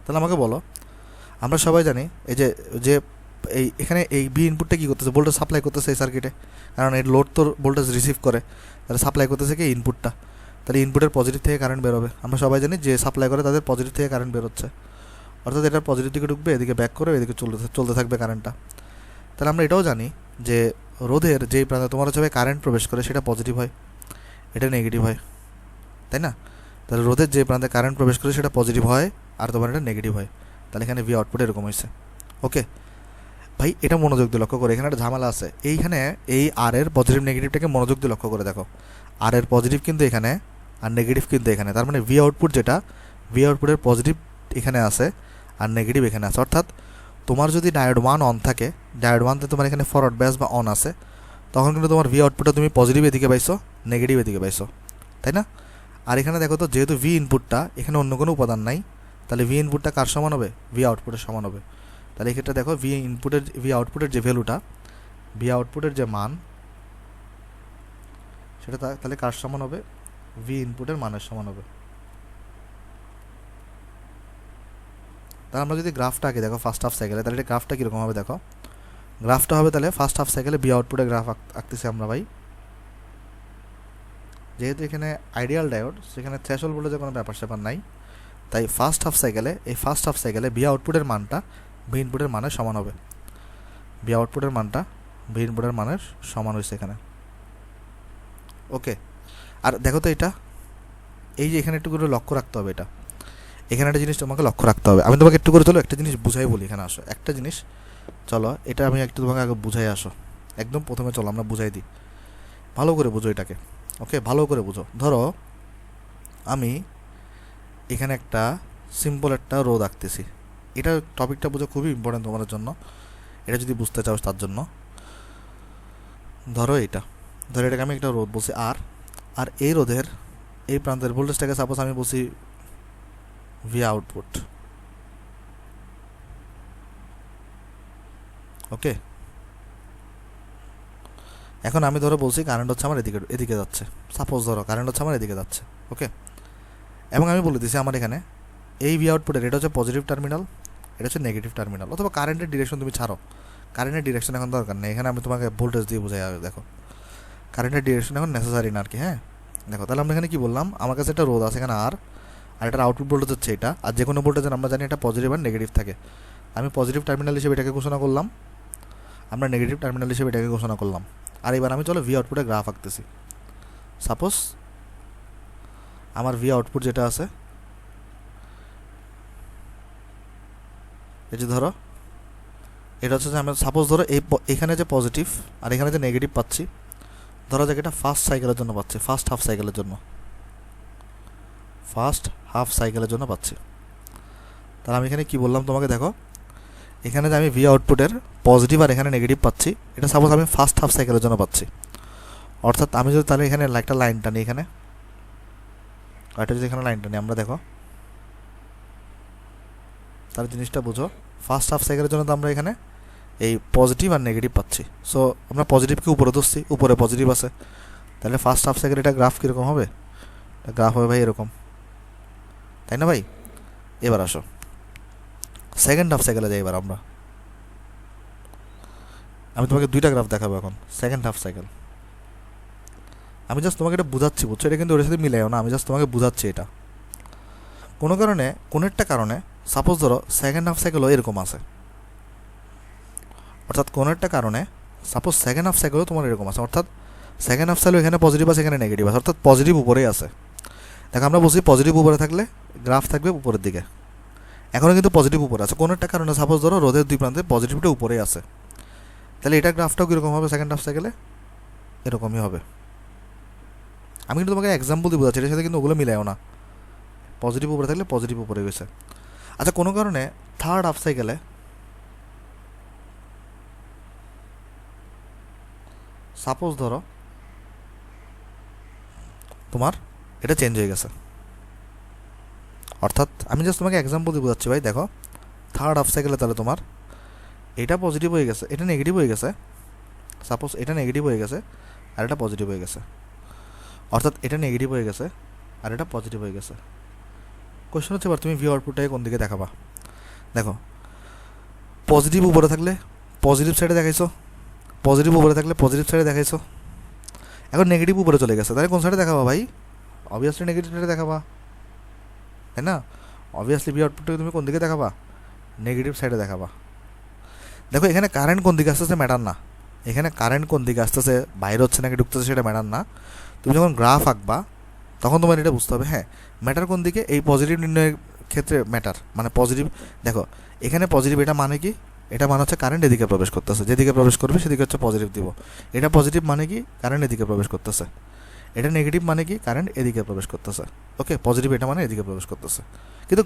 তাহলে আমাকে বলো, আমরা সবাই জানি এই যে যে এখানে এই ভি ইনপুটটা কী করতেছে, ভোল্টেজ সাপ্লাই করতেছে এই সার্কিটে, কারণ এই লোড তো ভোল্টেজ রিসিভ করে, তাহলে সাপ্লাই করতেছে কি ইনপুটটা। তাহলে ইনপুটের পজিটিভ থেকে কারেন্ট বেরোবে। আমরা সবাই জানি যে সাপ্লাই করে তাদের পজিটিভ থেকে কারেন্ট বেরোচ্ছে, অর্থাৎ এটার পজিটিভ দিকে ঢুকবে, এদিকে ব্যাক করে এদিকে চলতে থাকবে কারেন্টটা। তাহলে আমরা এটাও জানি যে রোধের যেই প্রান্তে তোমার হচ্ছে কারেন্ট প্রবেশ করে সেটা পজিটিভ হয়, এটা নেগেটিভ হয়, তাই না? তাহলে রোধের যে প্রান্তে কারেন্ট প্রবেশ করে সেটা পজিটিভ হয়, আর তোমার এটা নেগেটিভ হয়। তাহলে এখানে ভি আউটপুট এরকম হয়েছে। ওকে ভাই, এটা মনোযোগ দিয়ে লক্ষ্য করে, এখানে একটা ঝামেলা আছে। এইখানে এই আর এর পজিটিভ নেগেটিভটাকে মনোযোগ দিয়ে লক্ষ্য করে দেখো, আর এর পজিটিভ কিন্তু এখানে আর নেগেটিভ কিন্তু এখানে। তার মানে ভি আউটপুট যেটা, ভি আউটপুটের পজিটিভ এখানে আছে আর নেগেটিভ এখানে আছে, অর্থাৎ তোমার যদি ডায়োড 1 অন থাকে, ডায়োড 1তে তোমার এখানে ফরওয়ার্ড ব্যাস বা অন আছে, তখন কিন্তু তোমার ভি আউটপুটটা তুমি পজিটিভ এদিকে পাইছো, নেগেটিভ এদিকে পাইছো, তাই না? আর এখানে দেখো তো, যেহেতু ভি ইনপুটটা এখানে অন্য কোনো উপাদান নাই, তাহলে ভি ইনপুটটা কার সমান হবে? ভি আউটপুটের সমান হবে। তাহলে এক্ষেত্রে দেখো ভি আউটপুটের যে ভ্যালুটা, ভি আউটপুটের যে মান, সেটা তাহলে কার সমান হবে? ভি ইনপুটের মানের সমান হবে। তাহলে আমরা যদি গ্রাফটা আগে দেখো ফার্স্ট হাফ সাইকেলে, তাহলে এটা গ্রাফটা কীরকম হবে দেখো। গ্রাফটা হবে তাহলে ফার্স্ট হাফ সাইকেলে ভি আউটপুটের গ্রাফ আঁকতেছি আমরা ভাই। যেহেতু এখানে আইডিয়াল ডায়োড, সেখানে থ্রেশহোল্ড বলে যে কোনো ব্যাপার স্যাপার নাই, তাই ফার্স্ট হাফ সাইকেলে ভি আউটপুটের মানটা ভি ইনপুটের মানের সমান হবে। ভি আউটপুটের মানটা ভি ইনপুটের মানের সমান হয়েছে এখানে। ওকে, আর দেখো তো এটা, এই যে এখানে একটু করে লক্ষ্য রাখতে হবে, এটা এখানে একটা জিনিস তোমাকে লক্ষ্য রাখতে হবে। আমি তোমাকে একটু করে চলো একটা জিনিস বুঝাই বলি, এখানে আসো একটা জিনিস, চলো এটা আমি একটু তোমাকে আগে বুঝাই আসো, একদম প্রথমে চলো আমরা বুঝাই দিই, ভালো করে বুঝো এটাকে। ওকে, ভালো করে বুঝো। ধরো আমি এখানে একটা সিম্পল একটা রোদ আঁকতেছি, এটা টপিকটা বুঝো খুবই ইম্পর্টেন্ট তোমাদের জন্য, এটা যদি বুঝতে চাও তার জন্য। ধরো এটাকে আমি একটা রোদ বলছি আর এই রোদের এই প্রান্তের ভোল্টেজটাকে সাপোজ আমি বলছি ভি আউটপুট। ওকে, এখন আমি ধরো বলছি কারেন্ট হচ্ছে আমার এদিকে যাচ্ছে, সাপোজ ধরো কারেন্ট হচ্ছে আমার এদিকে যাচ্ছে। ওকে, এবং আমি বলে দিছি আমার এখানে এই ভি আউটপুটের এটা হচ্ছে পজিটিভ টার্মিনাল, এটা হচ্ছে নেগেটিভ টার্মিনাল, অথবা কারেন্টের ডিরেকশন তুমি ছাড়ো, কারেন্টের ডিরেকশন এখন দরকার নেই, এখানে আমি তোমাকে ভোল্টেজ দিয়ে বোঝাই। দেখো কারেন্টের ডিরেকশন এখন নেসেসারি না আর কি। হ্যাঁ দেখো, তাহলে আমরা এখানে কী বললাম, আমার কাছে একটা রোদ আছে এখানে আর এটার আউটপুট ভোল্টেজ হচ্ছে এটা, আর যে কোনো ভোল্টেজের আমরা জানি এটা পজিটিভ আর নেগেটিভ থাকে। আমি পজিটিভ টার্মিনাল হিসেবে এটাকে ঘোষণা করলাম, আমরা নেগেটিভ টার্মিনাল হিসেবে এটাকে ঘোষণা করলাম। আর এবার আমি চলো ভি আউটপুটের গ্রাফ আঁকতেছি। সাপোজ আমার ভি আউটপুট যেটা আছে, এই যে ধরো এটা হচ্ছে যে আমরা সাপোজ ধরো এখানে যে পজিটিভ আর এখানে যে নেগেটিভ পাচ্ছি, ধরো যাক এটা ফার্স্ট সাইকেলের জন্য পাচ্ছি, ফার্স্ট হাফ সাইকেলের জন্য পাচ্ছি। তাহলে আমি এখানে কি বললাম তোমাকে, দেখো এখানে যে আমি ভি আউটপুটের পজিটিভ আর এখানে নেগেটিভ পাচ্ছি, এটা সাপোজ আমি ফার্স্ট হাফ সাইকেলের জন্য পাচ্ছি। অর্থাৎ আমি যদি তাহলে এখানে একটা লাইন টানি, এখানে লাইন টানি আমরা, দেখো তাহলে জিনিসটা বুঝো, ফার্স্ট হাফ সাইকেলের জন্য তো আমরা এখানে এই পজিটিভ আর নেগেটিভ পাচ্ছি। সো আমরা পজিটিভকে উপরে ধরছি, উপরে পজিটিভ আছে, তাহলে ফার্স্ট হাফ সাইকেল এটা গ্রাফ কীরকম হবে? গ্রাফ হবে ভাই এরকম, তাই না ভাই? এবার আসো সেকেন্ড হাফ সাইকেলে যাই। এবার আমি তোমাকে দুইটা গ্রাফ দেখাবো এখন, সেকেন্ড হাফ সাইকেল। আমি জাস্ট তোমাকে এটা বুঝাচ্ছি, বুঝছো? এটা কিন্তু ওর সাথে মিলাইও না, আমি জাস্ট তোমাকে বুঝাচ্ছি এটা। কোনো একটা কারণে সাপোজ ধরো সেকেন্ড হাফ সাইকেলও এরকম আছে, অর্থাৎ কোনো একটা কারণে সাপোজ সেকেন্ড হাফ সাইকেলও তোমার এরকম আছে, অর্থাৎ সেকেন্ড হাফ সাইকেল এখানে পজিটিভ আছে, এখানে নেগেটিভ আছে, অর্থাৎ পজিটিভ উপরেই আছে। দেখো আমরা বলছি পজিটিভ উপরে থাকলে গ্রাফ থাকবে উপরের দিকে, এখনও কিন্তু পজিটিভ উপরে আছে। কোনো একটা কারণে সাপোজ ধরো রোদের দুই প্রান্তে পজিটিভটা উপরেই আছে, তাহলে এটা গ্রাফটাও কীরকম হবে? সেকেন্ড হাফ সাইকেলে এরকমই হবে। আমি কিন্তু তোমাকে এক্সাম্পল দিয়ে বোঝাচ্ছি, এর সাথে কিন্তু ওগুলো মিলাইও না। পজিটিভ উপরে থাকলে পজিটিভ উপরে গেছে। আচ্ছা, কোনো কারণে থার্ড হাফ সাইকেলে সাপোজ ধরো তোমার এটা চেঞ্জ হয়ে গেছে, অর্থাৎ আমি জাস্ট তোমাকে এক্সাম্পল দিয়ে বোঝাচ্ছি ভাই। দেখো থার্ড হাফ সাইকেলে তাহলে তোমার এটা পজিটিভ হয়ে গেছে, এটা নেগেটিভ হয়ে গেছে, সাপোজ এটা নেগেটিভ হয়ে গেছে আর এটা পজিটিভ হয়ে গেছে, অর্থাৎ এটা নেগেটিভ হয়ে গেছে আর এটা পজিটিভ হয়ে গেছে। কোয়েশ্চন হচ্ছে এবার তুমি ভি আউটপুটটাকে কোন দিকে দেখাবা? দেখো পজিটিভ উপরে থাকলে পজিটিভ সাইডে দেখাইছো, পজিটিভ উপরে থাকলে পজিটিভ সাইডে দেখাইছো, এখন নেগেটিভ উপরে চলে গেছে, তাহলে কোন সাইডে দেখাবা ভাই? অবভিয়াসলি নেগেটিভ সাইডে দেখাবা, তাই না? অবভিয়াসলি ভি আউটপুটটাকে তুমি কোন দিকে দেখাবা? নেগেটিভ সাইডে দেখাবা। দেখো এখানে কারেন্ট কোন দিকে আসতেছে ম্যাটার না, এখানে কারেন্ট কোন দিকে আসতেছে, বাইরে হচ্ছে নাকি ঢুকতেছে সেটা ম্যাটার না। তুমি যখন গ্রাফ আঁকবা তখন তোমার এটা বুঝতে হবে, হ্যাঁ ম্যাটার কোন দিকে, এই পজিটিভ নির্ণয়ের ক্ষেত্রে ম্যাটার মানে পজিটিভ। দেখো এখানে পজিটিভ, এটা মানে কি? এটা মানে হচ্ছে কারেন্ট এদিকে প্রবেশ করতেছে, যেদিকে প্রবেশ করবে সেদিকে হচ্ছে পজিটিভ দিব। এটা পজিটিভ মানে কি? কারেন্ট এদিকে প্রবেশ করতেছে। এটা নেগেটিভ মানে কি? কারেন্ট এদিকে প্রবেশ করতেছে। ওকে, পজিটিভ এটা মানে এদিকে প্রবেশ করতেছে। কিন্তু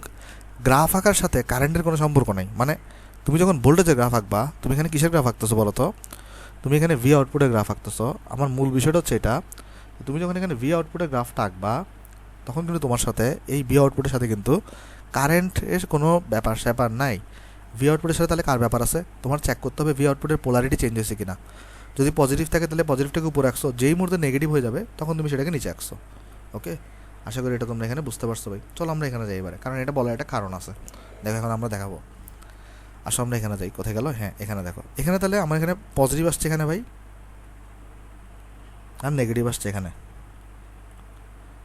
গ্রাফ আঁকার সাথে কারেন্টের কোনো সম্পর্ক নাই, মানে তুমি যখন ভোল্টেজের গ্রাফ আঁকবা, তুমি এখানে কিসের গ্রাফ আঁকতেছো বলো তো? তুমি এখানে ভি আউটপুটের গ্রাফ আঁকতেছো। আমার মূল বিষয়টা হচ্ছে এটা, তুমি যখন এখানে ভি আউটপুটের গ্রাফটা আঁকবা, তখন কিন্তু তোমার সাথে এই ভি আউটপুটের সাথে কিন্তু কারেন্টের কোনো ব্যাপার স্যাপার নাই। ভি আউটপুটের সাথে তাহলে কার ব্যাপার আছে? তোমার চেক করতে হবে ভি আউটপুটের পোলারিটি চেঞ্জ হয়েছে কিনা। যদি পজিটিভ থাকে তাহলে পজিটিভটাকে উপরে রাখছো, যেই মুহূর্তে নেগেটিভ হয়ে যাবে তখন তুমি সেটাকে নিচে রাখছো। ওকে, আশা করি এটা তোমরা এখানে বুঝতে পারছো ভাই। চলো আমরা এখানে যাই এবারে, কারণ এটা বলার একটা কারণ আছে। দেখো এখন আমরা দেখাবো। আসো আমরা এখানে যাই। কোথায় গেল? হ্যাঁ, এখানে দেখো। এখানে তাহলে আমার এখানে পজিটিভ আসছে এখানে ভাই, আর নেগেটিভ আসছে এখানে।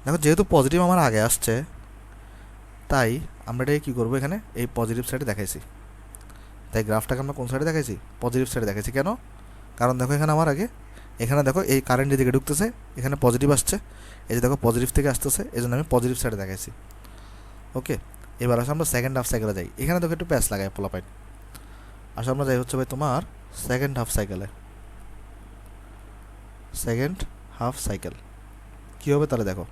দেখো যেহেতু পজিটিভ আমার আগে আসছে, তাই আমরা এটাকে কী করবো, এখানে এই পজিটিভ সাইডে দেখাইছি। তাই গ্রাফটাকে আমরা কোন সাইডে দেখাইছি? পজিটিভ সাইডে দেখাইছি। কেন? কারণ দেখো এখানে আমার আগে, এখানে দেখো এই কারেন্ট যেদিকে ঢুকতেছে এখানে পজিটিভ আসছে, এই যে দেখো পজিটিভ থেকে আসতেছে, এই জন্য আমি পজিটিভ সাইডে দেখাইছি। ওকে, এবার আসলে আমরা সেকেন্ড হাফ সাইকেলে যাই। এখানে দেখো একটু প্যাচ লাগাই পোলাপাইন। আসলে আমরা যাই হচ্ছে ভাই তোমার সেকেন্ড হাফ সাইকেলে। সেকেন্ড হাফ সাইকেল কী হবে তাহলে দেখো।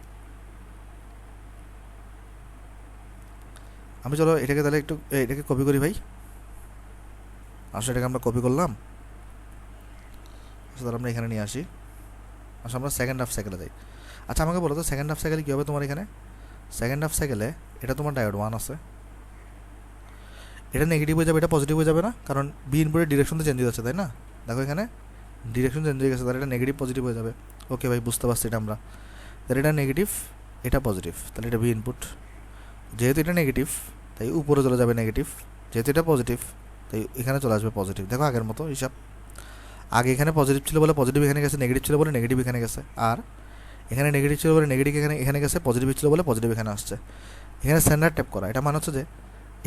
আমি চলো এটাকে তাহলে একটু এটাকে কপি করি ভাই। আসলে এটাকে আমরা কপি করলাম, তাহলে আমরা এখানে নিয়ে আসি। আসলে আমরা সেকেন্ড হাফ সাইকেলে যাই। আচ্ছা আমাকে বলো তো সেকেন্ড হাফ সাইকেলে কী হবে তোমার? এখানে সেকেন্ড হাফ সাইকেলে এটা তোমার ডায়োড 1 আছে, এটা নেগেটিভ হয়ে যাবে, এটা পজিটিভ হয়ে যাবে না? কারণ বি ইনপুটের ডিরেকশন তো চেঞ্জ হয়ে যাচ্ছে, তাই না? দেখো এখানে ডিরেকশন চেঞ্জ হয়ে গেছে, তাহলে এটা নেগেটিভ পজিটিভ হয়ে যাবে। ওকে ভাই, বুঝতে পারছি এটা আমরা। তাহলে এটা নেগেটিভ, এটা পজিটিভ, তাহলে এটা বি ইনপুট। যেহেতু এটা নেগেটিভ তাই উপরে চলে যাবে নেগেটিভ, যেহেতু এটা পজিটিভ তাই এখানে চলে আসবে পজিটিভ। দেখো আগের মতো হিসাব, আগে এখানে পজিটিভ ছিল বলে পজিটিভ এখানে গেছে, নেগেটিভ ছিল বলে নেগেটিভ এখানে গেছে, আর এখানে নেগেটিভ ছিল বলে নেগেটিভ এখানে গেছে, পজিটিভ ছিল বলে পজিটিভ এখানে আসছে। এখানে স্ট্যান্ডার্ড ট্যাপ করা, এটা মানে হচ্ছে যে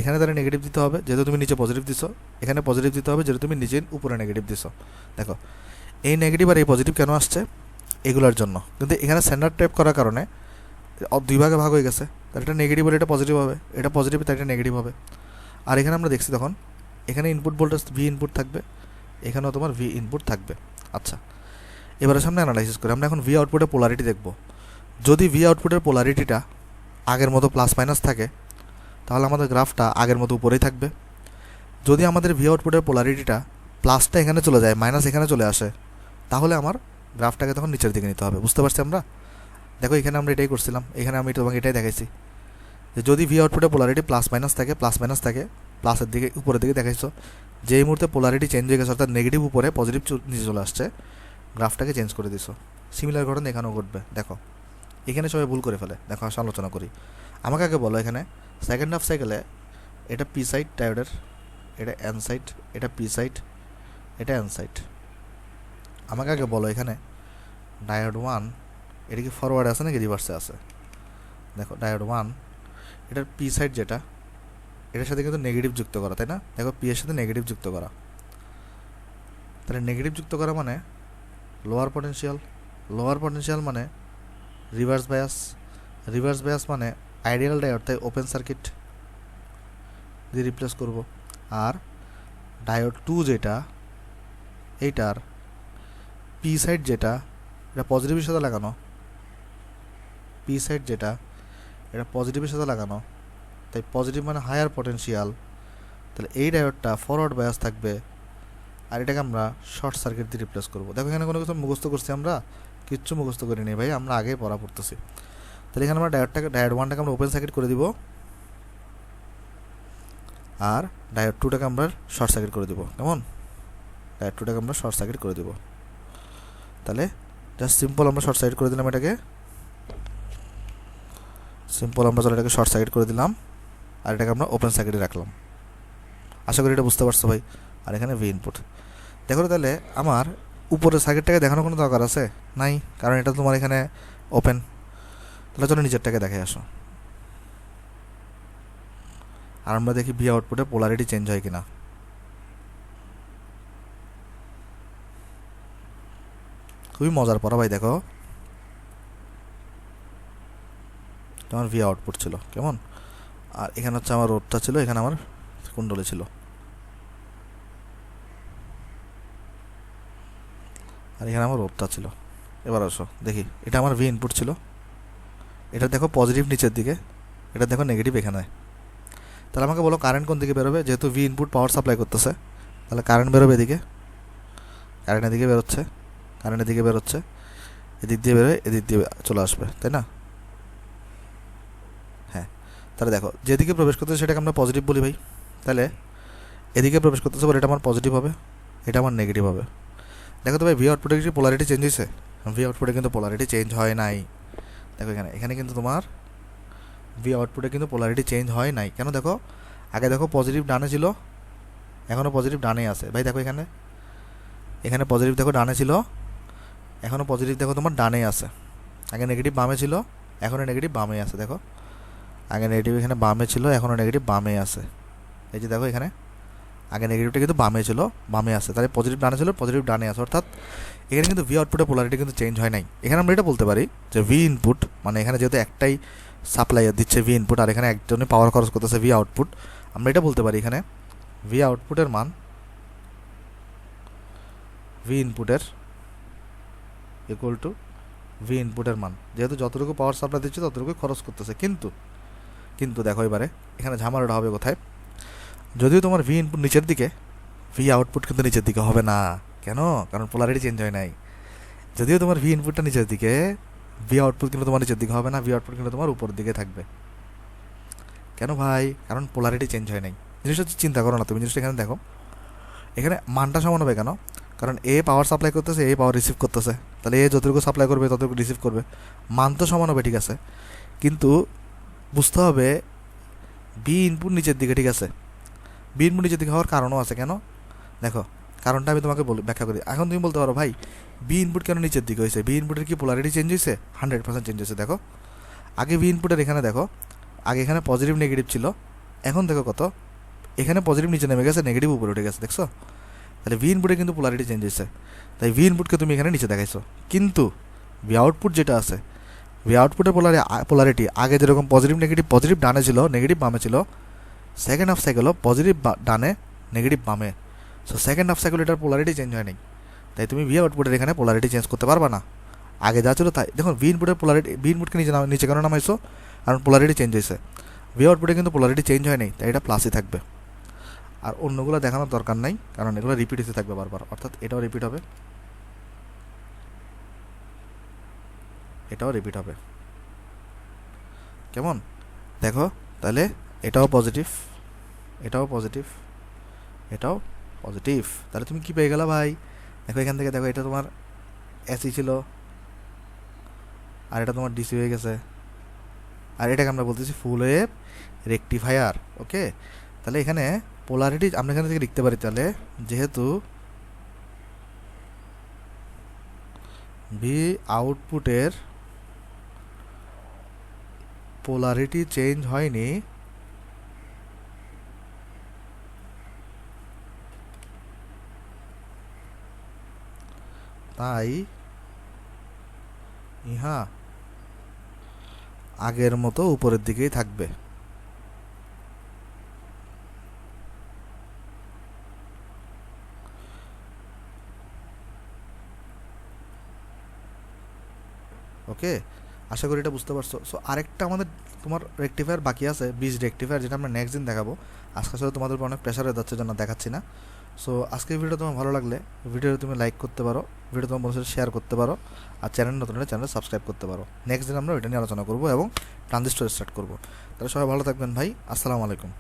এখানে তারা নেগেটিভ দিতে হবে যেহেতু তুমি নিচে পজিটিভ দিছো, এখানে পজিটিভ দিতে হবে যেহেতু তুমি নিচে উপরে নেগেটিভ দিছো। দেখো এই নেগেটিভ আর এই পজিটিভ কেন আসছে? এগুলোর জন্য। কিন্তু এখানে স্ট্যান্ডার্ড ট্যাপ করার কারণে দুই ভাগে ভাগ হয়ে গেছে, তাহলে এটা নেগেটিভ হলে এটা পজিটিভ হবে, এটা পজিটিভ তাই এটা নেগেটিভ হবে। আর এখানে আমরা দেখছি তখন এখানে ইনপুট ভোল্টেজ ভি ইনপুট থাকবে, এখানেও তোমার ভি ইনপুট থাকবে। আচ্ছা এবারে সামনে অ্যানালাইসিস করি আমরা এখন ভি আউটপুটের পোলারিটি দেখব। যদি ভি আউটপুটের পোলারিটিটা আগের মতো প্লাস মাইনাস থাকে তাহলে আমাদের গ্রাফটা আগের মতো উপরেই থাকবে। যদি আমাদের ভি আউটপুটের পোলারিটিটা প্লাসটা এখানে চলে যায়, মাইনাস এখানে চলে আসে, তাহলে আমার গ্রাফটাকে তখন নিচের দিকে নিতে হবে। বুঝতে পারছি আমরা? দেখো এখানে আমরা এটাই করছিলাম, এখানে আমি তোমাকে এটাই দেখাইছি যে যদি ভি আউটপুটের পোলারিটি প্লাস মাইনাস থাকে প্লাসের দিকে উপরের দিকে দেখাইছো, যেই মুহূর্তে পোলারিটি চেঞ্জ হয়ে গেছে অর্থাৎ নেগেটিভ উপরে পজিটিভ নিচে চলে আসছে, গ্রাফটাকে চেঞ্জ করে দিছো। সিমিলার ঘটনা এখানেও ঘটবে। দেখো এখানে সবাই ভুল করে ফেলে। দেখো আসলে আলোচনা করি। আমাকে আগে বলো এখানে সেকেন্ড হাফ সাইকেলে এটা পি সাইড ডায়োডের, এটা এন সাইড, এটা পি সাইড, এটা এন সাইড। আমাকে আগে বলো এখানে ডায়োড 1 এটা কি ফরওয়ার্ডে আছে নাকি রিভার্সে আছে? দেখো ডায়োড 1 এটার পি সাইড যেটা, এটার সাথে কিন্তু নেগেটিভ যুক্ত করা, তাই না? দেখো পি এর সাথে নেগেটিভ যুক্ত করা, তাহলে নেগেটিভ যুক্ত করা মানে লোয়ার পটেনশিয়াল মানে রিভার্স বায়াস মানে আইডিয়াল ডায়োড, তাই ওপেন সার্কিট দিয়ে রিপ্লেস করব। আর ডায়োড 2 যেটা, এইটার পি সাইড যেটা, এটা পজিটিভের সাথে লাগানো, পি সাইড যেটা এটা পজিটিভের সাথে লাগানো, তাই পজিটিভ মানে হায়ার পটেনশিয়াল, তাহলে এই ডায়োডটা ফরওয়ার্ড বায়াস থাকবে, আর এটাকে আমরা শর্ট সার্কিট দিয়ে রিপ্লেস করবো। দেখো এখানে কোনো কিছু মুখস্থ করছি আমরা? কিচ্ছু মুখস্থ করিনি ভাই, আমরা আগেই পড়া পড়তেছি। তাহলে এখানে আমরা ডায়োড 1টাকে আমরা ওপেন সার্কিট করে দিব, আর ডায়োড 2টাকে আমরা শর্ট সার্কিট করে দিব। কেমন? ডায়োড 2টাকে আমরা শর্ট সার্কিট করে দিব। তাহলে জাস্ট সিম্পল আমরা শর্ট সার্কিট করে দিলাম এটাকে, এটাকে শর্ট সার্কিট করে দিলাম, আর এটাকে আমরা ওপেন সার্কিটে রাখলাম। আশা করি এটা বুঝতে পারছো ভাই। আর এখানে ভি ইনপুট। দেখো তাহলে আমার উপরের সার্কিটটাকে দেখানোর কোনো দরকার আছে? নাই, কারণ এটা তোমার এখানে ওপেন। তাহলে চলো নিচেরটাকে দেখে আসো, আর আমরা দেখি ভি আউটপুটে পোলারিটি চেঞ্জ হয় কিনা। খুবই মজার পড়া ভাই। দেখো আমার ভি আউটপুট ছিল কেমন, আর এখানে হচ্ছে আমার রোডটা ছিল, এখানে আমার কুণ্ডলী ছিল, আর এখানে আমার রোডটা ছিল। এবার আসো দেখি, এটা আমার ভি ইনপুট ছিল, এটা দেখো পজিটিভ নিচের দিকে, এটা দেখো নেগেটিভ এখানে। তাহলে আমাকে বলো কারেন্ট কোন দিকে বেরোবে, যেহেতু ভি ইনপুট পাওয়ার সাপ্লাই করতেছে তাহলে কারেন্ট বেরোবে এদিকে, কারেন্ট এদিকে বেরোচ্ছে, কারেন্ট এদিকে বেরোচ্ছে, এদিক দিয়ে বেরোয় এদিক দিয়ে চলে আসবে, তাই না? হ্যাঁ, তাহলে দেখো যেদিকে প্রবেশ করতেছে সেটাকে আমরা পজিটিভ বলি ভাই, তাহলে এদিকে প্রবেশ করতেছে বলে এটা আমার পজিটিভ হবে, এটা আমার নেগেটিভ হবে। দেখো তো ভাই ভি আউটপুটে কি পোলারিটি চেঞ্জ হয়েছে? ভি আউটপুটে কিন্তু পোলারিটি চেঞ্জ হয় নাই। দেখো এখানে এখানে কিন্তু তোমার ভি আউটপুটে কিন্তু পোলারিটি চেঞ্জ হয় নাই। কেন? দেখো আগে দেখো পজিটিভ ডানে ছিল, এখনও পজিটিভ ডানে আছে ভাই। দেখো এখানে এখানে পজিটিভ দেখো ডানে ছিল, এখনও পজিটিভ দেখো তোমার ডানে আছে। আগে নেগেটিভ বামে ছিল, এখনও নেগেটিভ বামে আছে। দেখো আগে নেগেটিভ এখানে বামে ছিল, এখনও নেগেটিভ বামে আছে। এই যে দেখো এখানে আগে নেগেটিভটা কিন্তু বামে ছিল, বামে আছে, তাহলে পজিটিভ ডানে ছিল, পজিটিভ ডানে আছে। অর্থাৎ এখানে কিন্তু ভি আউটপুটের পোলারিটি কিন্তু চেঞ্জ হয় নাই। এখানে আমরা এটা বলতে পারি যে ভি ইনপুট মানে এখানে যেহেতু একটাই সাপ্লাই দিচ্ছে ভি ইনপুট, আর এখানে একজনই পাওয়ার খরচ করতেছে ভি আউটপুট, আমরা এটা বলতে পারি এখানে ভি আউটপুটের মান ভি ইনপুটের ইকুয়াল টু ভি ইনপুটের মান, যেহেতু যতটুকু পাওয়ার সাপ্লাই দিচ্ছে ততটুকুই খরচ করতেছে। কিন্তু কিন্তু দেখো এবারে এখানে ঝামেলাটা হবে কোথায়? যদিও তোমার ভি ইনপুট নিচের দিকে, ভি আউটপুট কিন্তু নিচের দিকে হবে না। কেন? কারণ পোলারিটি চেঞ্জ হয় নাই। যদিও তোমার ভি ইনপুটটা নিচের দিকে, ভি আউটপুট কিন্তু তোমার নিচের দিকে হবে না, ভি আউটপুট কিন্তু তোমার উপর দিকে থাকবে। কেন ভাই? কারণ পোলারিটি চেঞ্জ হয় নাই। জিনিসটা চিন্তা করো না তুমি, জিনিসটা এখানে দেখো, এখানে মানটা সমান হবে কেন? কারণ এ পাওয়ার সাপ্লাই করতেছে, এ পাওয়ার রিসিভ করতেছে, তাহলে এ যতটুকু সাপ্লাই করবে ততটুকু রিসিভ করবে, মান তো সমান হবে, ঠিক আছে। কিন্তু বুঝতে হবে বি ইনপুট নিচের দিকে, ঠিক আছে। বি ইনপুট নিচের দিকে হওয়ার কারণও আছে। কেন? দেখো কারণটা আমি তোমাকে ব্যাখ্যা করি। এখন তুমি বলতে পারো ভাই বি ইনপুট কেন নিচের দিকে হয়েছে? বি ইনপুটের কি পোলারিটি চেঞ্জ হয়েছে? 100% চেঞ্জ হয়েছে। দেখো আগে বি ইনপুটের এখানে দেখো, আগে এখানে পজিটিভ নেগেটিভ ছিল, এখন দেখো কত, এখানে পজিটিভ নিচে নেমে গেছে, নেগেটিভ উপরে উঠে গেছে, দেখছো? তাহলে ভি ইনপুটে কিন্তু পোলারিটি চেঞ্জ হয়েছে, তাই ভি ইনপুটকে তুমি এখানে নিচে দেখাইছো। কিন্তু ভি আউটপুট যেটা আছে, ভি আউটপুটের পোলারিটি আগে যেরকম পজিটিভ নেগেটিভ, পজিটিভ ডানে ছিল, নেগেটিভ বামে ছিল, সেকেন্ড হাফ সাইকেলও পজিটিভ ডানে, নেগেটিভ বামে। সো সেকেন্ড হাফ সাইকেল এটার পোলারিটি চেঞ্জ হয় নাই, তাই তুমি ভি আউটপুটের এখানে পোলারিটি চেঞ্জ করতে পারবা না। আগে যা ছিল তাই। দেখুন ভি ইনপুটের পোলারিটি, ভি ইনপুটকে নিচে কেন নামাইছো? কারণ পোলারিটি চেঞ্জ হয়েছে। ভি আউটপুটে কিন্তু পোলারিটি চেঞ্জ হয় নাই, তাই এটা প্লাসই থাকবে। আর অন্যগুলো দেখানোর দরকার নাই, কারণ এগুলো রিপিট হতে থাকবে বারবার। অর্থাৎ এটাও রিপিট হবে, এটাও রিপিট হবে। কেমন? দেখো তাহলে এটাও পজিটিভ, এটাও পজিটিভ, এটাও পজিটিভ। তাহলে তুমি কি পেয়ে গেলা ভাই? দেখো এখান থেকে দেখো, এটা তোমার এসি ছিল, আর এটা তোমার ডিসি হয়ে গেছে, আর এটাকে আমরা বলতেছি ফুল ওয়েভ রেকটিফায়ার। ওকে, তাহলে এখানে পোলারিটি আমরা এখানে থেকে লিখতে পারি, তাহলে যেহেতু ভি আউটপুটের পোলারিটি চেঞ্জ হয়নি, তাই ইহা আগের মতো উপরের দিকেই থাকবে। ওকে, আশা করি এটা বুঝতে পারছো। সো আরেকটা আমাদের তোমার রেকটিফায়ার বাকি আছে, বিজ রেকটিফায়ার, যেটা আমরা নেক্সট দিন দেখাবো। আজকে আসলে তোমাদের উপর অনেক প্রেশার হয়ে যাচ্ছে জন্য দেখাচ্ছি না। সো আজকের ভিডিও তোমার ভালো লাগলে ভিডিও তুমি লাইক করতে পারো, ভিডিও তোমার বন্ধুদের সাথে শেয়ার করতে পারো, আর চ্যানেল নতুন হলে চ্যানেল সাবস্ক্রাইব করতে পারো। নেক্সট দিন আমরা ওইটা নিয়ে আলোচনা করবো এবং ট্রানজিস্টর স্টার্ট করবো। তাহলে সবাই ভালো থাকবেন ভাই, আসসালামু আলাইকুম।